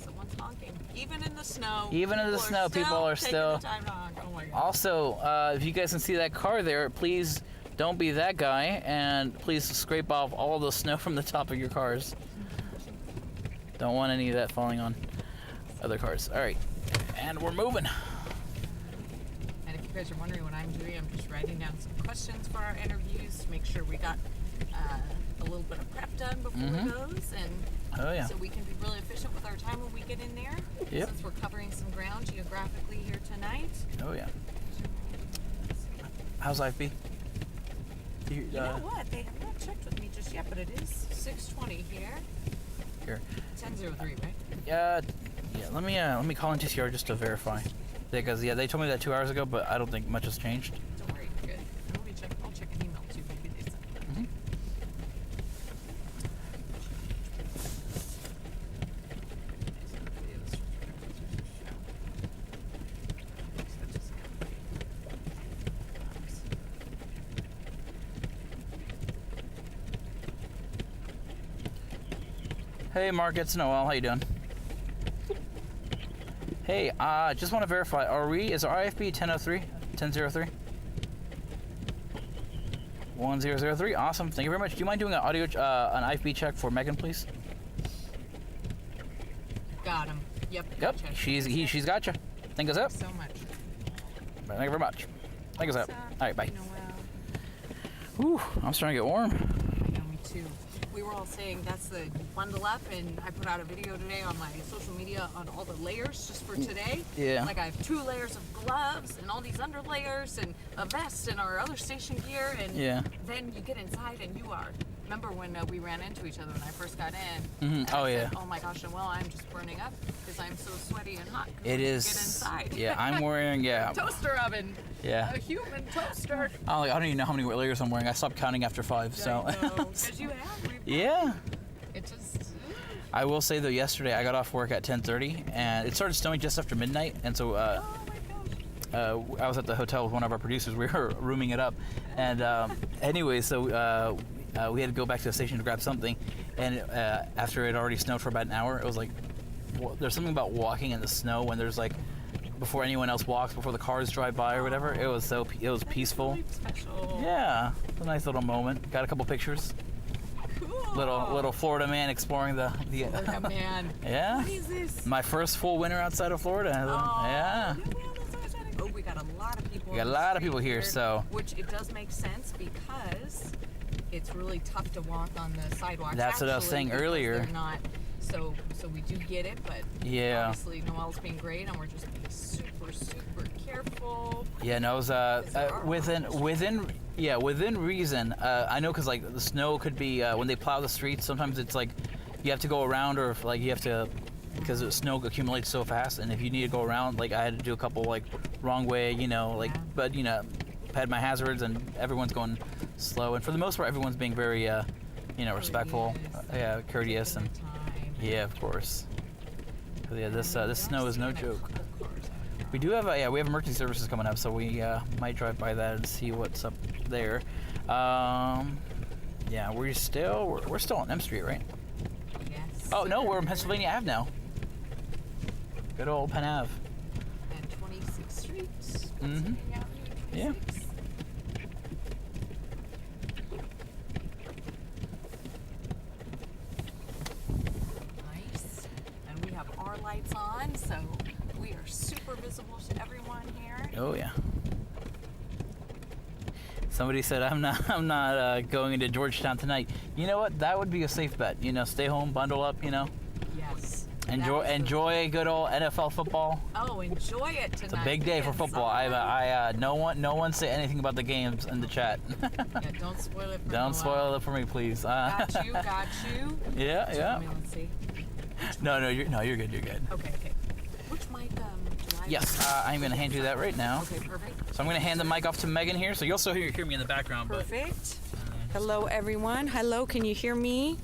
Someone's honking. Even in the snow. Even in the snow, people are taking still- the time to honk. Oh my God. Also, if you guys can see that car there, please don't be that guy, and please scrape off all the snow from the top of your cars. Don't want any of that falling on other cars. All right, and we're moving. And if you guys are wondering what I'm doing, I'm just writing down some questions for our interviews to make sure we got a little bit of prep done before those, and Oh yeah. so we can be really efficient with our time when we get in there. Yep. Since we're covering some ground geographically here tonight. Oh yeah. How's life be? You know what? They have not checked with me just yet, but it is 6:20 here. Here. 10:03, right? Yeah. Let me call in TCR just to verify. Because they told me that 2 hours ago, but I don't think much has changed. Don't worry, you're good. And I'll check an email too. Maybe they sent that. Hey Mark, it's Noel. How you doing? Hey, just want to verify. Is our IFB 1003? 1003? 1003. Awesome. Thank you very much. Do you mind doing an an IFB check for Megan, please? Got him. Yep. Yep. Gotcha. She's got you. Thank us up. So much. Thank you very much. Thank us up. Awesome. All right, bye. Noel. Whew, I'm starting to get warm. I know, me too. We were all saying that's the bundle up, and I put out a video today on my social media on all the layers just for today. Yeah. Like I have 2 layers of gloves and all these under layers and a vest and our other station gear, and Yeah. then you get inside and you are. Remember when we ran into each other when I first got in? Mhm. And Oh, I yeah. said, oh my gosh, well, I'm just burning up because I'm so sweaty and hot. 'cause It when you is. Get inside. Yeah, I'm wearing. Yeah. Toaster oven. Yeah. A human toaster. I don't even know how many layers I'm wearing. I stopped counting after 5. So. Because you have. Yeah. It just. I will say though, yesterday I got off work at 10:30, and it started snowing just after midnight, and so Oh my gosh. I was at the hotel with one of our producers. We were rooming it up, and anyway, so we had to go back to the station to grab something, and after it already snowed for about an hour, it was like, there's something about walking in the snow when there's like, before anyone else walks, before the cars drive by or whatever. It was peaceful. Really special. Yeah, it's a nice little moment. Got a couple pictures. Cool. Little Florida man exploring the Florida man. Yeah. What is this? My first full winter outside of Florida. Oh, Yeah. no, well, that's so exciting. Oh, we got a lot of people. We got on a the lot of street people here, so- Which it does make sense because it's really tough to walk on the sidewalks. That's what I was actually, saying because earlier. They're not. So we do get it, but Yeah. obviously Noel's being great, and we're just being super, super careful. Yeah, no, it was within reason. I know because like the snow could be when they plow the streets. Sometimes it's like you have to go around, or if, like you have to, because the snow accumulates so fast. And if you need to go around, like I had to do a couple like wrong way, like. Yeah. But had my hazards, and everyone's going slow. And for the most part, everyone's being very, respectful, courteous, and Time. yeah, of course. 'Cause, yeah, this snow is no Seeing a joke. couple cars out there. We do have we have emergency services coming up, so we might drive by that and see what's up there. Yeah, we're still on M Street, right? Yes. Oh no, we're in Pennsylvania Ave now. Good old Penn Ave. And 26th Street. Mhm. Pennsylvania Avenue, Yeah. 26. so we are super visible to everyone here. Oh yeah. Somebody said I'm not going into Georgetown tonight. You know what? That would be a safe bet. You know, stay home, bundle up. You know, Yes. enjoy good old NFL football. Oh, enjoy it tonight. It's a big day for football. No one say anything about the games in the chat. Yeah, don't spoil it for Don't Noel. spoil it for me, please. Got you. Yeah, yeah. Let's see. No, you're good. You're good. Okay. Which mic do I Yes, I'm gonna hand you that right now. Okay, perfect. So I'm gonna hand the mic off to Megan here, so you'll still hear me in the background. Perfect. Hello, everyone. Hello, can you hear me?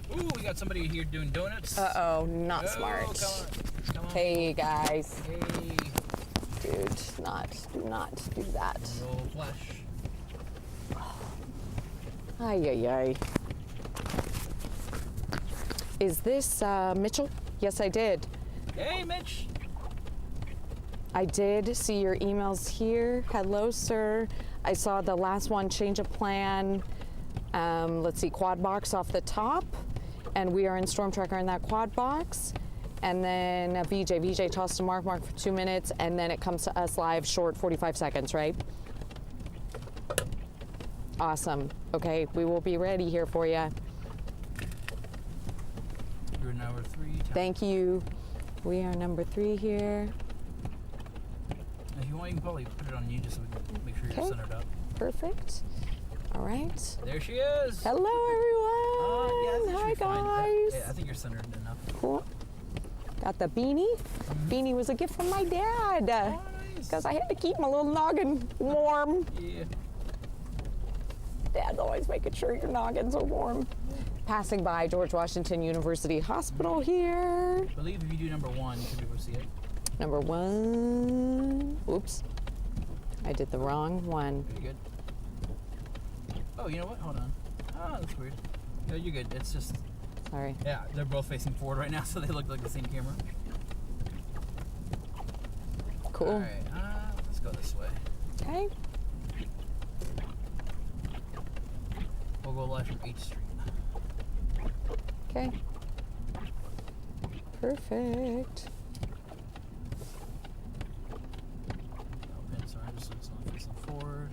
But ooh, we got somebody here doing donuts. Uh-oh, not smart. Come on. Hey, guys. Hey. Dude, do not do that. Roll flesh. Ay. Is this Mitchell? Yes, I did. Hey, Mitch. I did see your emails here. Hello, sir. I saw the last one, change of plan. Let's see, quad box off the top. And we are in Stormtracker in that quad box. And then VJ tossed to Mark for 2 minutes. And then it comes to us live, short 45 seconds, right? Awesome. Okay, we will be ready here for you. You're number 3. Thank you. We are number 3 here. If you want, you can probably put it on you just so we can make sure you're Okay. centered up. Perfect. All right. There she is. Hello, everyone. Yeah, I Hi, think she'll be fine. guys. I think you're centered enough. Cool. Got the beanie. Beanie was a gift from my dad Nice. because I had to keep my little noggin warm. Yeah. Dad's always making sure your noggins are warm. Passing by George Washington University Hospital here. I believe if you do number 1, you should be able to see it. Number 1. Oops. I did the wrong one. Very good. Oh, you know what? Hold on. Oh, that's weird. No, you're good. It's just, Sorry. yeah, they're both facing forward right now, so they look like the same camera. Cool. All right, let's go this way. Okay. We'll go live from 8th Street. Okay. Perfect. Open, sorry, just so it's not facing forward.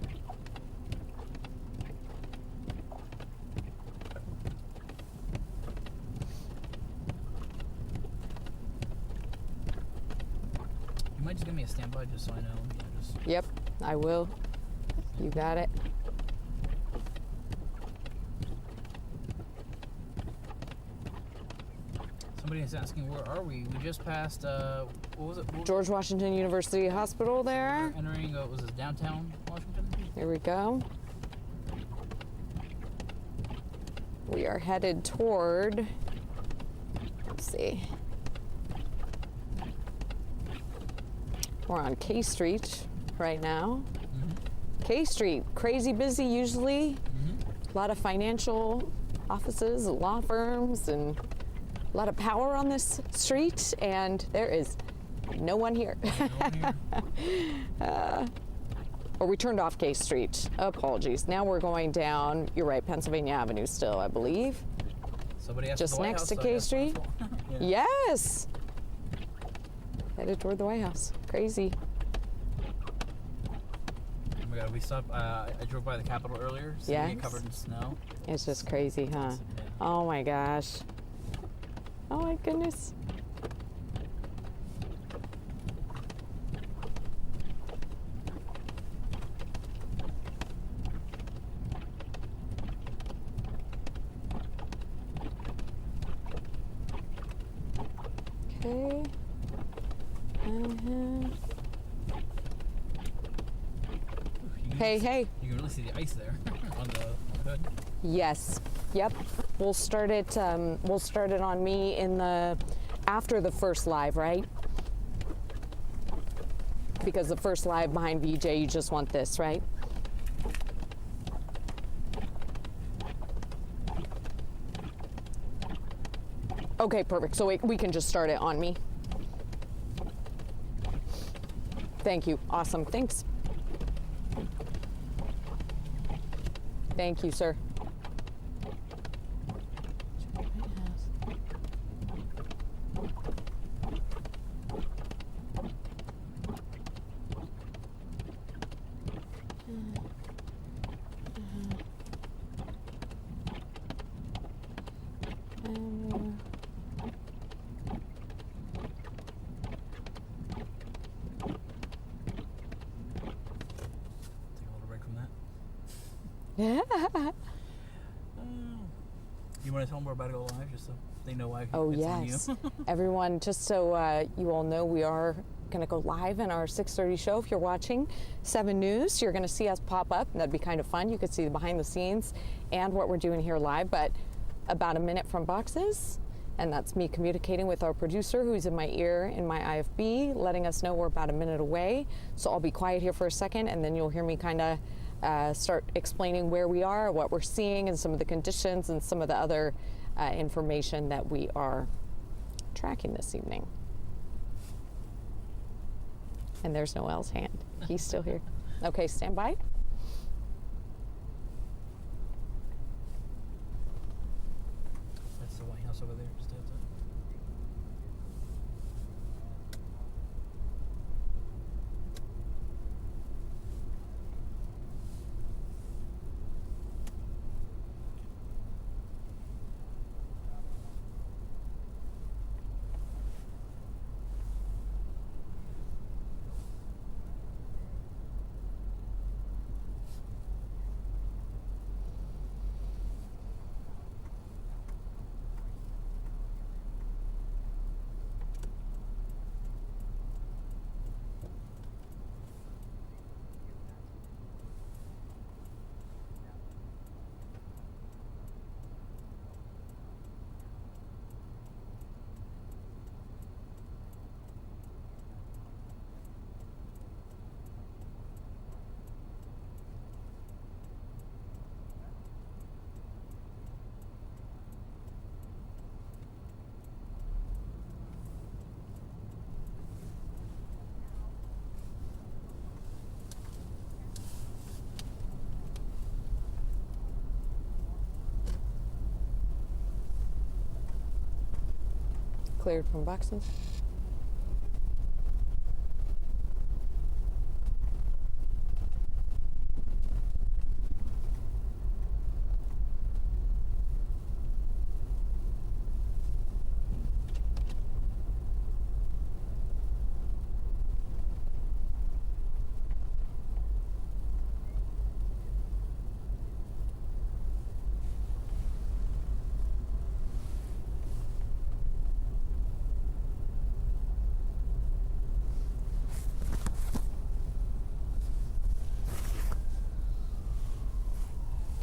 You might just give me a standby just so I know. Just Yep, I will. You got it. somebody is asking, where are we? We just passed, what was it? George Washington University Hospital there. We're entering, what was this, downtown Washington? Here we go. We are headed toward, let's see. We're on K Street right now. K Street, crazy busy usually. A lot of financial offices, law firms, and a lot of power on this street, and there is no one here. Or we turned off K Street. Apologies. Now we're going down, you're right, Pennsylvania Avenue still, I believe. Somebody asked Just the White next House, to so I K guess Street? might as well. Yeah. Yes! Headed toward the White House. Crazy. Oh my God, we stopped, I drove by the Capitol earlier, seeing it Yes. covered in snow. It's just crazy, huh? Yeah. Oh my gosh. Oh my goodness. Okay. You can Hey, really see- hey. You can really see the ice there on the hood. Yes. Yep. We'll start it. We'll start it on me in the after the first live, right? Because the first live behind VJ, you just want this, right? Okay, perfect. So we can just start it on me. Thank you. Awesome. Thanks. Thank you, sir. You want to tell them we're about to go live, just so they know why Oh, it's on yes. you? Everyone, just so you all know, we are going to go live in our 6:30 show. If you're watching 7 News, you're going to see us pop up, and that'd be kind of fun. You could see the behind the scenes and what we're doing here live, but about a minute from boxes, and that's me communicating with our producer, who's in my ear in my IFB, letting us know we're about a minute away. So I'll be quiet here for a second, and then you'll hear me kind of start explaining where we are, what we're seeing, and some of the conditions and some of the other information that we are tracking this evening. And there's Noel's hand. He's still here. Okay, stand by. That's the White House over there. Just heads up. Cleared from boxes.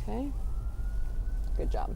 Okay. Good job.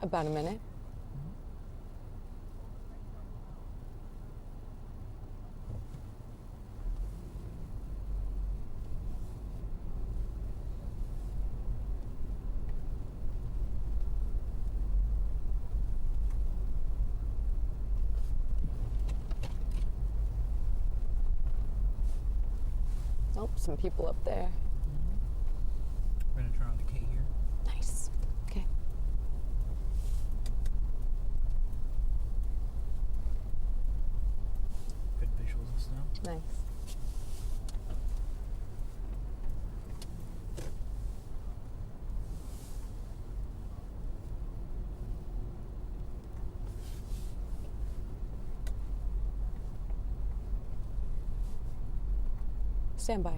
About a minute. Oh, some people up there. We're gonna turn on the K here. Nice. Okay. Good visuals of snow. Nice. Stand by.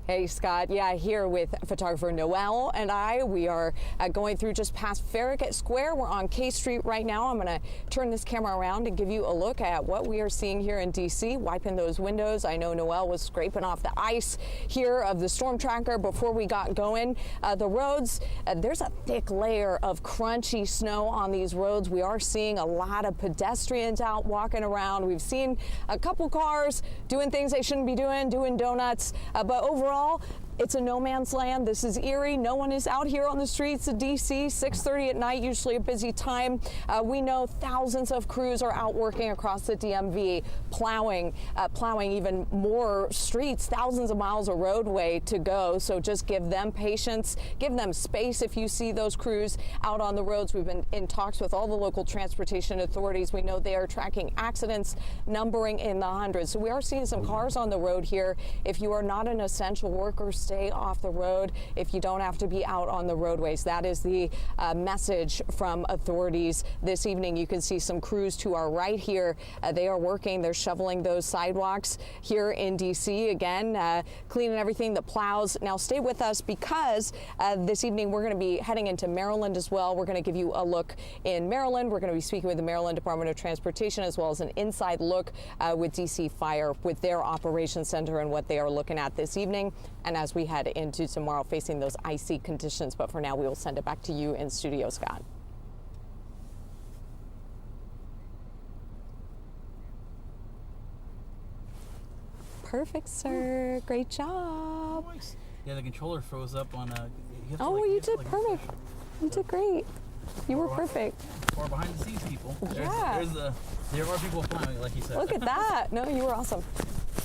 Hey, Scott. Yeah, here with photographer Noel and we are going through just past Farragut Square. We're on K Street right now. I'm going to turn this camera around and give you a look at what we are seeing here in D.C., wiping those windows. I know Noel was scraping off the ice here of the Stormtracker before we got going. The roads, there's a thick layer of crunchy snow on these roads. We are seeing a lot of pedestrians out walking around. We've seen a couple cars doing things they shouldn't be doing donuts, but overall, it's a no man's land. This is eerie. No one is out here on the streets of DC. 6:30 at night, usually a busy time. We know thousands of crews are out working across the DMV, plowing even more streets, thousands of miles of roadway to go. So just give them patience, give them space if you see those crews out on the roads. We've been in talks with all the local transportation authorities. We know they are tracking accidents numbering in the hundreds. So we are seeing some cars on the road here. If you are not an essential worker, stay off the road. If you don't have to be out on the roadways, that is the message from authorities this evening. You can see some crews to our right here. They are working. They're shoveling those sidewalks here in D.C. Again, cleaning everything, the plows. Now stay with us because this evening we're going to be heading into Maryland as well. We're going to give you a look in Maryland. We're going to be speaking with the Maryland Department of Transportation as well as an inside look with D.C. Fire with their operations center and what they are looking at this evening. And as we head into tomorrow, facing those icy conditions. But for now, we will send it back to you in studio, Scott. Perfect, sir. Great job. Nice. Yeah, the controller froze up on a. You did perfect. You did great. You were perfect. Or behind the scenes people. Yeah. There are people flying, like you said. Look at that. No, you were awesome.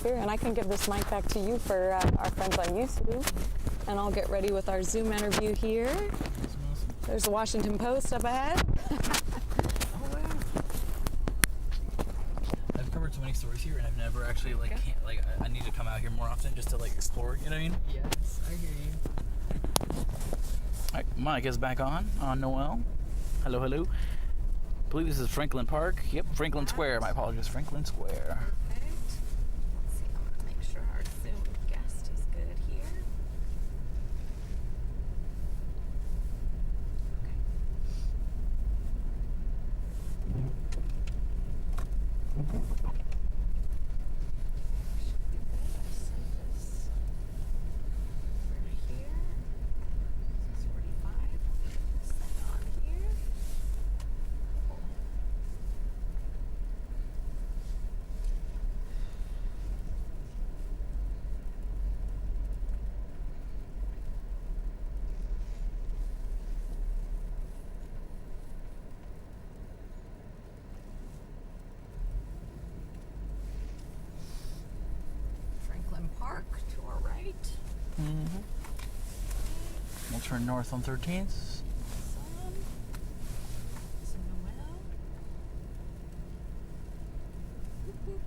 Here, and I can give this mic back to you for our friends on YouTube. And I'll get ready with our Zoom interview here. Awesome. There's the Washington Post up ahead. Oh, wow. I've covered so many stories here, and I've never actually, I need to come out here more often just to, explore, you know what I mean? Yes, I hear you. All right, mic is back on Noel. Hello, hello. I believe this is Franklin Park. Yep, Franklin Square. My apologies, Franklin Square. Perfect. Let's see, I'm gonna make sure our Zoom guest is good here. Okay. Should be good. I sent this over to here. 6:45. Send on here. Cool. Franklin Park to our right. Mm-hmm. We'll turn north on 13th. Awesome. It's Noel. Whoop, whoop.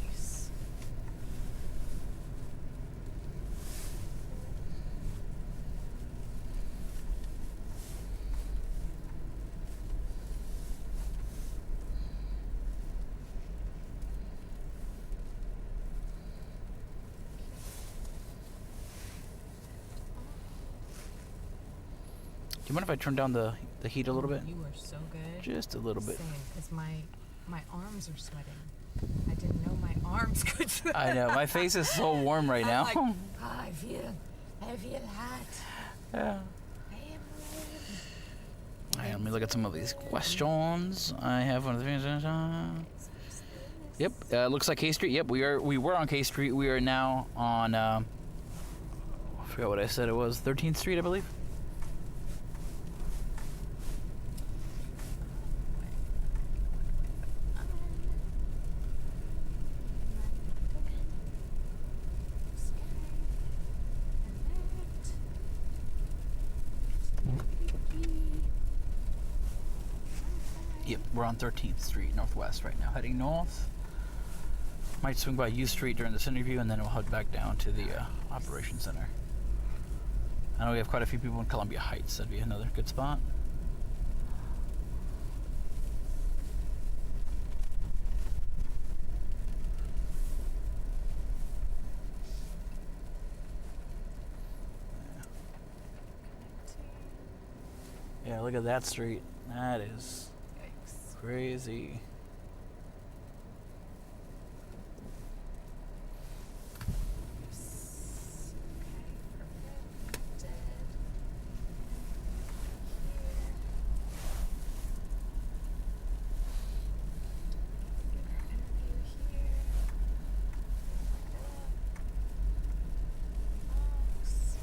Nice. Do you mind if I turn down the heat a little bit? You are so good. Just a little bit. Same, because my arms are sweating. I didn't know my arms could sweat. I know, my face is so warm right now. I'm like, I feel hot. Yeah. I am All right, let me look at some of these questions. I have one of the things. Yep, looks like K Street. Yep, we were on K Street. We are now on. I forgot what I said. It was 13th Street, I believe. Yep, we're on 13th Street Northwest right now, heading north. Might swing by U Street during this interview, and then we'll head back down to the operations center. I know we have quite a few people in Columbia Heights. That'd be another good spot. Yeah, look at that street. That is Yikes. crazy. Yes. Okay, perfect. Dead. Here. Get our interview here. Box.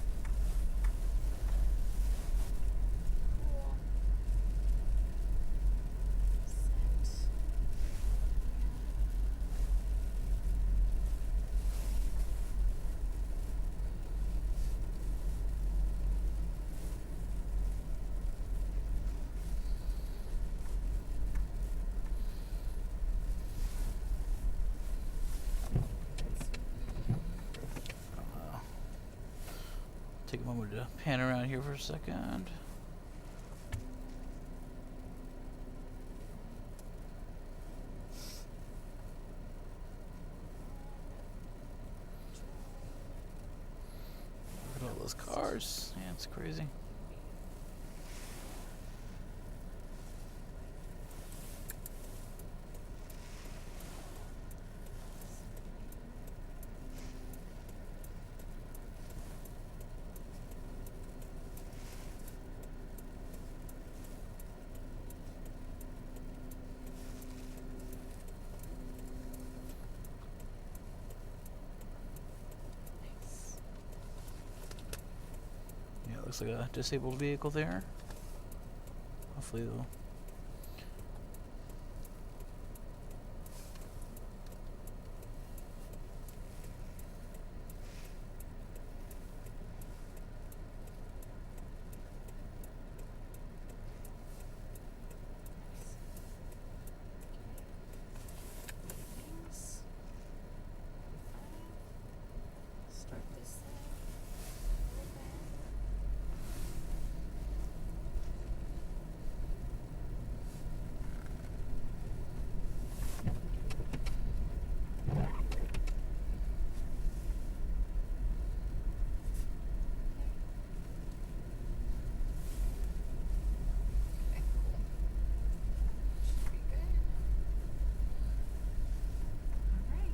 Cool. Sent. Take a moment to pan around here for a second. Look at all those cars. Yeah, it's crazy. Yeah, it looks like a disabled vehicle there. Hopefully they'll... Things. Start this thing. Okay, cool. Should be good. All right.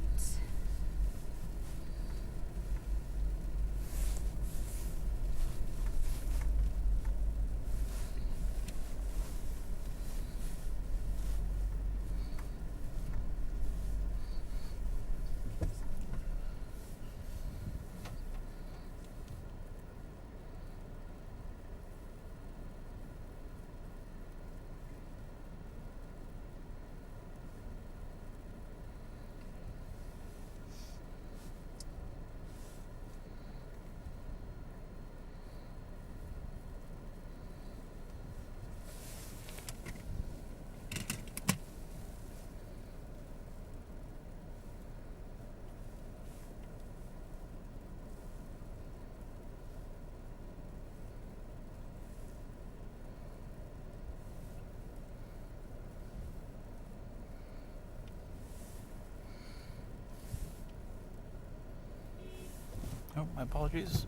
Oh, my apologies.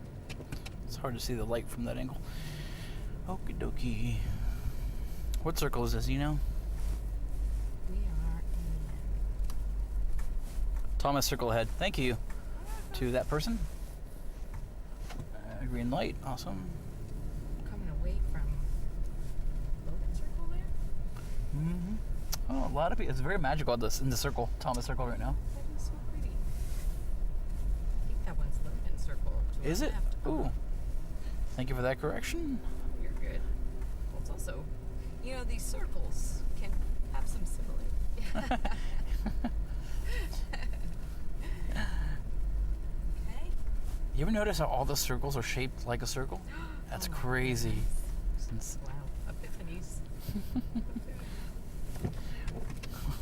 It's hard to see the light from that angle. Okie dokie. What circle is this, you know? We are in. Thomas, circle ahead. Thank you to that person. Green light, awesome. Coming away from Logan Circle there. Mm-hmm. Oh, a lot of people. It's very magical in the circle, Thomas Circle right now. That is so pretty. I think that one's Logan Circle. To Is our it? left. Ooh. Thank you for that correction. You're good. Well, it's also, you know, these circles can have some similar. Okay. You ever notice how all the circles are shaped like a circle? That's Oh my crazy. goodness. Since Wow. Epiphanies.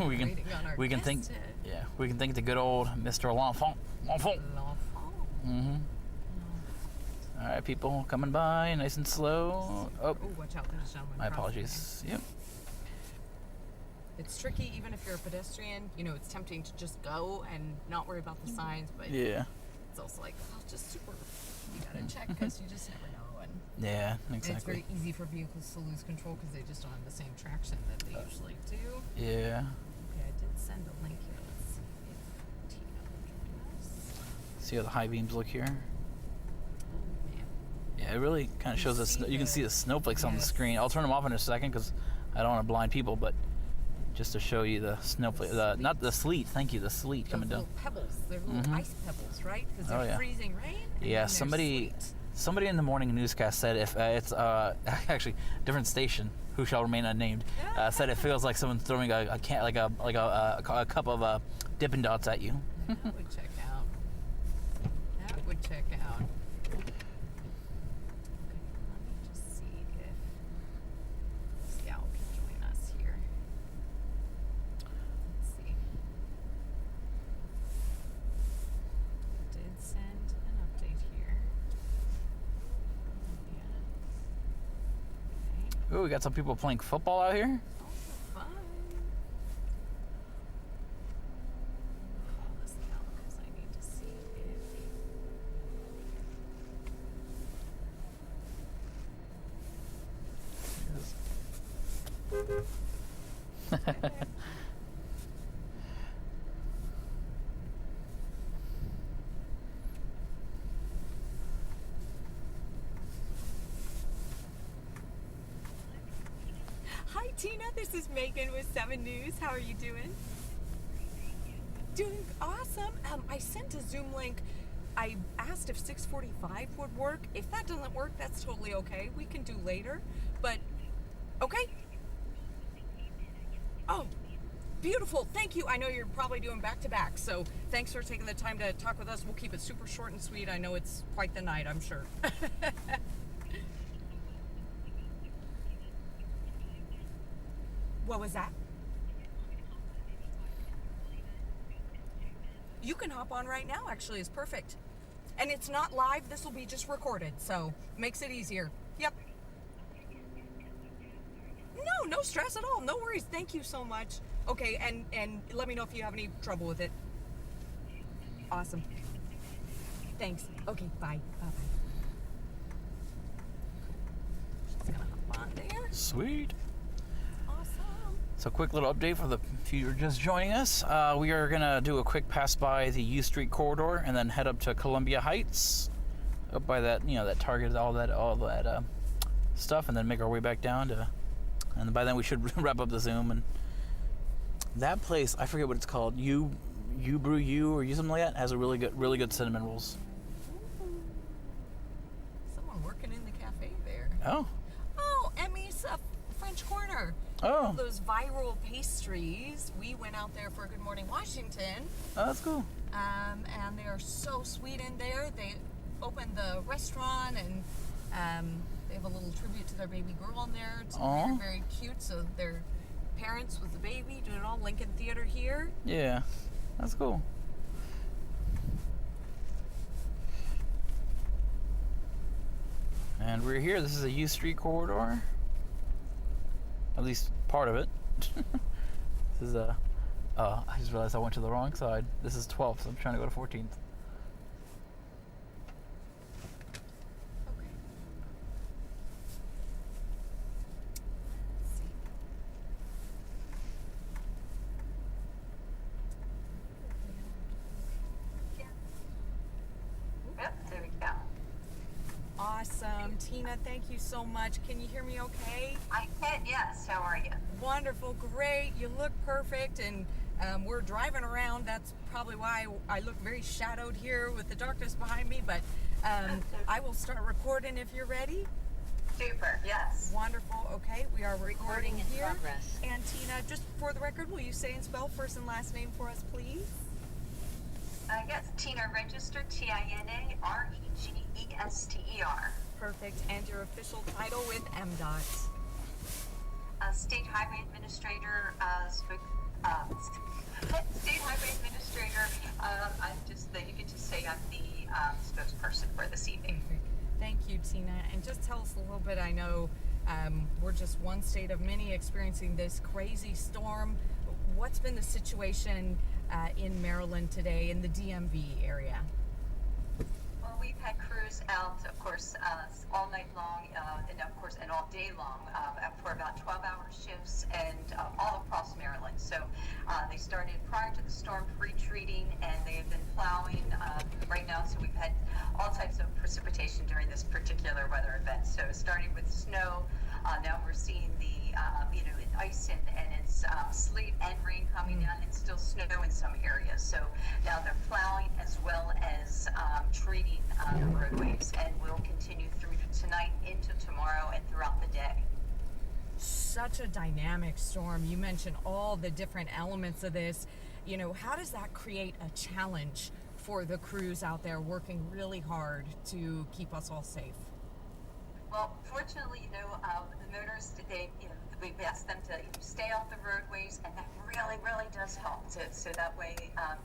we can Waiting on our we can guest think to- yeah, We can thank the good old Mr. L'Enfant. L'enfant. Mm-hmm. All right, people coming by, nice and slow. Oh, Watch out, there's a gentleman. my crossing apologies. Yep. It's tricky, even if you're a pedestrian. You know, it's tempting to just go and not worry about the signs, but Yeah. it's also like, oh, just super. You gotta check because you just never know. And Yeah, it's exactly. very easy for vehicles to lose control because they just don't have the same traction that they usually do. Yeah. Okay, I did send a link here. Let's see if Tina will join us. See how the high beams look here? Oh, man. Yeah, it really kind of You shows us. see You can see the snowflakes on the yes. screen. I'll turn them off in a second because I don't want to blind people, but just to show you the snowflake, not the sleet. Thank you, the sleet Those coming down. little pebbles. They're little ice pebbles, right? Because they're Oh, yeah. freezing rain. And Yeah, then they're somebody sweet. in the morning newscast said if it's actually different station, who shall remain unnamed, said it feels like someone's throwing a cup of Dippin' Dots at you. That would check out. That would check out. Okay, let me just see if Scout can join us here. Let's see. Did send an update here. Yeah. Okay. Ooh, we got some people playing football out here. Fun. Follow this now because I need to see Hi Tina, this is Megan with 7 News. How are you doing? Doing awesome. I sent a Zoom link. I asked if 6:45 would work. If that doesn't work, that's totally okay. We can do later. But okay. Oh, beautiful. Thank you. I know you're probably doing back to back, so thanks for taking the time to talk with us. We'll keep it super short and sweet. I know it's quite the night, I'm sure. What was that? You can hop on right now, actually. It's perfect. And it's not live. This will be just recorded, so makes it easier. Yep. No stress at all. No worries. Thank you so much. Okay, and let me know if you have any trouble with it. Awesome. Thanks. Okay, bye. Bye-bye. She's gonna hop on there. Sweet. Awesome. So, quick little update for the if you're just joining us. We are gonna do a quick pass by the U Street corridor and then head up to Columbia Heights, up by that that Target, all that stuff, and then make our way back down to. And by then we should wrap up the Zoom. And that place, I forget what it's called. You Brew You or something like that, has a really good cinnamon rolls. Someone working in the cafe there. Oh. Oh, Emmy's French Corner. Oh. Those viral pastries. We went out there for Good Morning Washington. Oh, that's cool. And they are so sweet in there. They opened the restaurant and they have a little tribute to their baby girl in there. It's very, very cute. So their parents with the baby doing it all. Lincoln Theater here. Yeah, that's cool. And we're here. This is a U Street corridor. At least part of it. This is a. I just realized I went to the wrong side. This is 12th, so I'm trying to go to 14th. Okay. Let's see. Yep, there we go. Awesome. Tina, thank you so much. Can you hear me okay? I can, yes. How are you? Wonderful, great. You look perfect, and we're driving around. That's probably why I look very shadowed here with the darkness behind me, but I will start recording if you're ready. Super, yes. Wonderful. Okay, we are recording in here. progress. And Tina, just for the record, will you say and spell first and last name for us, please? Yes, Tina Register, TINAREGESTER. Perfect. And your official title with MDOT. State Highway Administrator, State Highway Administrator. You can just say I'm the spokesperson for this evening. Thank you, Tina. And just tell us a little bit. I know we're just one state of many experiencing this crazy storm. What's been the situation in Maryland today in the DMV area? Well, we've had crews out, of course, all night long, and all day long for about 12-hour shifts and all across Maryland. So they started prior to the storm pre-treating, and they have been plowing right now. So we've had all types of precipitation during this particular weather event. So starting with snow, now we're seeing the ice and it's sleet and rain coming down, and still snow in some areas. So now they're plowing as well as treating the roadways, and will continue through tonight into tomorrow and throughout the day. Such a dynamic storm. You mentioned all the different elements of this. How does that create a challenge for the crews out there working really hard to keep us all safe? Well, fortunately, the motorists today, we've asked them to stay off the roadways, and that really, really does help. So that way,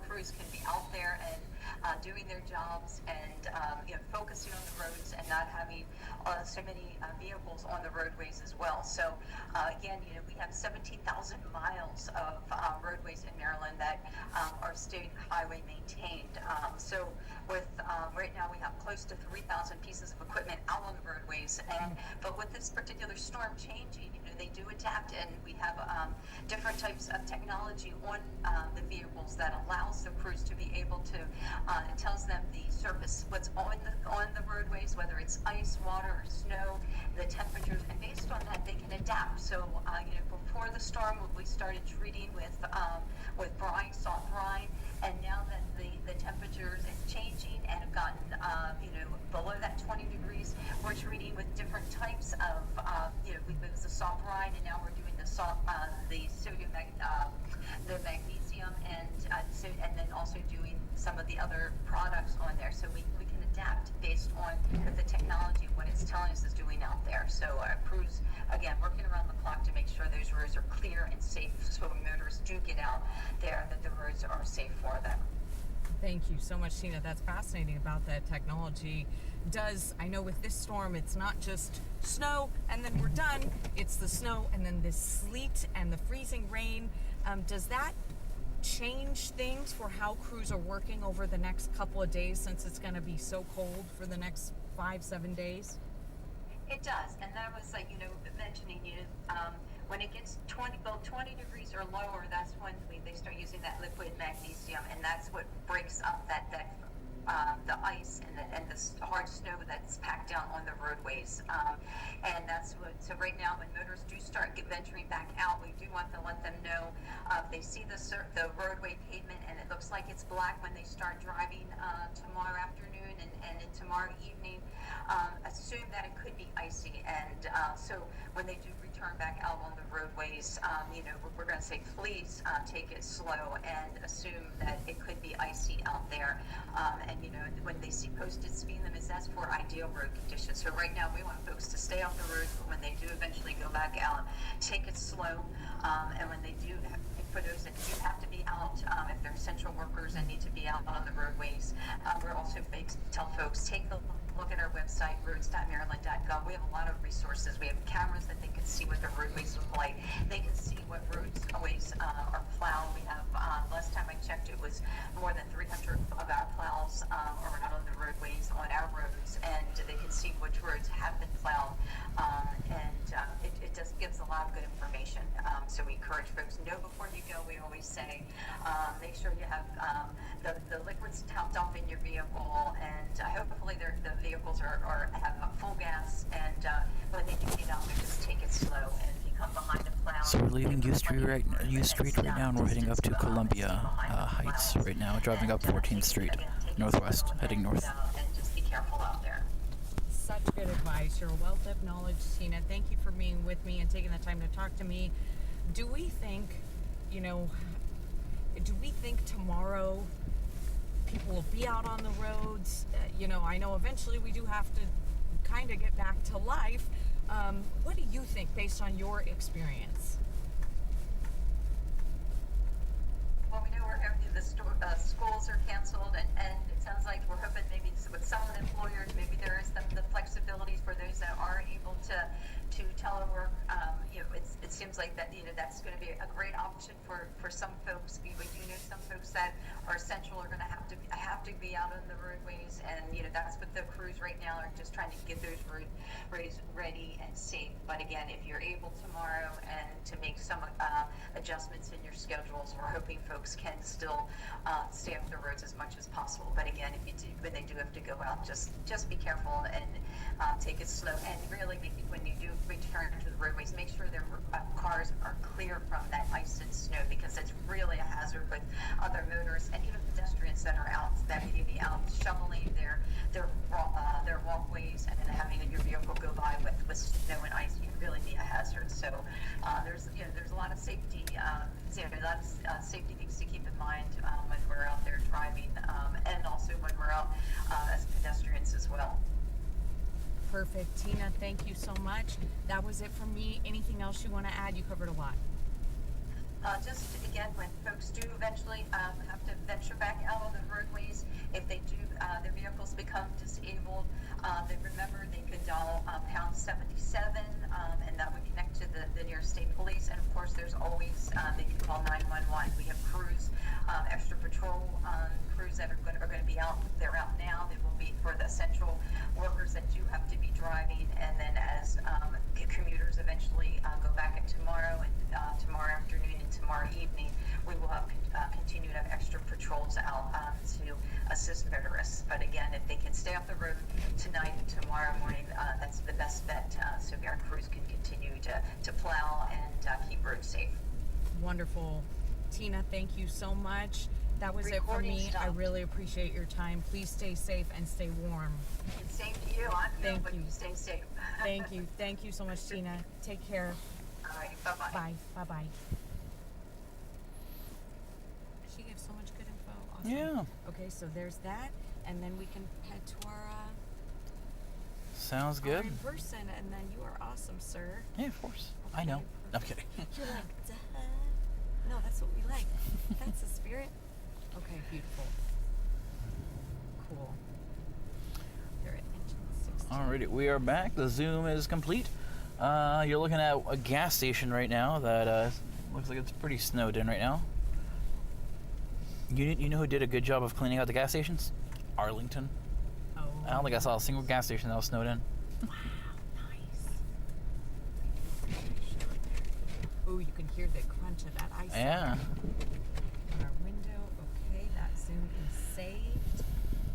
crews can be out there and doing their jobs and focusing on the roads and not having so many vehicles on the roadways as well. So again, we have 17,000 miles of roadways in Maryland that are state highway maintained. So with right now we have close to 3,000 pieces of equipment out on the roadways, but with this particular storm changing, they do adapt, and we have different types of technology on the vehicles that allows the crews to be able to, it tells them the surface, what's on the roadways, whether it's ice, water, or snow, the temperatures, and based on that they can adapt. So before the storm we started treating with brine, salt brine, and now that the temperatures is changing and have gotten below that 20 degrees, we're treating with different types of we use the salt brine, and now we're doing the salt, the sodium, the magnesium, and then also doing some of the other products on there, so we can adapt based on the technology, what it's telling us is doing out there. So our crews, again, working around the clock to make sure those roads are clear and safe, so motorists do get out there, that the roads are safe for them. Thank you so much, Tina. That's fascinating about that technology. I know with this storm, it's not just snow and then we're done. It's the snow and then this sleet and the freezing rain. Does that change things for how crews are working over the next couple of days, since it's going to be so cold for the next 5-7 days? It does, and that was mentioning when it gets 20 degrees or lower, that's when they start using that liquid magnesium, and that's what breaks up the ice and the hard snow that's packed down on the roadways. And that's so right now when motorists do start venturing back out, we do want to let them know if they see the roadway pavement and it looks like it's black when they start driving tomorrow afternoon and tomorrow evening, assume that it could be icy. And so when they do return back out on the roadways, we're going to say please take it slow and assume that it could be icy out there. And when they see posted speed limits, that's for ideal road conditions. So right now we want folks to stay off the roads, but when they do eventually go back out, take it slow. And when they do, for those that do have to be out, if they're essential workers and need to be out on the roadways, we're also tell folks, take a look at our website, roads.maryland.gov. We have a lot of resources. We have cameras that they can see what the roadways look like. They can see what roadways are plowed. We have, last time I checked, it was more than 300 of our plows are out on the roadways on our roads, and they can see which roads have been plowed. It just gives a lot of good information. So we encourage folks, know before you go. We always say, make sure you have the liquids topped off in your vehicle, and hopefully the vehicles have full gas, and when they do get out there, just take it slow, and if you come behind a plow. So we're leaving U Street right now, and we're heading up to Columbia Heights right now, driving up 14th Street, northwest, heading north. And just be careful out there. Such good advice. You're a wealth of knowledge, Tina. Thank you for being with me and taking the time to talk to me. Do we think tomorrow people will be out on the roads? I know eventually we do have to kind of get back to life. What do you think based on your experience? schools are canceled, and it sounds like we're hoping maybe with some of the employers, maybe there is the flexibilities for those that are able to telework. It seems like that, that's going to be a great option for some folks. We do know some folks that are essential are going to have to be out on the roadways, and that's what the crews right now are just trying to get those roads ready and safe. But again, if you're able tomorrow and to make some adjustments in your schedules, we're hoping folks can still stay off the roads as much as possible. But again, when they do have to go out, just be careful and take it slow. And really, when you do return to the roadways, make sure their cars are clear from that ice and snow, because it's really a hazard with other motorists and even pedestrians that are out, that may be out shoveling their walkways, and then having your vehicle go by with snow and ice. You can really be a hazard. So there's a lot of safety safety things to keep in mind when we're out there driving, and also when we're out as pedestrians as well. Perfect. Tina, thank you so much. That was it from me. Anything else you want to add? You covered a lot. Just again, when folks do eventually have to venture back out on the roadways, if they do, their vehicles become disabled, then remember they could dial pound 77, and that would connect to the nearest state police. And of course, there's always they can call 911. We have crews, extra patrol crews that are going to be out. They're out now. They will be for the essential workers that do have to be driving, and then as commuters eventually go back in tomorrow and tomorrow afternoon and tomorrow evening, we will have continue to have extra patrols out to assist motorists. But again, if they can stay off the road tonight and tomorrow morning, that's the best bet, so our crews can continue to plow and keep roads safe. Wonderful. Tina, thank you so much. That was it for me. I really appreciate your time. Please stay safe and stay warm. And same to you. I'm here, but you stay safe. Thank you. Thank you so much, Tina. Take care. All right. Bye-bye. Bye. Bye-bye. She gave so much good info. Awesome. Yeah. Okay, so there's that. And then we can head to our Sounds our good. in person. And then you are awesome, sir. Yeah, of course. Okay, I know. I'm kidding. You're like, duh. No, that's what we like. That's the spirit. Okay, beautiful. Cool. They're at engine 16. Alrighty, we are back. The Zoom is complete. You're looking at a gas station right now that looks like it's pretty snowed in right now. You know who did a good job of cleaning out the gas stations? Arlington. Oh. I don't think I saw a single gas station that was snowed in. Wow, nice. Oh, you can hear the crunch of that ice. Yeah. On our window. Okay, that Zoom is saved.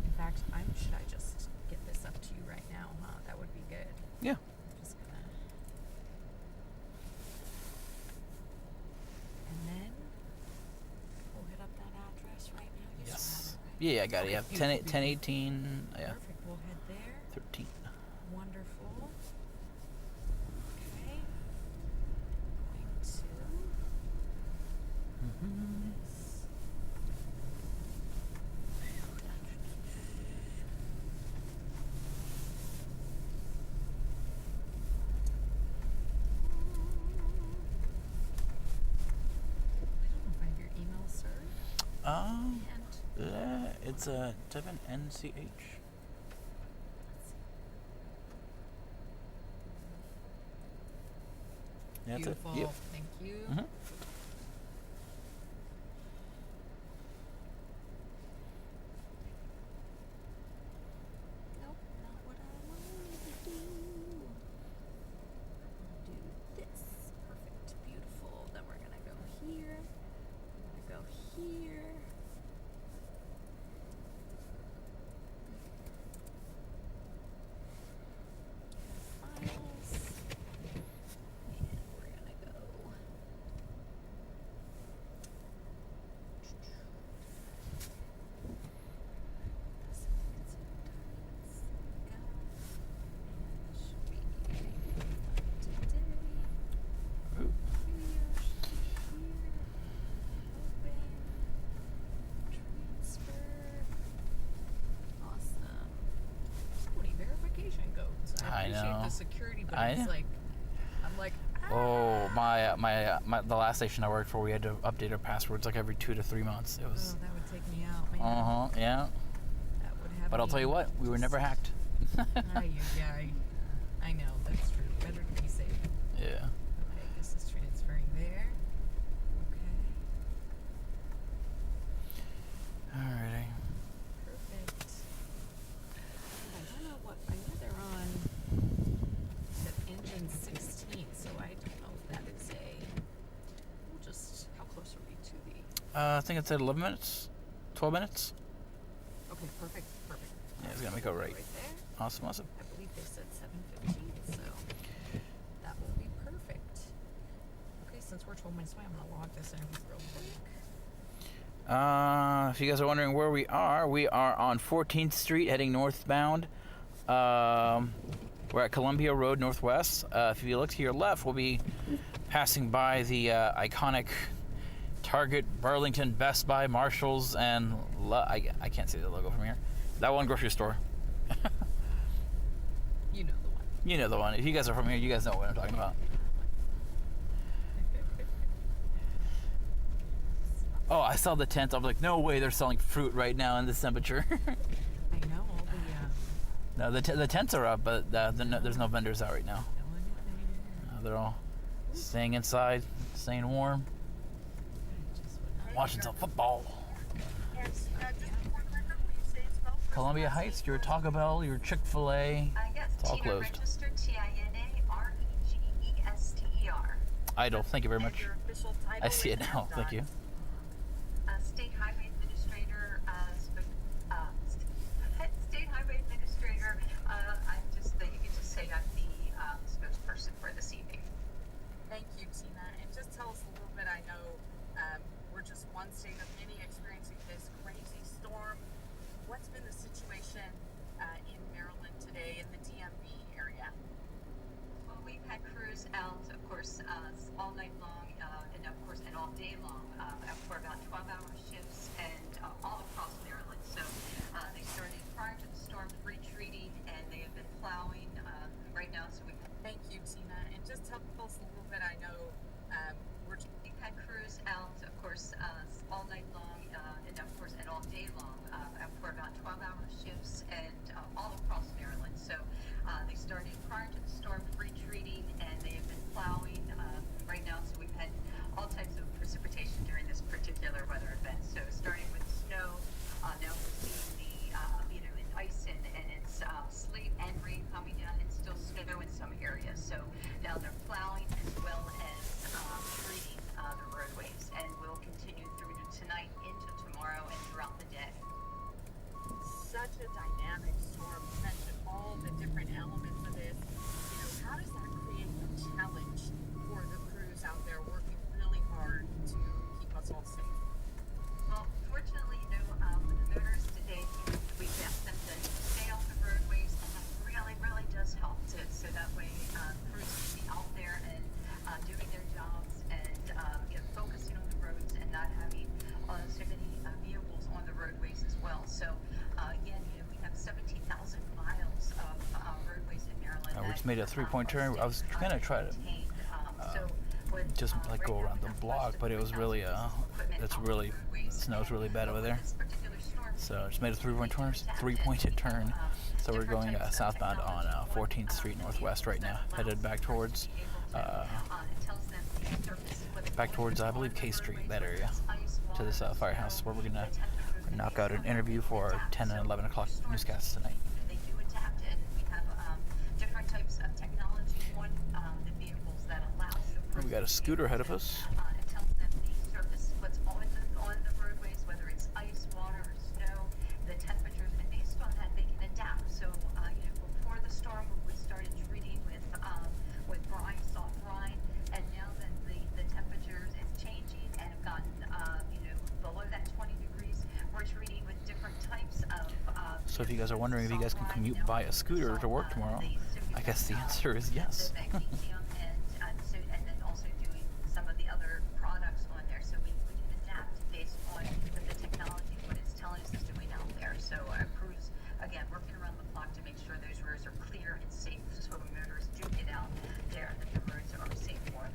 In fact, should I just get this up to you right now, huh? That would be good. Yeah. I'm just gonna. And then we'll hit up that address right now. You Yes. still have it, right? Yeah, I got it. Yeah. Beautiful, 1018. Yeah. Perfect. We'll head there. 13. Wonderful. Okay. Going to this. I don't know if I have your email, sir. It's Devin NCH. Yeah, that's it. Beautiful. Yep. Thank you. Mhm. Nope, not what I wanted to do. Do this. Perfect. Beautiful. Then we're gonna go here. We're gonna go here. Files. And we're gonna go. Ooh. I appreciate know. the security, but I it's know. like, I'm like, Oh, the last station I worked for, we had to update our passwords like every 2 to 3 months. It was. Oh, that would take me out, man. Yeah. That would have But I'll me tell you what, we were never hacked. I know, that's true. Better to be safe. Yeah. Okay, this is transferring there. Okay. Alrighty. Perfect. I don't know what, I know they're on the engine 16, so I don't know if that is we'll just, how close are we to the, I think it's at 11 minutes, 12 minutes. okay, perfect. Yeah, it's gonna make a right. Right there. Awesome. I believe they said 7:15, so that will be perfect. Okay, since we're 12 minutes away, I'm gonna log this in real quick. If you guys are wondering where we are on 14th Street heading northbound. We're at Columbia Road Northwest. If you look to your left, we'll be passing by the iconic Target, Burlington, Best Buy, Marshalls, and I can't see the logo from here. That one grocery store. You know the one. You know the one. If you guys are from here, you guys know what I'm talking about. Oh, I saw the tents. I was like, no way they're selling fruit right now in this temperature. I know all the. No, the tents are up, but there's no vendors out right now. No one in there. They're all staying inside, staying warm, watching some football. Columbia Heights, your Taco Bell, your Chick-fil-A, Yes, it's all Tina closed. registered, TINAREGESTER. Idle, thank you very much. I see it now, thank you. State Highway Administrator, State Highway Administrator, I'm just, you can just say I'm the spokesperson for this evening. Thank you, Tina. And just tell us a little bit. I know we're just one state of many experiencing this crazy storm. What's been the situation in Maryland today in the DMV area? Well, we've had crews out, of course, all night long, and of course, and all day long, for about 12-hour shifts, and all across Maryland. So they started prior to the storm retreating, and they have been plowing right now. So we've Thank you, Tina. And just tell us a little bit. I know we've had crews out, of course, all night long, and of course, and all day long, for about 12-hour shifts, and all across Maryland. So they started prior to the storm retreating, and they have been plowing right now. So we've had all types of precipitation during this particular weather event. So starting with snow, now we're seeing the ice and it's sleet and rain coming down, and still snow in some areas. So now they're plowing as well as treating the roadways, and will continue through to tonight, into tomorrow, and throughout the day. such a dynamic storm. You mentioned all the different elements of this. How does that create a challenge for the crews out there working really hard to keep us all safe? Well, fortunately, with the motorists today, we've asked them to stay off the roadways, and that really, really does help too. So that way, crews can be out there and doing their jobs, and focusing on the roads, and not having so many vehicles on the roadways as well. So again, we have 17,000 miles of roadways in Maryland. We just made a 3-point turn. I was gonna try to just like go around the block, but it was really snow's really bad over there. So I just made a 3-pointed turn. So we're going southbound on 14th Street Northwest right now, headed back towards I believe K Street, that area, to this firehouse where we're gonna knock out an interview for our 10 and 11 o'clock newscasts tonight. They do adapt, and we have different types of technology on the vehicles that allows the We got a scooter ahead of us. It tells them the surface, what's on the roadways, whether it's ice, water, or snow, the temperatures, and based on that, they can adapt. So, before the storm, we started treating with brine, soft brine, and now that the temperatures is changing and have gotten, below that 20 degrees, we're treating with different types of. So if you guys are wondering if you guys can commute by a scooter to work tomorrow, I guess the answer is yes. And then also doing some of the other products on there, so we can adapt based on the technology, what it's telling us it's doing out there. So crews, again, working around the clock to make sure those roads are clear and safe, so when motorists do get out there, that the roads are safe for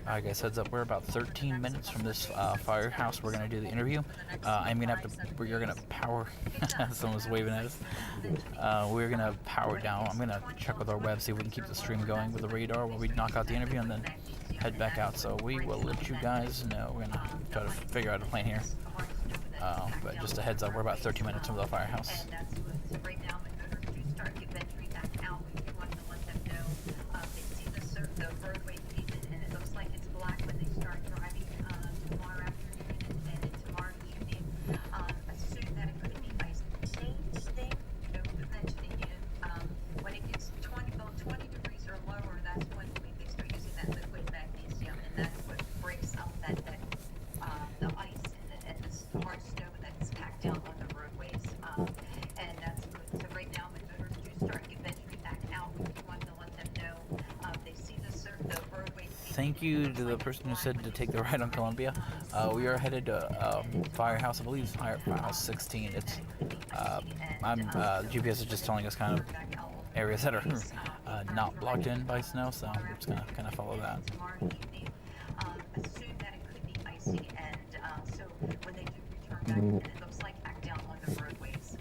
Like I said, we're about 13 minutes from this firehouse. We're gonna do the interview. I'm gonna have to. You're gonna power. Someone's waving at us. We're gonna power down. I'm gonna check with our web, see if we can keep the stream going with the radar while we knock out the interview, and then head back out. So we will let you guys know. We're gonna try to figure out a plan here. But just a heads up, we're about 13 minutes from the firehouse. Right now, when voters do start to venturing back out, we do want to let them know they see the roadway pavement, and it looks like it's black when they start driving tomorrow afternoon and tomorrow evening. Assume that it could be ice change thing. Mentioning when it gets 20 degrees or lower, that's when they start using that liquid magnesium, and that's what breaks up the ice and the hard snow that's packed down on the roadways. And that's good. So right now, when voters do start venturing back out, we want to let them know they see the roadway. Thank you to the person who said to take the ride on Columbia. We are headed to Firehouse, I believe it's Firehouse 16. It's GPS is just telling us kind of areas that are not blocked in by snow, so we're just gonna kind of follow that. Assume that it could be icy, and so when they do return back, and it looks like back down on the roadways,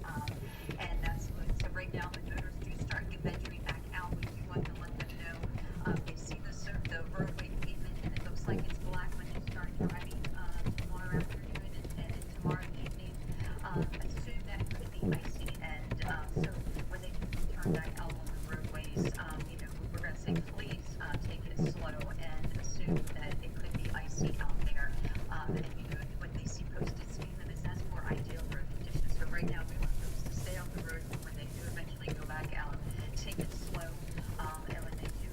and that's good. So right now, when voters do start venturing back out, we do want to let them know they see the roadway pavement, and it looks like it's black when they start driving tomorrow afternoon and tomorrow evening. Assume that it could be icy, and so when they do return back out on the roadways, we're going to say please take it slow and assume that it could be icy out there. And when they see posted speed limits, that's for ideal road conditions. So right now we want folks to stay off the road when they do eventually go back out. Take it slow, and when they do,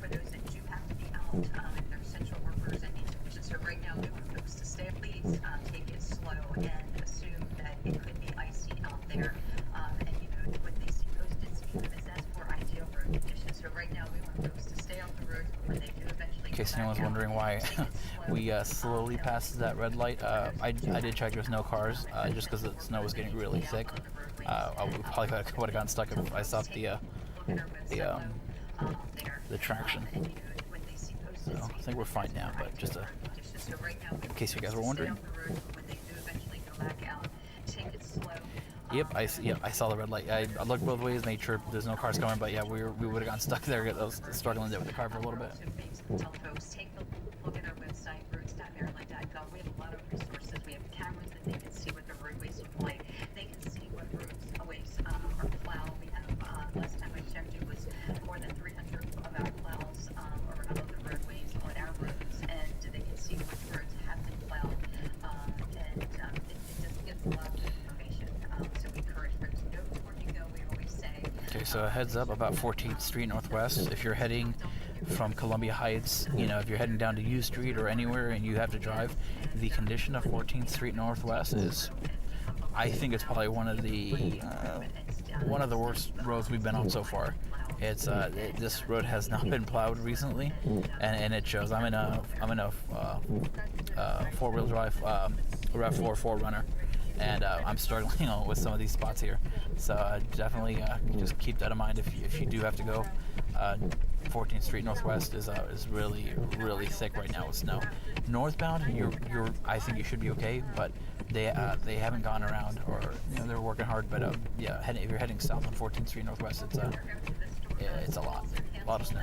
for those that do have to be out, if they're essential workers and need to vision. So right now we want folks to stay. Please take it slow and assume that it could be icy out there. And when they see posted speed limits, that's for ideal road conditions. So right now we want folks to stay off the road when they do eventually. In case anyone's wondering why we slowly passed that red light, I did check there's no cars, just because the snow was getting really thick. I probably would have gotten stuck if I stopped the traction. So I think we're fine now, but just in case you guys were wondering. Yep, I saw the red light. I looked both ways, made sure there's no cars coming, but yeah, we would have gotten stuck there. I was struggling there with the car for a little bit. Tell folks, take a look at our website, roads.maryland.gov. We have a lot of resources. We have cameras that they can see what the roadways look like. They can see what roadways are plowed. We have, last time I checked, it was more than 300 of our plows or of the roadways on our roads, and they can see which roads have been plowed. And it just gives a lot of information. So we encourage folks to know before you go. We always say. Okay, so a heads up about 14th Street Northwest. If you're heading from Columbia Heights, if you're heading down to U Street or anywhere and you have to drive, the condition of 14th Street Northwest is, I think it's probably one of the worst roads we've been on so far. It's this road has not been plowed recently, and it shows. I'm in a 4-wheel drive RAV4 4Runner, and I'm struggling with some of these spots here. So definitely just keep that in mind if you do have to go. 14th Street Northwest is really thick right now with snow. Northbound, I think you should be okay, but they haven't gone around, or they're working hard. But if you're heading south on 14th Street Northwest, it's a lot of snow.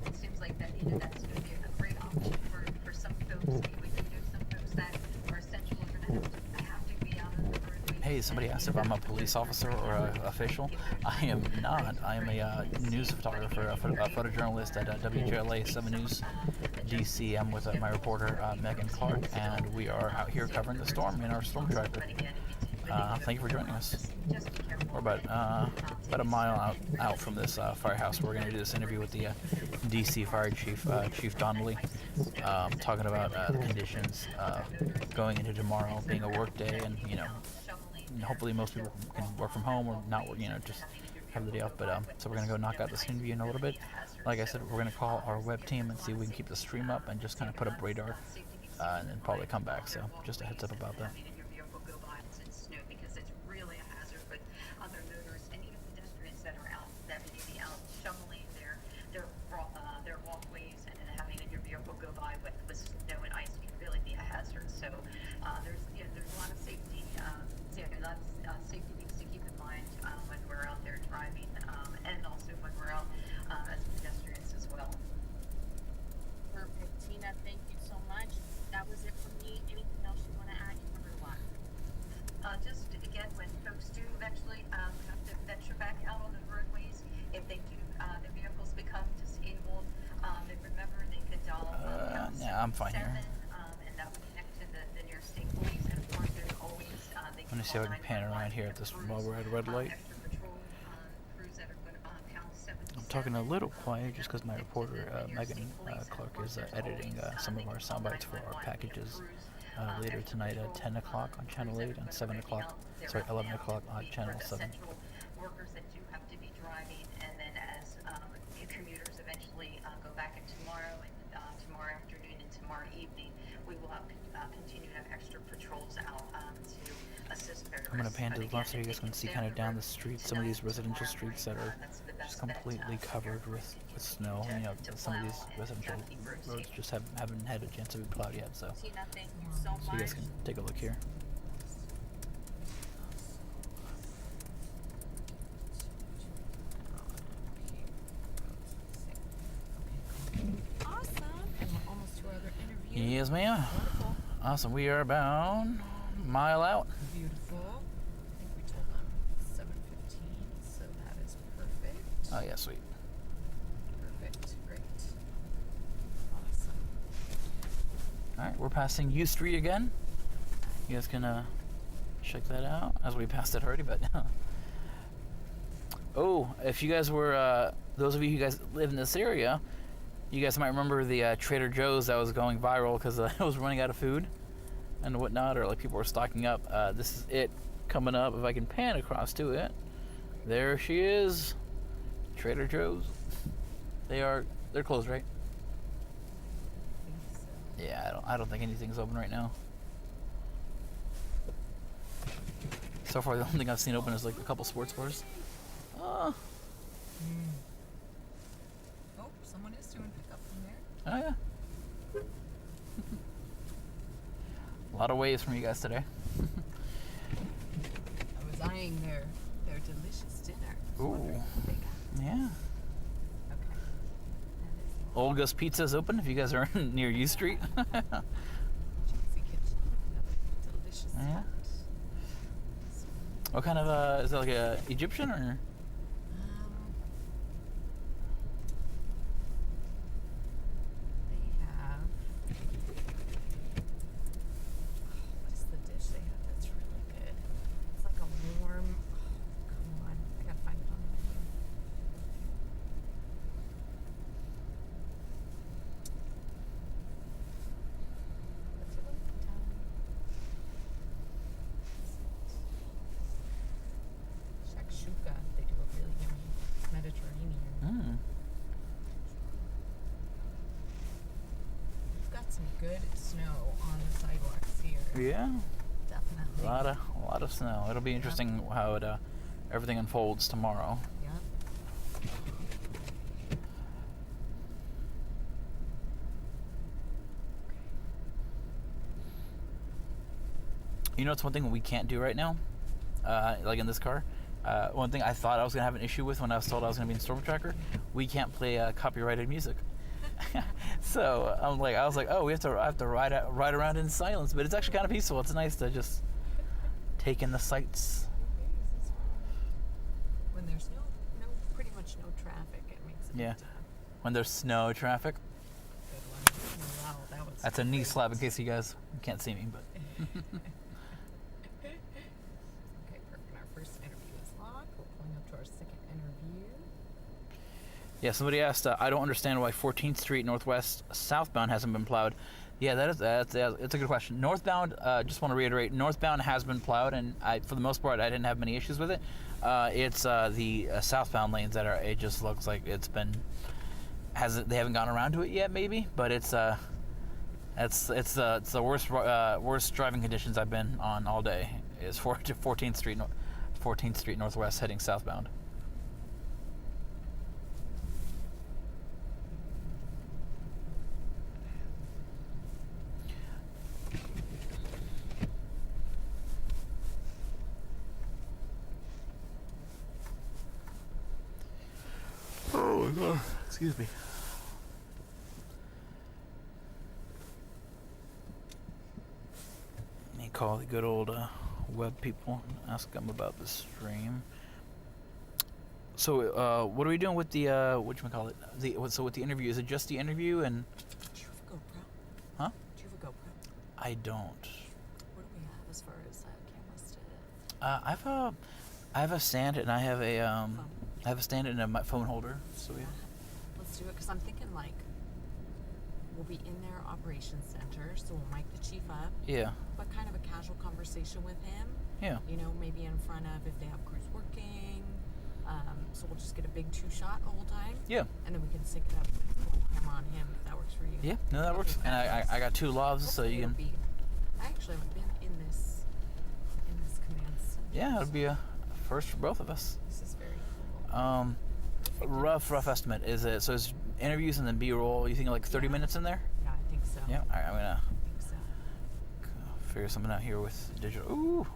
It seems like that's going to be a great option for some folks. Some folks that are essential are going to have to be out on the road. Hey, somebody asked if I'm a police officer or an official. I am not. I am a news photographer, a photojournalist at WJLA 7 News DC. I'm with my reporter, Megan Clark, and we are out here covering the storm in our Stormtracker. Thank you for joining us. We're about a mile out from this firehouse. We're going to do this interview with the DC Fire Chief, Chief Donnelly, talking about the conditions going into tomorrow being a work day, and hopefully most people can work from home or not work, just have the day off. But so we're going to go knock out this interview in a little bit. Like I said, we're going to call our web team and see if we can keep the stream up and just kind of put up radar and then probably come back. So just a heads up about that. So there's a lot of safety, safety things to keep in mind when we're out there driving, and also when we're out as pedestrians as well. Perfect. Tina, thank you so much. That was it for me. Anything else you want to add? You covered a lot. Just again, when folks do eventually have to venture back out on the roadways, if they do, their vehicles become disabled, then remember they could dial yeah, I'm fine here. and that would connect to the nearest state police. And of course, there's always they I'm gonna see if I can pan around here at this while we're at a red light. extra patrol crews that are going to pound 77. I'm talking a little quiet just because my reporter, Megan Clark, is editing some of our sound bites for our packages later tonight at 10 o'clock on Channel 8 and 7 o'clock, sorry, 11 o'clock on Channel 7. Workers that do have to be driving, and then as commuters eventually go back in tomorrow and tomorrow afternoon and tomorrow evening, we will have continue to have extra patrols out to assist motorists. I'm going to pan to the left so you guys can see kind of down the street, some of these residential streets that are just completely covered with snow. You know, some of these residential roads just haven't had a chance to be plowed yet, so Tina, thank you so you much. guys can take a look here. Awesome. And we're almost to our other interview. Yes, ma'am. Wonderful. Awesome. We are about a mile out. Beautiful. I think we told them 7:15, so that is perfect. Oh, yeah, sweet. Perfect. Great. Awesome. All right, we're passing U Street again. You guys can check that out as we passed it already, but oh, if you guys were those of you who guys live in this area, you guys might remember the Trader Joe's that was going viral because it was running out of food and whatnot, or like people were stocking up. This is it coming up. If I can pan across to it, there she is, Trader Joe's. They're closed, right? Yeah, I don't think anything's open right now. So far, the only thing I've seen open is like a couple sports bars. Oh, someone is doing pickup from there. Oh yeah. A lot of waves from you guys today. I was eyeing their delicious dinner. Ooh. Wondering what they got. Yeah. Okay. That is Olga's Pizza's open if you guys are near U Street. Juicy Kitchen. Another delicious Yeah. spot. What kind of is that, like a Egyptian or? They have. What is the dish they have that's really good? It's like a warm. Come on, I gotta find it on the menu. What's it like? Shakshuka. They do a really yummy Mediterranean. Mm. We've got some good snow on the sidewalks here. Yeah. Definitely. A lot of snow. It'll be interesting how it everything unfolds tomorrow. Yep. You know, it's one thing we can't do right now, like in this car. One thing I thought I was gonna have an issue with when I was told I was gonna be in Stormtracker, we can't play copyrighted music. So I was like, oh, I have to ride around in silence, but it's actually kind of peaceful. It's nice to just take in the sights. When there's pretty much no traffic, it makes it Yeah. When there's snow traffic, good one. Wow, that was. that's a knee slap in case you guys can't see me, but. Okay, perfect. Our first interview is locked. We're pulling up to our second interview. Yeah, somebody asked, I don't understand why 14th Street Northwest southbound hasn't been plowed. Yeah, it's a good question. Northbound, just want to reiterate, northbound has been plowed, and for the most part, I didn't have many issues with it. It's the southbound lanes that it just looks like they haven't gotten around to it yet, maybe, but it's the worst driving conditions I've been on all day is 14th Street Northwest heading southbound. Excuse me. Let me call the good old web people and ask them about the stream. So, what are we doing with the whatchamacallit? So with the interview, is it just the interview and? Do you have a GoPro? Huh? Do you have a GoPro? I don't. What do we have as far as cameras to? I have a stand and I have a Phone. I have a stand and a phone holder. So yeah. Let's do it, because I'm thinking like we'll be in their operations center, so we'll mic the chief up, Yeah. but kind of a casual conversation with him. Yeah. You know, maybe in front of if they have crews working. So we'll just get a big 2-shot the whole time. Yeah. And then we can sync it up with a little camera on him if that works for you. Yeah. No, that works. And I got 2 lavs, so you can. I actually haven't been in this command center. Yeah, it'll be a first for both of us. This is very cool. Rough estimate is it? So it's interviews and then B-roll. You think like 30 minutes in there? Yeah, I think so. Yeah. All right, I'm gonna I think so. figure something out here with digital. Ooh,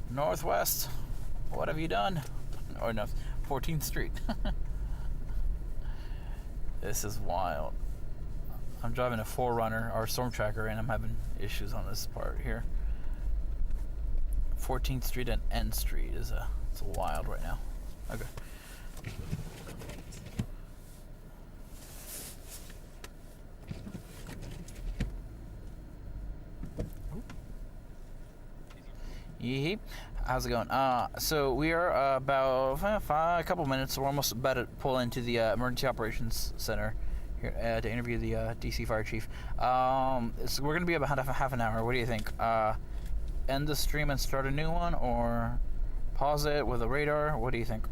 Northwest. What have you done? Or no, 14th Street. This is wild. I'm driving a 4Runner or Stormtracker, and I'm having issues on this part here. 14th Street and N Street it's wild right now. Okay. Yep. How's it going? So we are about a couple minutes. We're almost about to pull into the Emergency Operations Center here to interview the DC Fire Chief. So we're going to be about half an hour. What do you think? End the stream and start a new one, or pause it with a radar? What do you think?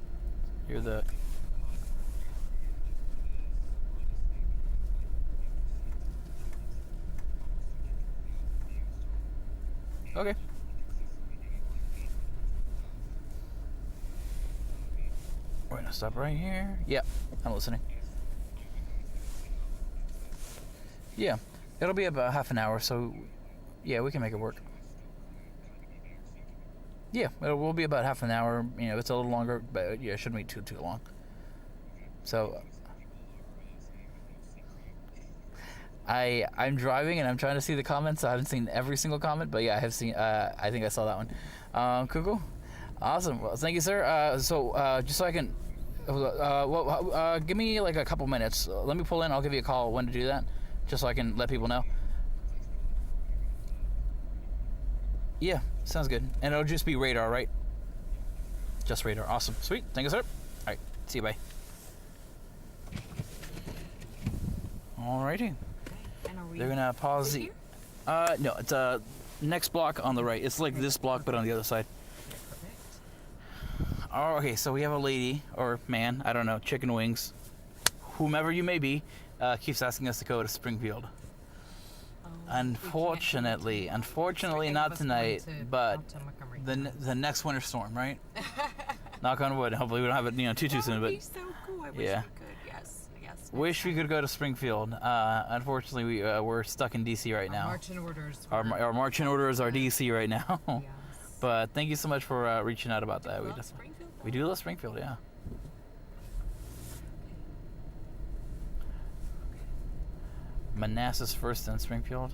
You're the... Okay. We're gonna stop right here. Yep, I'm listening. Yeah, it'll be about half an hour, so yeah, we can make it work. Yeah, it will be about half an hour. You know, it's a little longer, but yeah, it shouldn't be too long. So I'm driving and I'm trying to see the comments. So I haven't seen every single comment, but yeah, I have seen. I think I saw that one. Cool. Awesome. Well, thank you, sir. So just so I can, give me like a couple minutes. Let me pull in. I'll give you a call when to do that, just so I can let people know. Yeah, sounds good. And it'll just be radar, right? Just radar. Awesome. Sweet. Thank you, sir. All right. See you. Bye. Alrighty. They're gonna pause the. No, it's next block on the right. It's like this block, but on the other side. Oh, okay, so we have a lady or man, I don't know, chicken wings, whomever you may be, keeps asking us to go to Springfield. Unfortunately, not tonight, but the next winter storm, right? Knock on wood. Hopefully we don't have it, too soon. But so cool. I wish yeah. we could. Yes. Wish we could go to Springfield. Unfortunately, we're stuck in DC right now. Marching orders. Our marching orders are DC right now. Yes. But thank you so much for reaching out about that. We do love Springfield, yeah. Manassas first, then Springfield.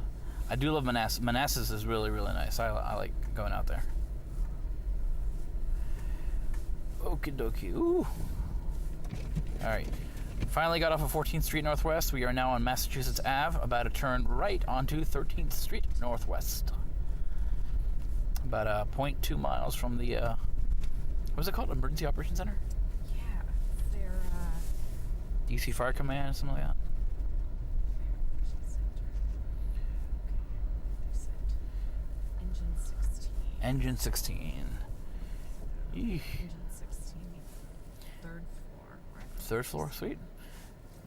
I do love Manassas. Manassas is really, really nice. I like going out there. Okie dokie. Ooh. All right. Finally got off of 14th Street Northwest. We are now on Massachusetts Ave, about to turn right onto 13th Street Northwest. About 0.2 miles from the, what's it called? Emergency Operations Center? Yeah, they're, DC Fire Command, something like that. Engine 16. Eesh. Engine 16. Third floor. Right. Third floor, sweet.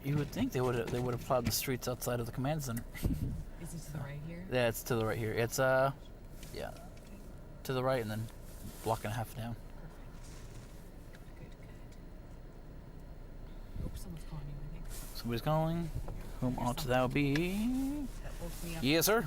You would think they would have plowed the streets outside of the command center. Is it to the right here? Yeah, it's to the right here. It's yeah, to the right and then block and a half down. Good. Oops, someone's calling you, I think. Somebody's calling. Whom ought thou be? That woke me up. Yes, sir.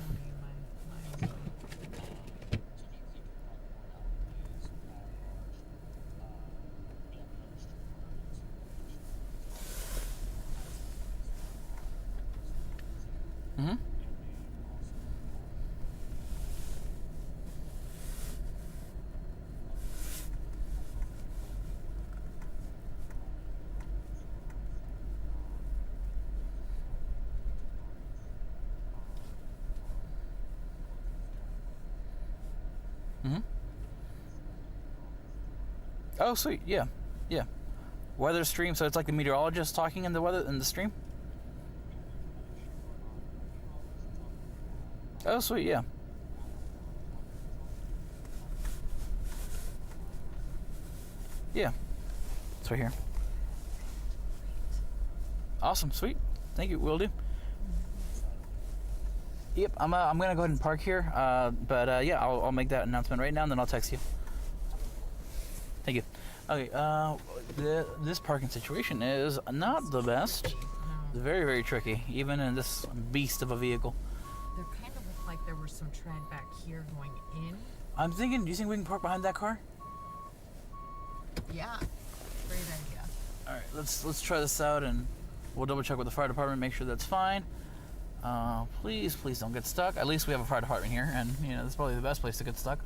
Mm-hmm. Oh, sweet. Yeah. Yeah. Weather stream. So it's like the meteorologist talking in the weather in the stream. Oh, sweet. Yeah. Yeah. It's right here. Awesome. Sweet. Thank you. Will do. Yep. I'm gonna go ahead and park here. But yeah, I'll make that announcement right now, and then I'll text you. Thank you. Okay. This parking situation is not the best. It's very, very tricky, even in this beast of a vehicle. There kind of looked like there was some tread back here going in. I'm thinking, do you think we can park behind that car? Yeah, great idea. All right, let's try this out, and we'll double check with the fire department, make sure that's fine. Please don't get stuck. At least we have a fire department here, and you know, that's probably the best place to get stuck.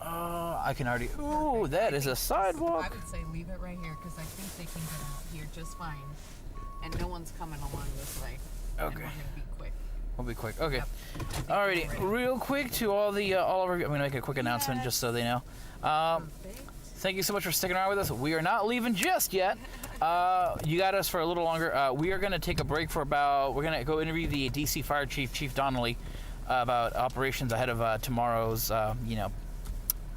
I can already. Ooh, that is a sidewalk. I would say leave it right here because I think they can get out here just fine, and no one's coming along this way. Okay. And we're gonna be quick. We'll be quick. Okay. Yep. Alrighty, real quick to all of our. I'm gonna make a quick announcement just so they know. Thank you so much for sticking around with us. We are not leaving just yet. You got us for a little longer. We are gonna take a break for about. We're gonna go interview the DC Fire Chief, Chief Donnelly, about operations ahead of tomorrow's.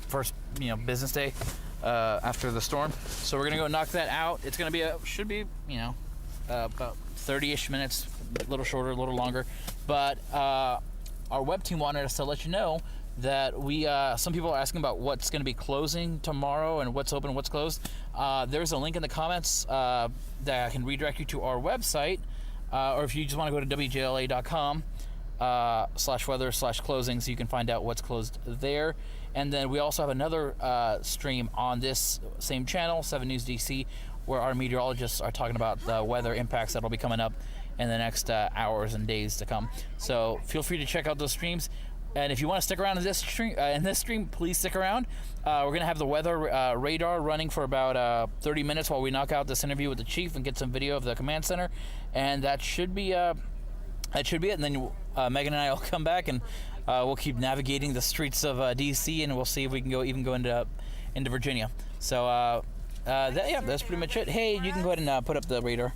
First business day after the storm. So we're gonna go knock that out. It's gonna be should be about 30-ish minutes, a little shorter, a little longer. But our web team wanted us to let you know that we some people are asking about what's going to be closing tomorrow and what's open and what's closed. There's a link in the comments that I can redirect you to our website, or if you just want to go to WJLA.com /weather/closing, so you can find out what's closed there. And then we also have another stream on this same channel, 7 News DC, where our meteorologists are talking about the weather impacts that'll be coming up in the next hours and days to come. So feel free to check out those streams. And if you want to stick around in this stream, please stick around. We're going to have the weather radar running for about 30 minutes while we knock out this interview with the chief and get some video of the command center. And that should be it. And then Megan and I will come back and we'll keep navigating the streets of DC, and we'll see if we can go into Virginia. So that's pretty much it. Hey, you can go ahead and put up the radar.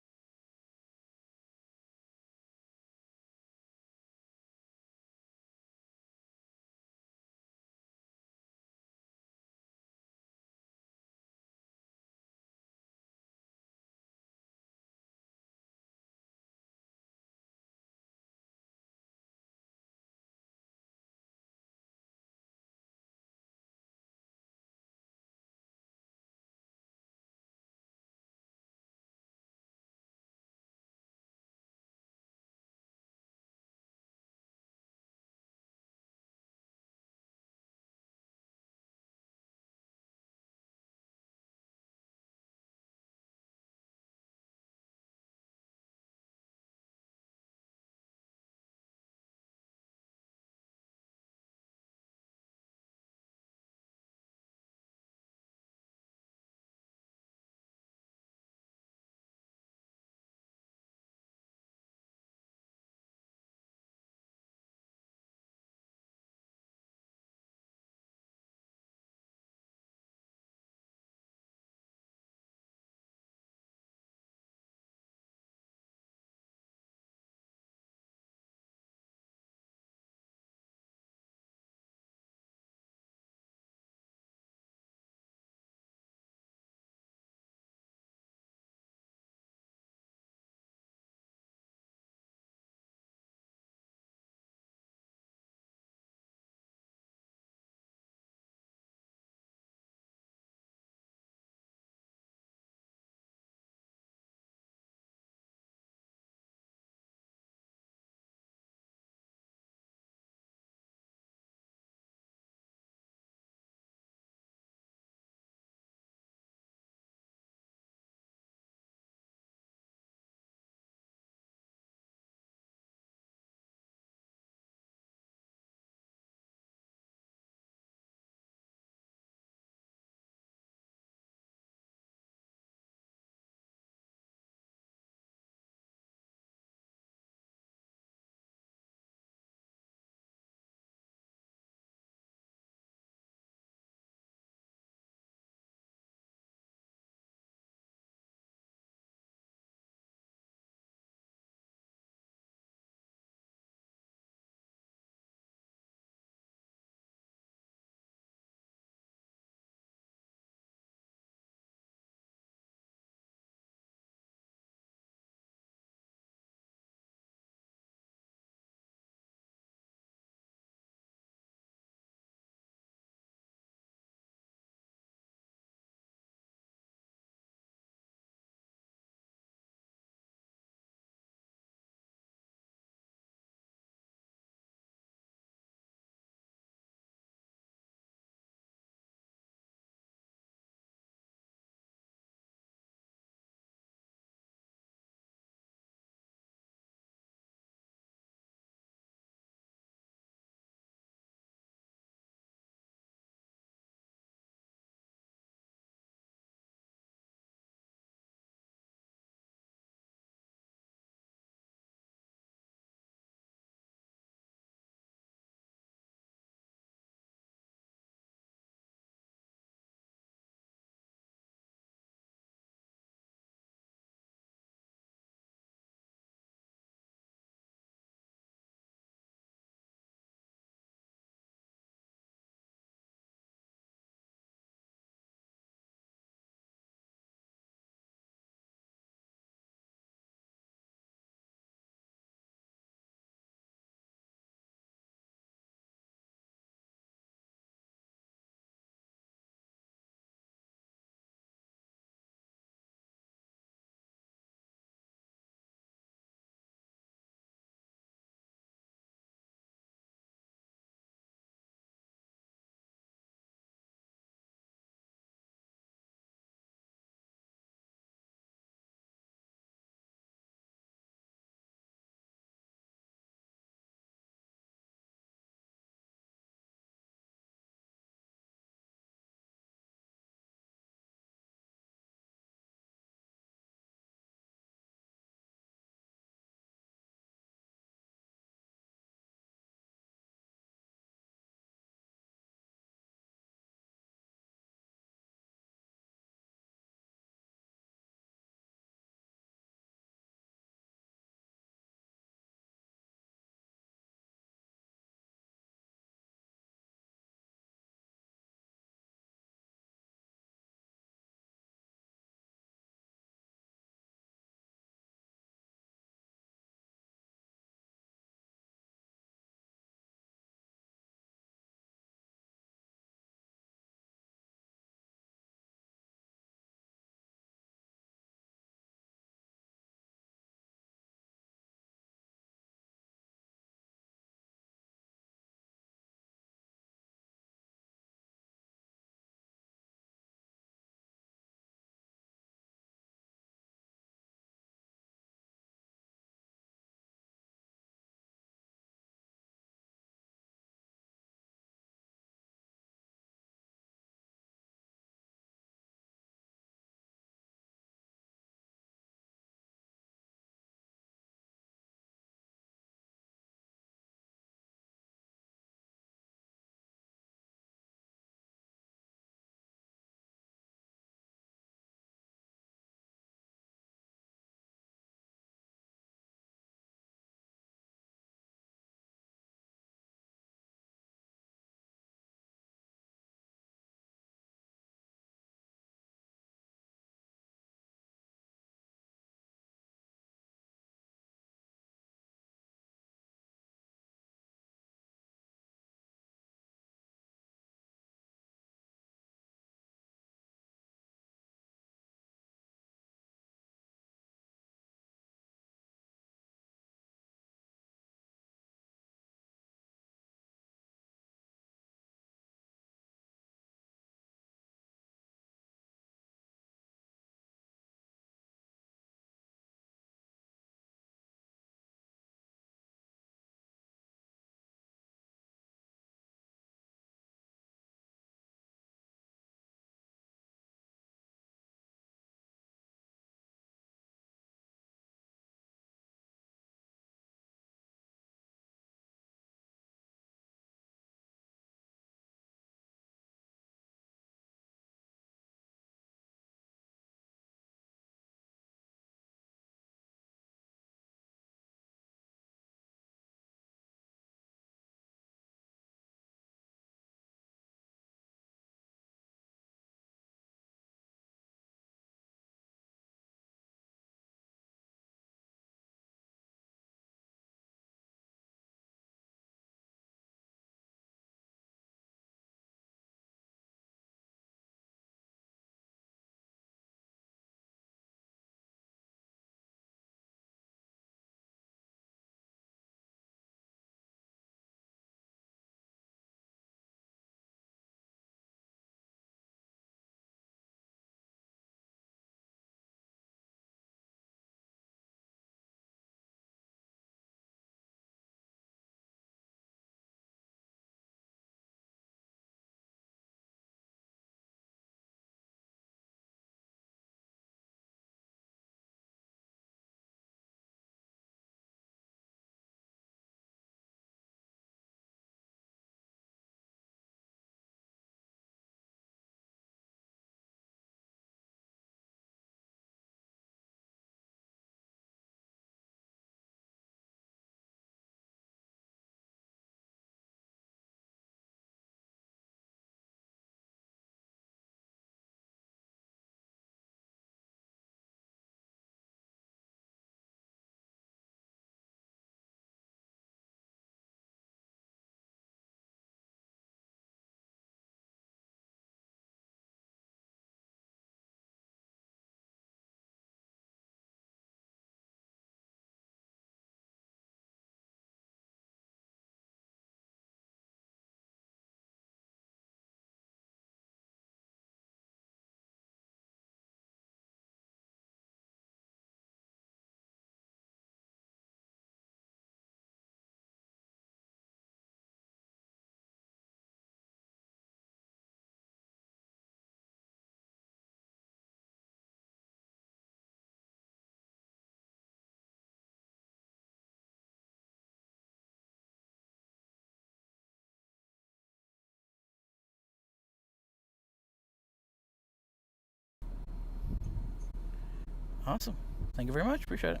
Awesome. Thank you very much. Appreciate it.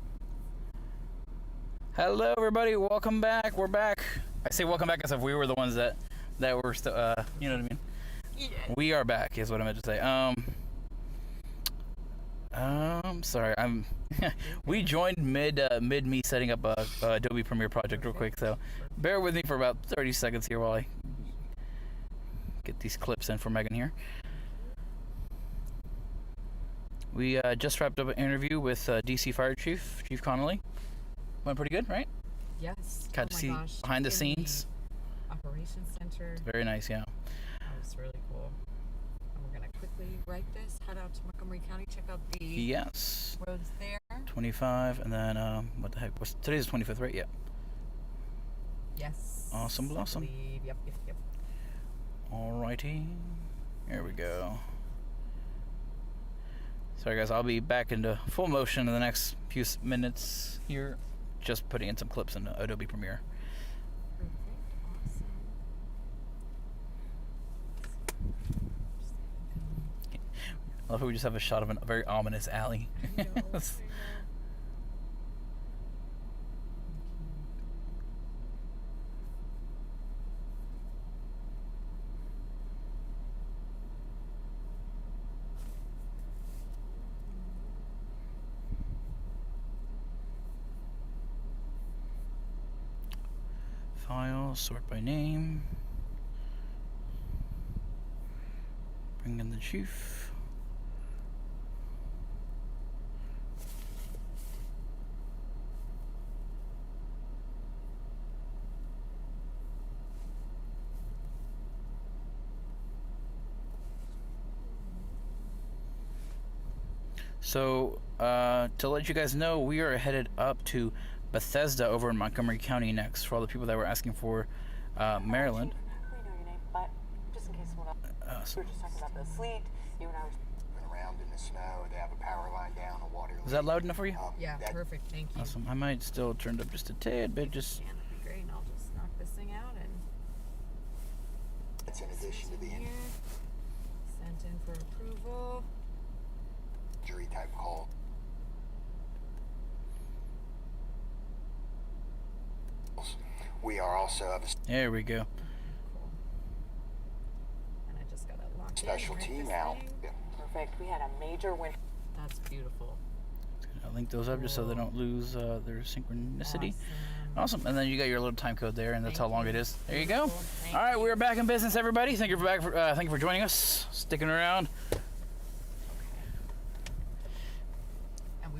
Hello, everybody. Welcome back. We're back. I say welcome back as if we were the ones that were still, you know what I mean? Yeah. We are back is what I meant to say. Sorry. We joined mid me setting up a Adobe Premiere project real quick, so bear with me for about 30 seconds here while I get these clips in for Megan here. We just wrapped up an interview with DC Fire Chief Connolly. Went pretty good, right? Yes. Got to see behind the scenes. Operations Center. Very nice, yeah. That was really cool. And we're going to quickly write this, head out to Montgomery County, check out the Yes. roads there. 25, and then, what the heck? Today's the 25th, right? Yeah. Yes. Awesome blossom. I believe. Yep. Alrighty. Here we go. Sorry, guys. I'll be back into full motion in the next few minutes here. Just putting in some clips in Adobe Premiere. Perfect. Awesome. I love how we just have a shot of a very ominous alley. I know. File, sort by name. Bring in the chief. So, to let you guys know, we are headed up to Bethesda over in Montgomery County next for all the people that were asking for Maryland. We know your name, but just in case someone else. We were just talking about the sleet. You and I were around in the snow. They have a power line down, a water leak. Is that loud enough for you? Yeah, perfect. Thank you. Awesome. I might still turn it up just a tad bit. Just. Yeah, that'd be great. And I'll just knock this thing out and. That's in addition to the here. Sent in for approval. injury type call. We are also There we go. Cool. And I just got it locked special in. team now. Yeah. Perfect. We had a major win. That's beautiful. I'll link those up just so they don't lose their synchronicity. Awesome. And then you got your little time code there, and that's how long it is. There you go. All right, we're back in business, everybody. Thank you for joining us, sticking around. And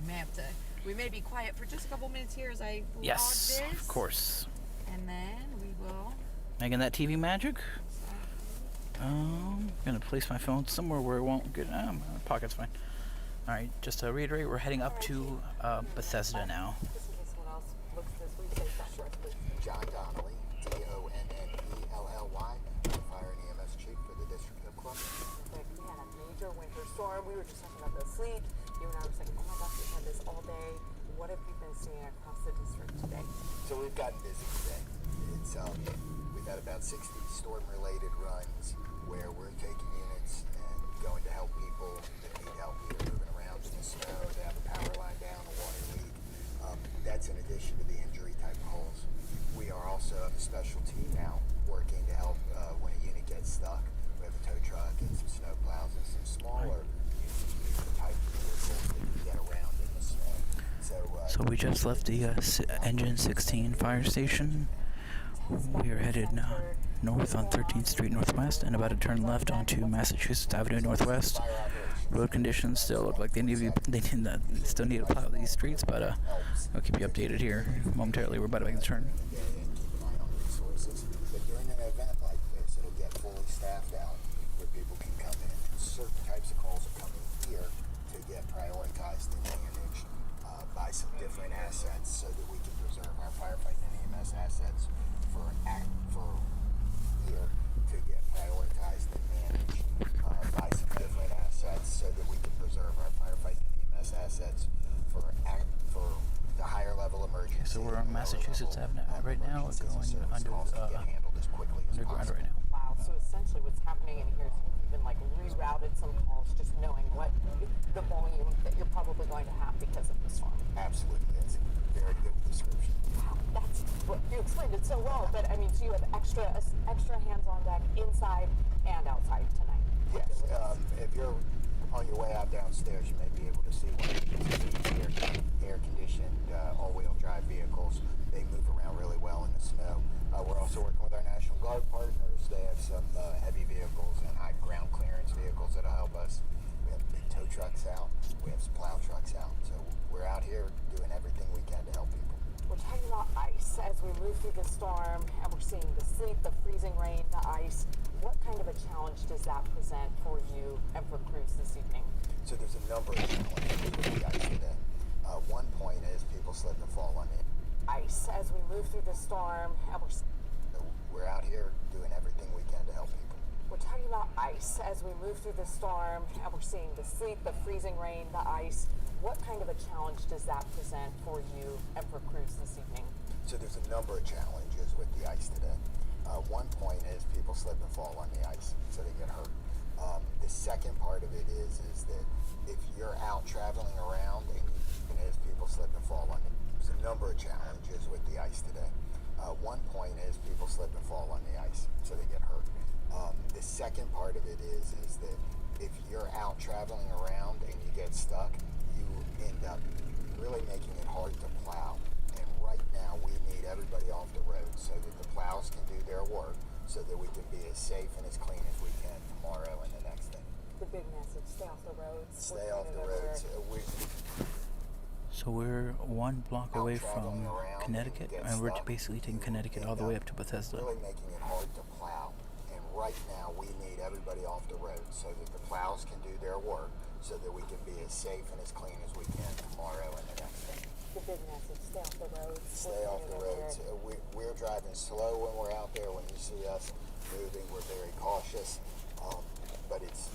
we may be quiet for just a couple minutes here as I log Yes, this. of course. And then we will. Making that TV magic. I'm gonna place my phone somewhere where it won't get. My pocket's fine. All right, just to reiterate, we're heading up to Bethesda now. Just in case someone else looks at this, will you say that short, please? John Donnelly, Donnelly, Fire and EMS Chief for the District of Columbia. We had a major winter storm. We were just talking about the sleet. You and I were saying, oh my gosh, we've had this all day. What have you been seeing across the district today? So we've gotten busy today. It's we've had about 60 storm-related runs where we're taking units and going to help people that need help either moving around in the snow, they have a power line down, a water leak. That's in addition to the injury type calls. We are also a special team now working to help when a unit gets stuck. We have a tow truck and some snow plows and some smaller type vehicles that can get around in the snow. So we just left the Engine 16 fire station. We are headed north on 13th Street Northwest and about to turn left onto Massachusetts Avenue Northwest. Road conditions still look like they still need to plow these streets, but I'll keep you updated here momentarily. We're about to make the turn. But during an event like this, it'll get fully staffed out where people can come in. Certain types of calls are coming here to get prioritized and managed by some different assets so that we can preserve our firefighting and EMS assets for here to get prioritized and managed by some different assets so that we can preserve our firefighting and EMS assets for the higher level emergency. Okay, so we're on Massachusetts Avenue right now. We're going underground right now. Wow, so essentially what's happening in here is you've even like rerouted some calls just knowing what the volume that you're probably going to have Absolutely, it's a very good description. That's what you explained it so well. But I mean, so you have extra hands on deck inside and outside tonight. Yes, if you're on your way out downstairs, you may be able to see one of these air-conditioned all-wheel drive vehicles. They move around really well in the snow. We're also working with our National Guard partners. They have some heavy vehicles and high ground clearance vehicles that'll help us. We have big tow trucks out. We have some plow trucks out. So we're out here doing everything we can to help people. We're talking about ice as we move through the storm, and we're seeing the sleet, the freezing rain, the ice. What kind of a challenge does that present for you and for crews this evening? So there's a number of challenges with the ice today. One point is people slip and fall on the ice as we move through the storm, and we're out here doing everything we can to help people. We're talking about ice as we move through the storm, and we're seeing the sleet, the freezing rain, the ice. What kind of a challenge does that present for you and for crews this evening? So there's a number of challenges with the ice today. One point is people slip and fall on the ice, so they get hurt. The second part of it is that if you're out traveling around and as people slip and fall on it, there's a number of challenges with the ice today. One point is people slip and fall on the ice, so they get hurt. The second part of it is that if you're out traveling around and you get stuck, you end up really making it hard to plow. And right now we need everybody off the road so that the plows can do their work, so that we can be as safe and as clean as we can tomorrow and the next day. The big message: stay off the roads. Stay off the roads. So we're 1 block away from Connecticut, and we're basically taking Connecticut all the way up to Bethesda. Really making it hard to plow. And right now we need everybody off the road so that the plows can do their work, so that we can be as safe and as clean as we can tomorrow and the next day. The big message: stay off the roads. Stay off the roads. We're driving slow when we're out there. When you see us moving, we're very cautious. But it's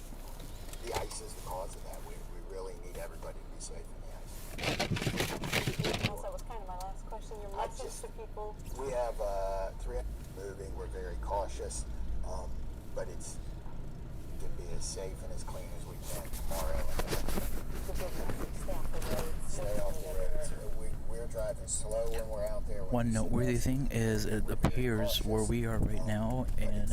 the ice is the cause of that. We really need everybody to be safe in the ice. That was kind of my last question. Your message to people. We have 3 moving. We're very cautious. But it's can be as safe and as clean as we can tomorrow. The big message: stay off the roads. Stay off the roads. We're driving slow when we're out there. One noteworthy thing is it appears where we are right now in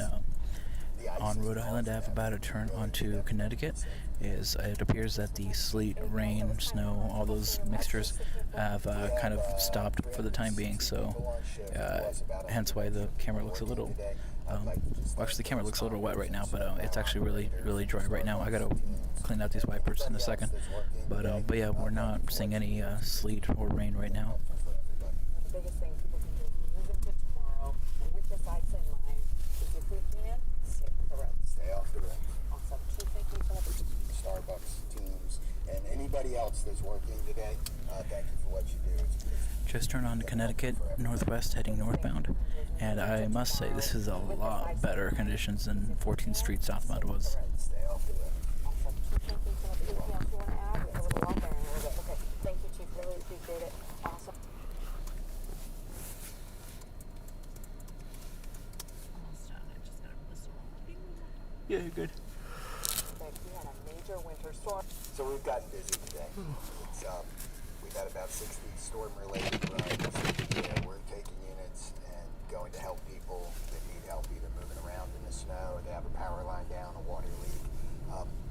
on Rhode Island Ave, about to turn onto Connecticut, is it appears that the sleet, rain, snow, all those mixtures have kind of stopped for the time being. So hence why the camera looks a little actually the camera looks a little wet right now, but it's actually really dry right now. I gotta clean out these wipers in a second, but yeah, we're not seeing any sleet or rain right now. The biggest thing people can do is move into tomorrow, and with this ice in mind, is if we can, stay off the roads. Stay off the roads. Awesome. Chief, thank you for that. Starbucks teams and anybody else that's working today, thank you for what you do. Just turned on to Connecticut Northwest, heading northbound, and I must say this is a lot better conditions than 14th Street southbound was. Stay off the road. Awesome. Chief, thank you so much. Anything else you want to add? We have a little out there in a little bit. Okay. Thank you, Chief. Really appreciate it. Awesome. Almost done. I just gotta listen. Yeah, you're good. We had a major winter storm. So we've gotten busy today. It's we've had about 60 storm-related runs. We're taking units and going to help people that need help, either moving around in the snow, or they have a power line down, a water leak.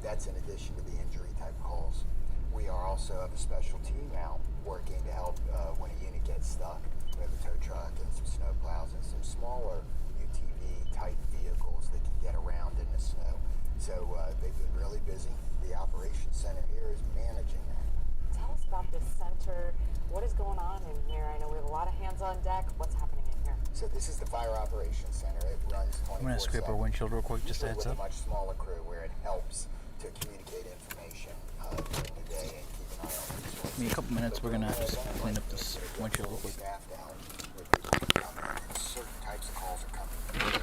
That's in addition to the injury type calls. We are also have a special team out working to help when a unit gets stuck. We have a tow truck and some snow plows and some smaller UTV type vehicles that can get around in the snow. So they've been really busy. The operations center here is managing that. Tell us about this center. What is going on in here? I know we have a lot of hands on deck. What's happening in here? So this is the Fire Operations Center. It runs 24/7. I'm gonna scrape our windshield real quick, just a heads with up. a much smaller crew where it helps to communicate information during the day and keep an eye on resources. Give me a couple minutes. We're gonna just clean up this windshield real quick. Staff to help with people who come in, and certain types of calls are coming through.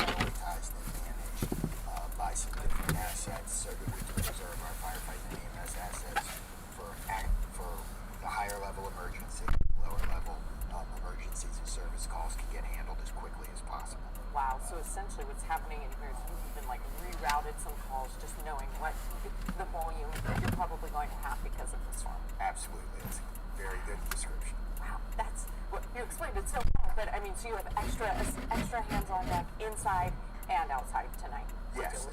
Prioritized and managed by some different assets so that we can preserve our firefighting and EMS assets for the higher level emergency, lower level emergencies and service calls can get handled as quickly as possible. Wow, so essentially what's happening in here is you've been like rerouted some calls just knowing what the volume that you're probably going to have because of the storm. Absolutely. It's very good description. Wow, that's what you explained it so well. But I mean, so you have extra hands on deck inside and outside tonight. Yes,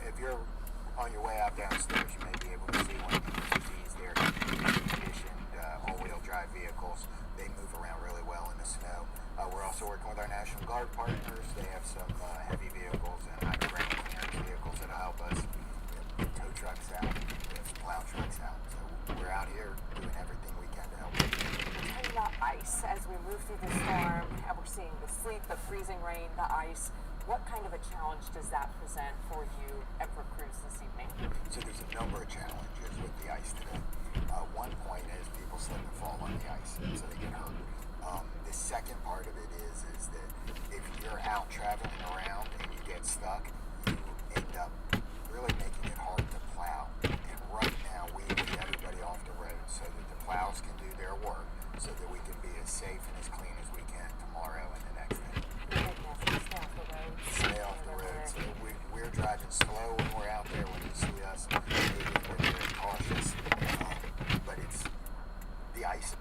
if you're on your way out downstairs, you may be able to see one of the EVs there, conditioned all-wheel drive vehicles. They move around really well in the snow. We're also working with our National Guard partners. They have some heavy vehicles and ground clearance vehicles that'll help us. We have tow trucks out, we have some plow trucks out. So we're out here doing everything we can to help. We're talking about ice as we move through the storm, and we're seeing the sleet, the freezing rain, the ice. What kind of a challenge does that present for you and for crews this evening? So there's a number of challenges with the ice today. One point is people slip and fall on the ice, so they get hurt. The second part of it is that if you're out traveling around and you get stuck, you end up really making it hard to plow. And right now we need everybody off the road so that the plows can do their work, so that we can be as safe and as clean as we can tomorrow and the next day. Stay off the road. So we're driving slow when we're out there. When you see us, we're very cautious. But it's the ice.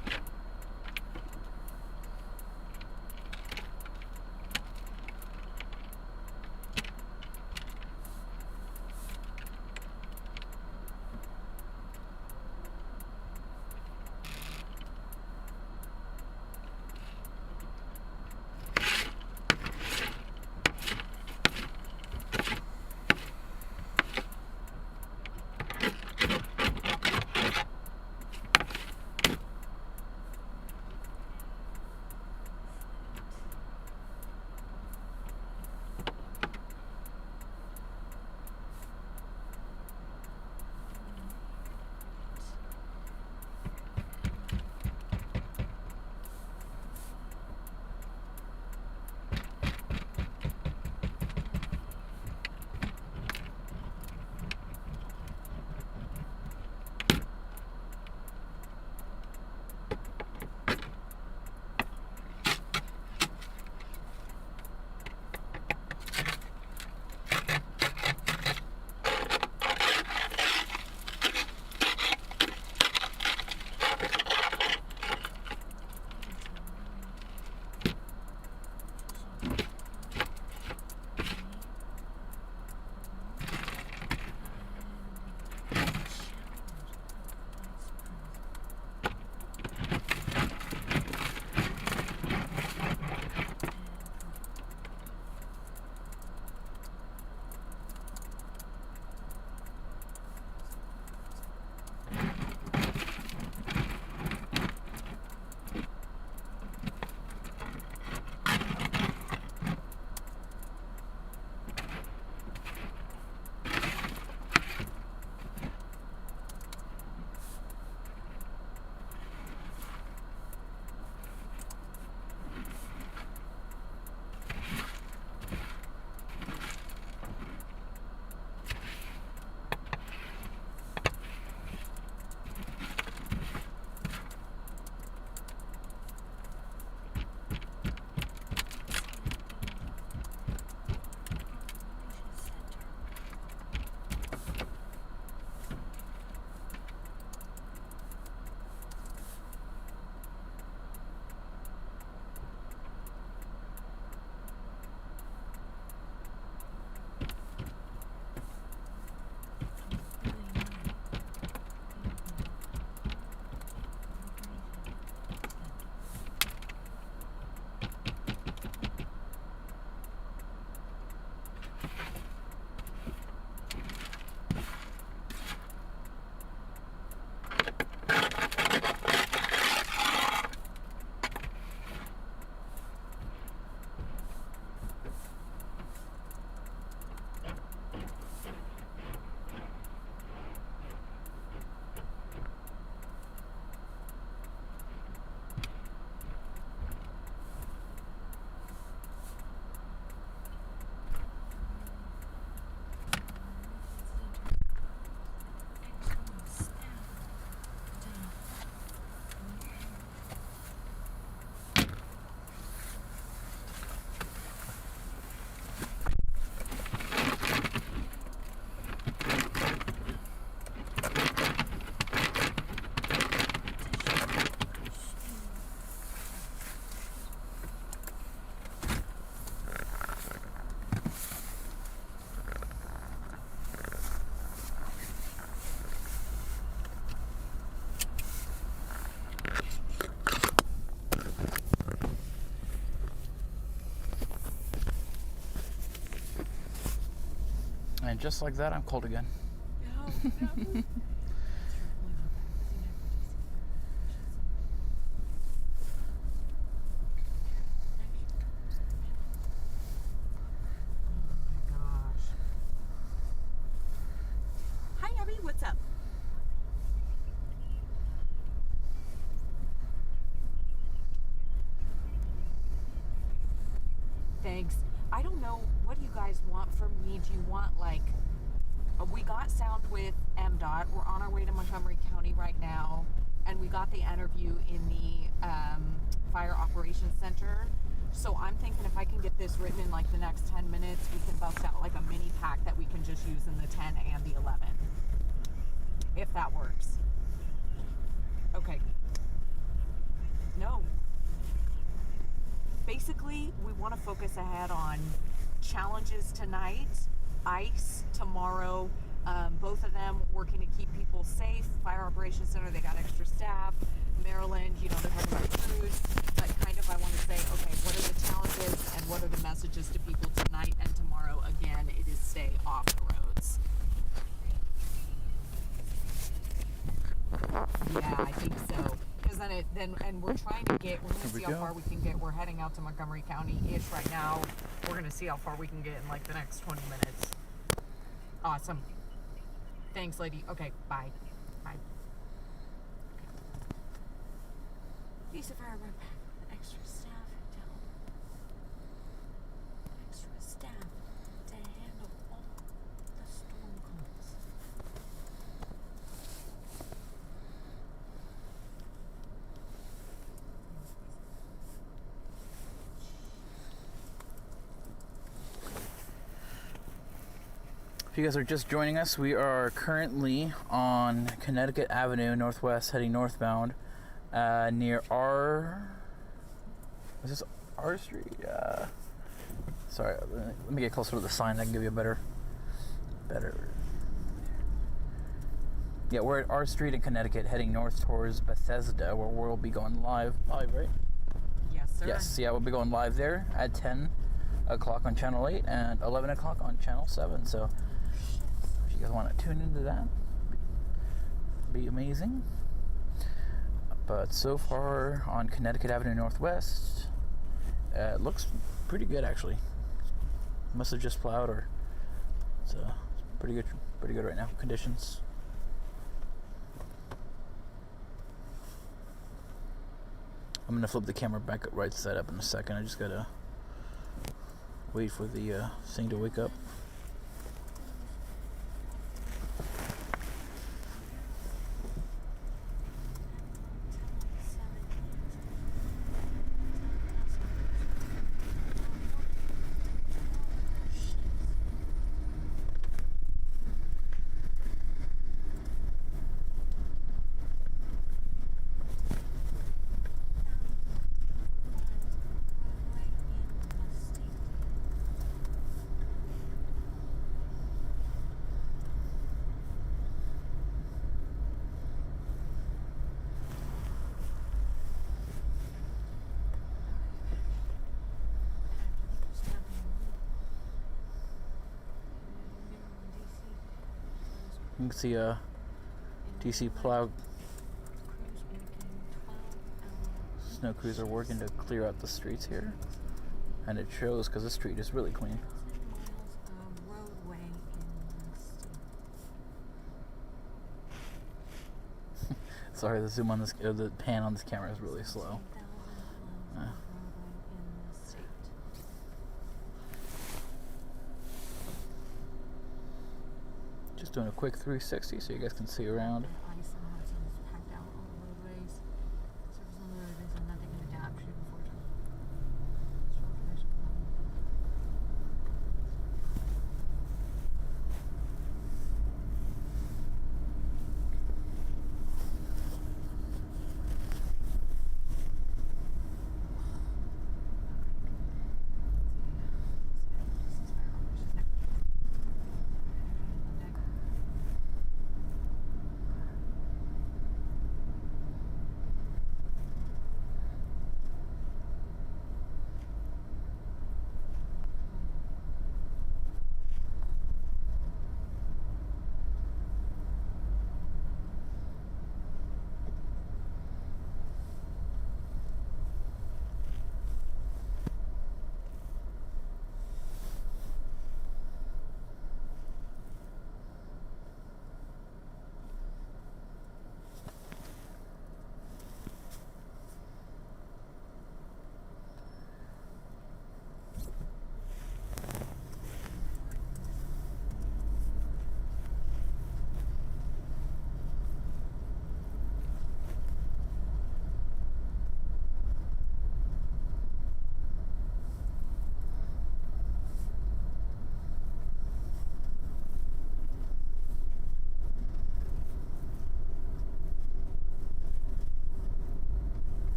And just like that, I'm cold again. No. What's up? Thanks. I don't know, what do you guys want from me? Do you want like, we got sound with MDOT. We're on our way to Montgomery County right now, and we got the interview in the Fire Operations Center. So I'm thinking if I can get this written in like the next 10 minutes, we can bust out like a mini pack that we can just use in the 10 and the 11. If that works. Okay. No. Basically, we want to focus ahead on challenges tonight, ICE tomorrow, both of them working to keep people safe. Fire Operations Center, they got extra staff. Maryland, you know, they're having their crews. But kind of I want to say, okay, what are the challenges and what are the messages to people tonight and tomorrow? Again, it is stay off the roads. Yeah, I think so. Because then we're trying to get, we're going to see how far we can get. We're heading out to Montgomery County-ish right now. We're going to see how far we can get in like the next 20 minutes. Awesome. Thanks, lady. Okay, bye. Bye. Lisa Fire went back with extra staff to handle all the storm calls. If you guys are just joining us, we are currently on Connecticut Avenue Northwest, heading northbound, near is this R Street? Sorry, let me get closer to the sign. I can give you a better. Yeah, we're at R Street in Connecticut, heading north towards Bethesda, where we'll be going live, right? Yes, sir. Yes, yeah, we'll be going live there at 10 o'clock on Channel 8 and 11 o'clock on Channel 7. So if you guys want to tune into that, be amazing. But so far on Connecticut Avenue Northwest, it looks pretty good actually. Must have just plowed, or it's pretty good right now. Conditions. I'm gonna flip the camera back right side up in a second. I just gotta wait for the thing to wake up. You can see a DC plow snow crews are working to clear out the streets here, and it shows because the street is really clean. Sorry, the zoom on this, or the pan on this camera is really slow. Just doing a quick 360 so you guys can see around.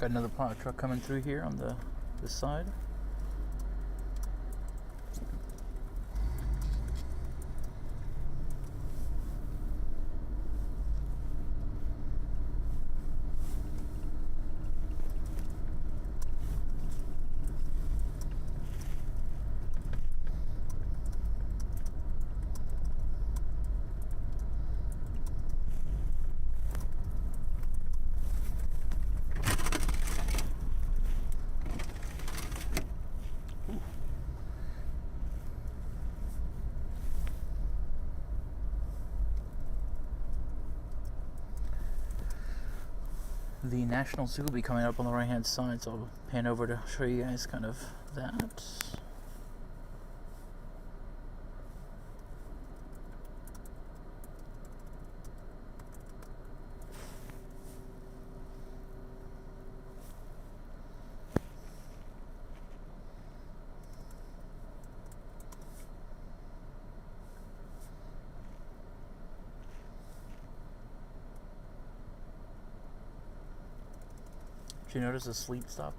Got another plow truck coming through here on this side. The National Zoo will be coming up on the right hand side, so I'll pan over to show you guys kind of that. Did you notice the sleep stopped?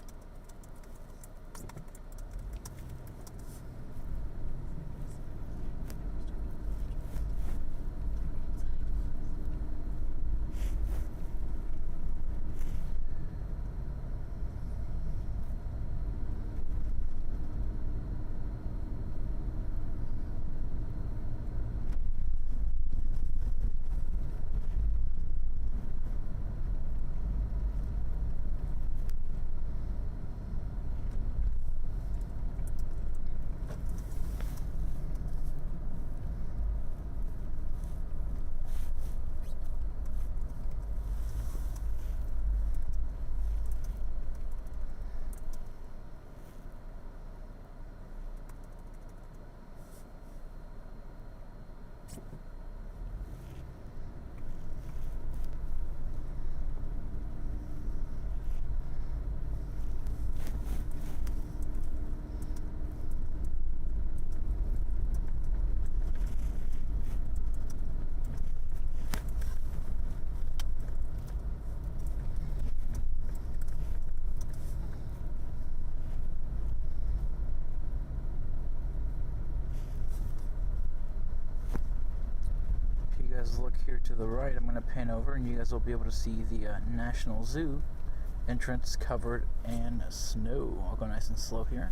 Look here to the right. I'm going to pan over and you guys will be able to see the National Zoo entrance covered in snow. I'll go nice and slow here.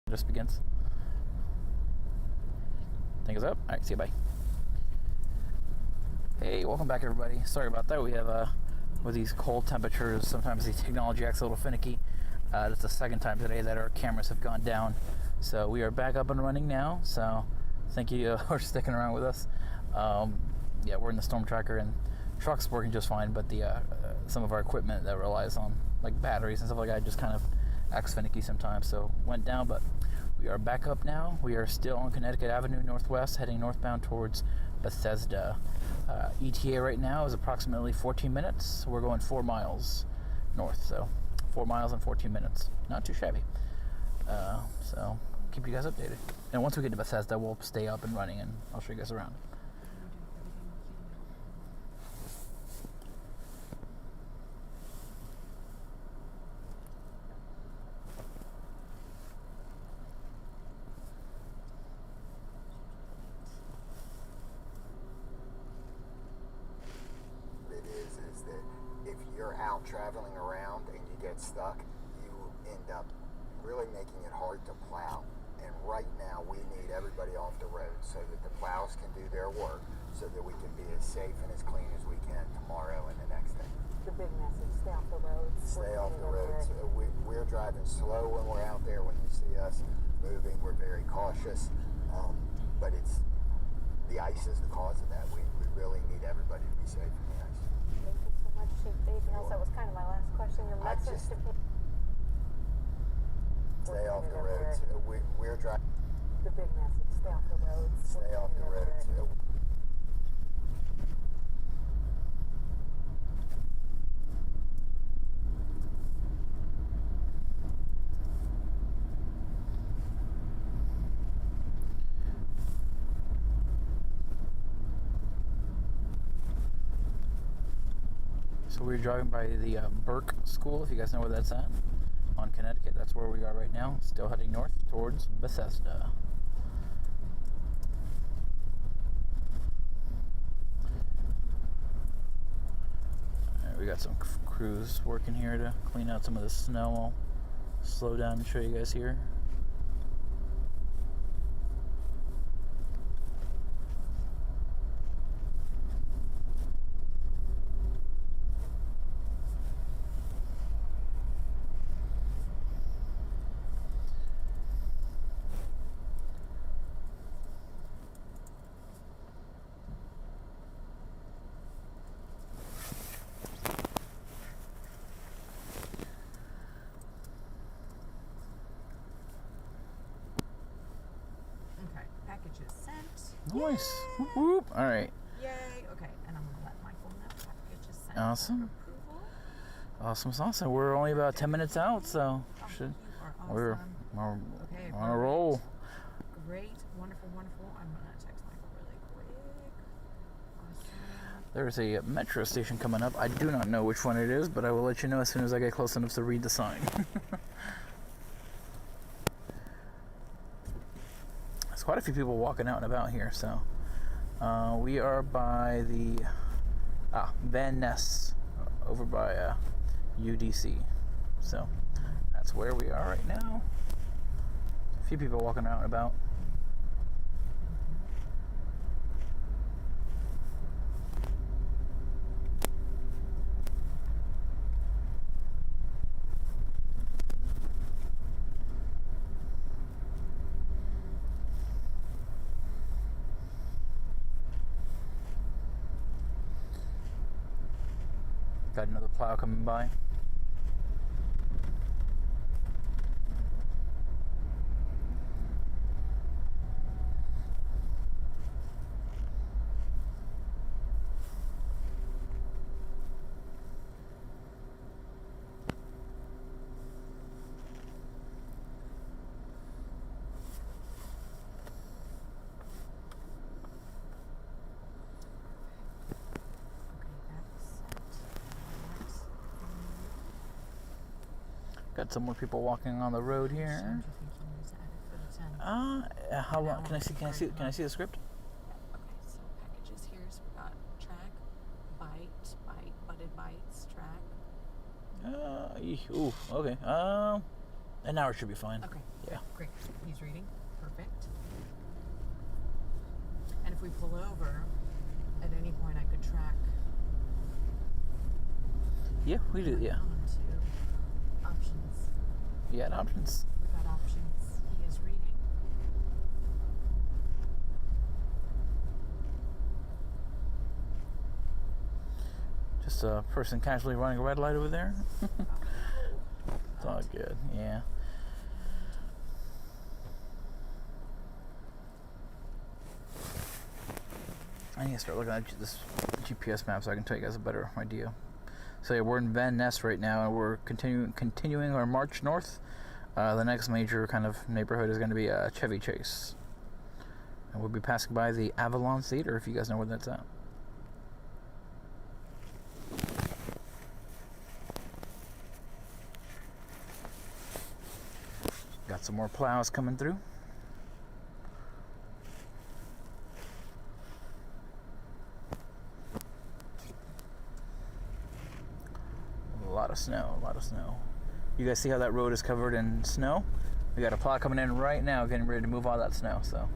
just begins. Thing is up. All right, see you, bye. Hey, welcome back, everybody. Sorry about that. We have, with these cold temperatures, sometimes the technology acts a little finicky. That's the second time today that our cameras have gone down. So we are back up and running now. So thank you for sticking around with us. Yeah, we're in the Stormtracker, and truck's working just fine, but the some of our equipment that relies on like batteries and stuff like that just kind of acts finicky sometimes. So went down, but we are back up now. We are still on Connecticut Avenue Northwest, heading northbound towards Bethesda. ETA right now is approximately 14 minutes. We're going 4 miles north, so 4 miles in 14 minutes. Not too shabby. So keep you guys updated. And once we get to Bethesda, we'll stay up and running, and I'll show you guys around. Traveling around and you get stuck, you end up really making it hard to plow. And right now we need everybody off the road so that the plows can do their work, so that we can be as safe and as clean as we can tomorrow and the next day. The big message, stay off the roads. Stay off the roads. We're driving slow when we're out there. When you see us moving, we're very cautious. But it's the ice is the cause of that. We really need everybody to be safe in the ice. Thank you so much, Chief. Anything else? That was kind of my last question. Your message to people. Stay off the roads. We're driving. The big message, stay off the roads. Stay off the roads. So we're driving by the Burke School, if you guys know where that's at, on Connecticut. That's where we are right now, still heading north towards Bethesda. All right, we got some crews working here to clean out some of the snow. I'll slow down and show you guys here. Packages sent. Nice. Whoop, whoop. All right. Yay. Okay, and I'm gonna let Michael know packages sent. Awesome. For Awesome sauce. We're only about 10 minutes out, so we're on a roll. Great. Wonderful, wonderful. I'm gonna text Michael really quick. Awesome. There's a metro station coming up. I do not know which one it is, but I will let you know as soon as I get close enough to read the sign. There's quite a few people walking out and about here, so we are by the Van Ness over by UDC. So that's where we are right now. A few people walking out and about. Got another plow coming by. Got some more people walking on the road here. How long? Can I see the script? Okay, so packages here. So we got track, bite, butted bites, track. Ooh, okay. An hour should be fine. Okay. Yeah. Great. He's reading. Perfect. And if we pull over, at any point I could track. Yeah, we do. Yeah. On to options. Yeah, and options. We got options. He is reading. Just a person casually running a red light over there. It's all good. Yeah. I need to start looking at this GPS map so I can tell you guys a better idea. So yeah, we're in Van Ness right now, and we're continuing our march north. The next major kind of neighborhood is going to be Chevy Chase, and we'll be passing by the Avalon Theater, if you guys know where that's at. Got some more plows coming through. A lot of snow. You guys see how that road is covered in snow? We got a plow coming in right now, getting ready to move all that snow, so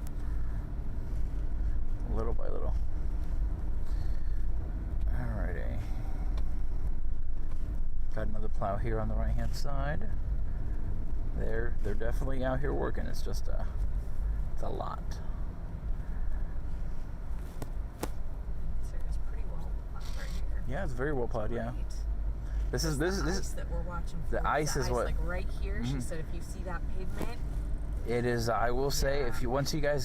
little by little. Alrighty. Got another plow here on the right hand side. They're definitely out here working. It's just it's a lot. It's pretty well plowed right here. Yeah, it's very well plowed. Yeah. Great. This is that we're watching. The ice is what. Like right here. She said, if you see that pavement. It is. I will say, if you once you get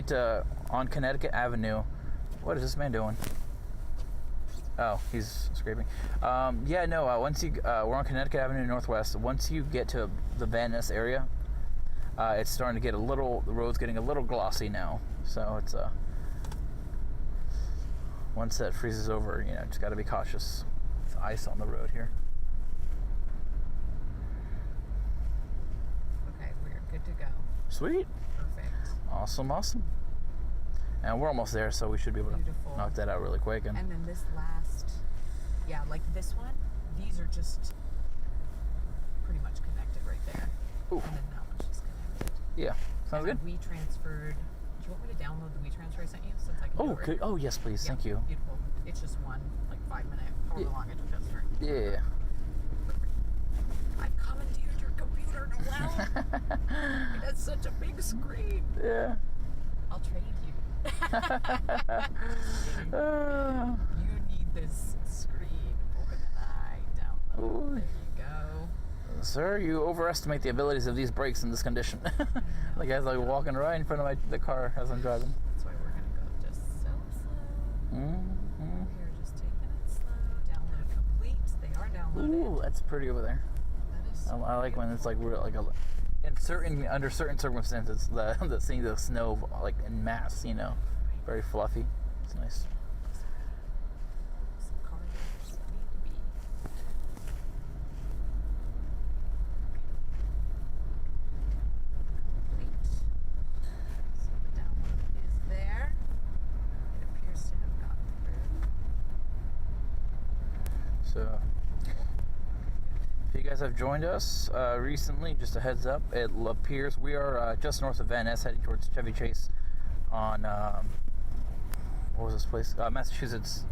to on Connecticut Avenue, what is this man doing? Oh, he's scraping. Yeah, no. Once you we're on Connecticut Avenue Northwest. Once you get to the Van Ness area, it's starting to get the road's getting a little glossy now. So it's once that freezes over, just got to be cautious. It's ice on the road here. Okay, we're good to go. Sweet. Perfect. Awesome. And we're almost there, so we should be able to knock that out really quick. And then this last, like this one, these are just pretty much connected right there. Ooh. And then that one's just connected. Yeah, sounds good. We transferred. Do you want me to download the WeTransfer I sent you since I can do it? Good. Oh, yes, please. Yeah, Thank you. Beautiful. It's just one, 5-minute, however long it took us. Yeah. I've commandeered your computer, Noelle. It has such a big screen. Yeah. I'll trade you. You need this screen more than I download. Ooh. There you go. Sir, you overestimate the abilities of these brakes in this condition. Like I was walking right in front of the car as I'm driving. That's why we're gonna go just so slow. Mm-hmm. Here, just taking it slow. Download complete. They are downloaded. Ooh, that's pretty over there. That is so I like when it's under certain circumstances, seeing the snow in mass, very fluffy. It's nice. some corridors that need to be. Complete. So the download is there. It appears to have gotten through. So, if you guys have joined us recently, just a heads up, it appears we are just north of Van Ness, heading towards Chevy Chase on, what was this place? Massachusetts?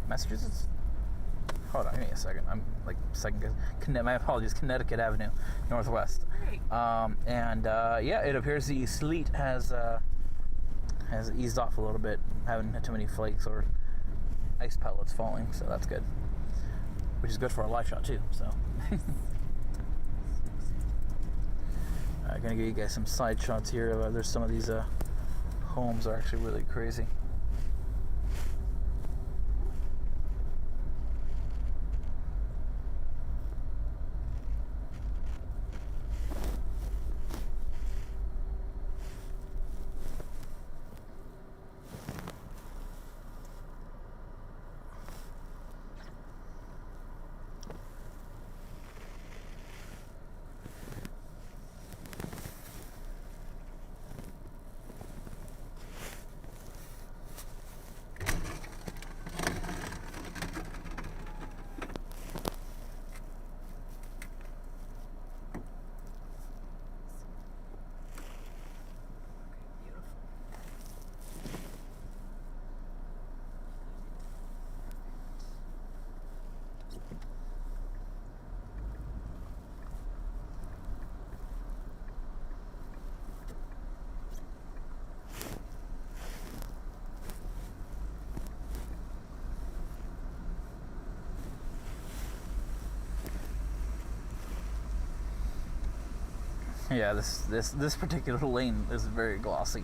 Hold on, give me a second. I'm second guessing. My apologies, Connecticut Avenue, Northwest. Great. It appears the sleet has eased off a little bit. Haven't had too many flakes or ice pellets falling, so that's good. Which is good for our live shot too, so. I'm gonna give you guys some side shots here. There's some of these homes are actually really crazy. Yeah, this particular lane is very glossy.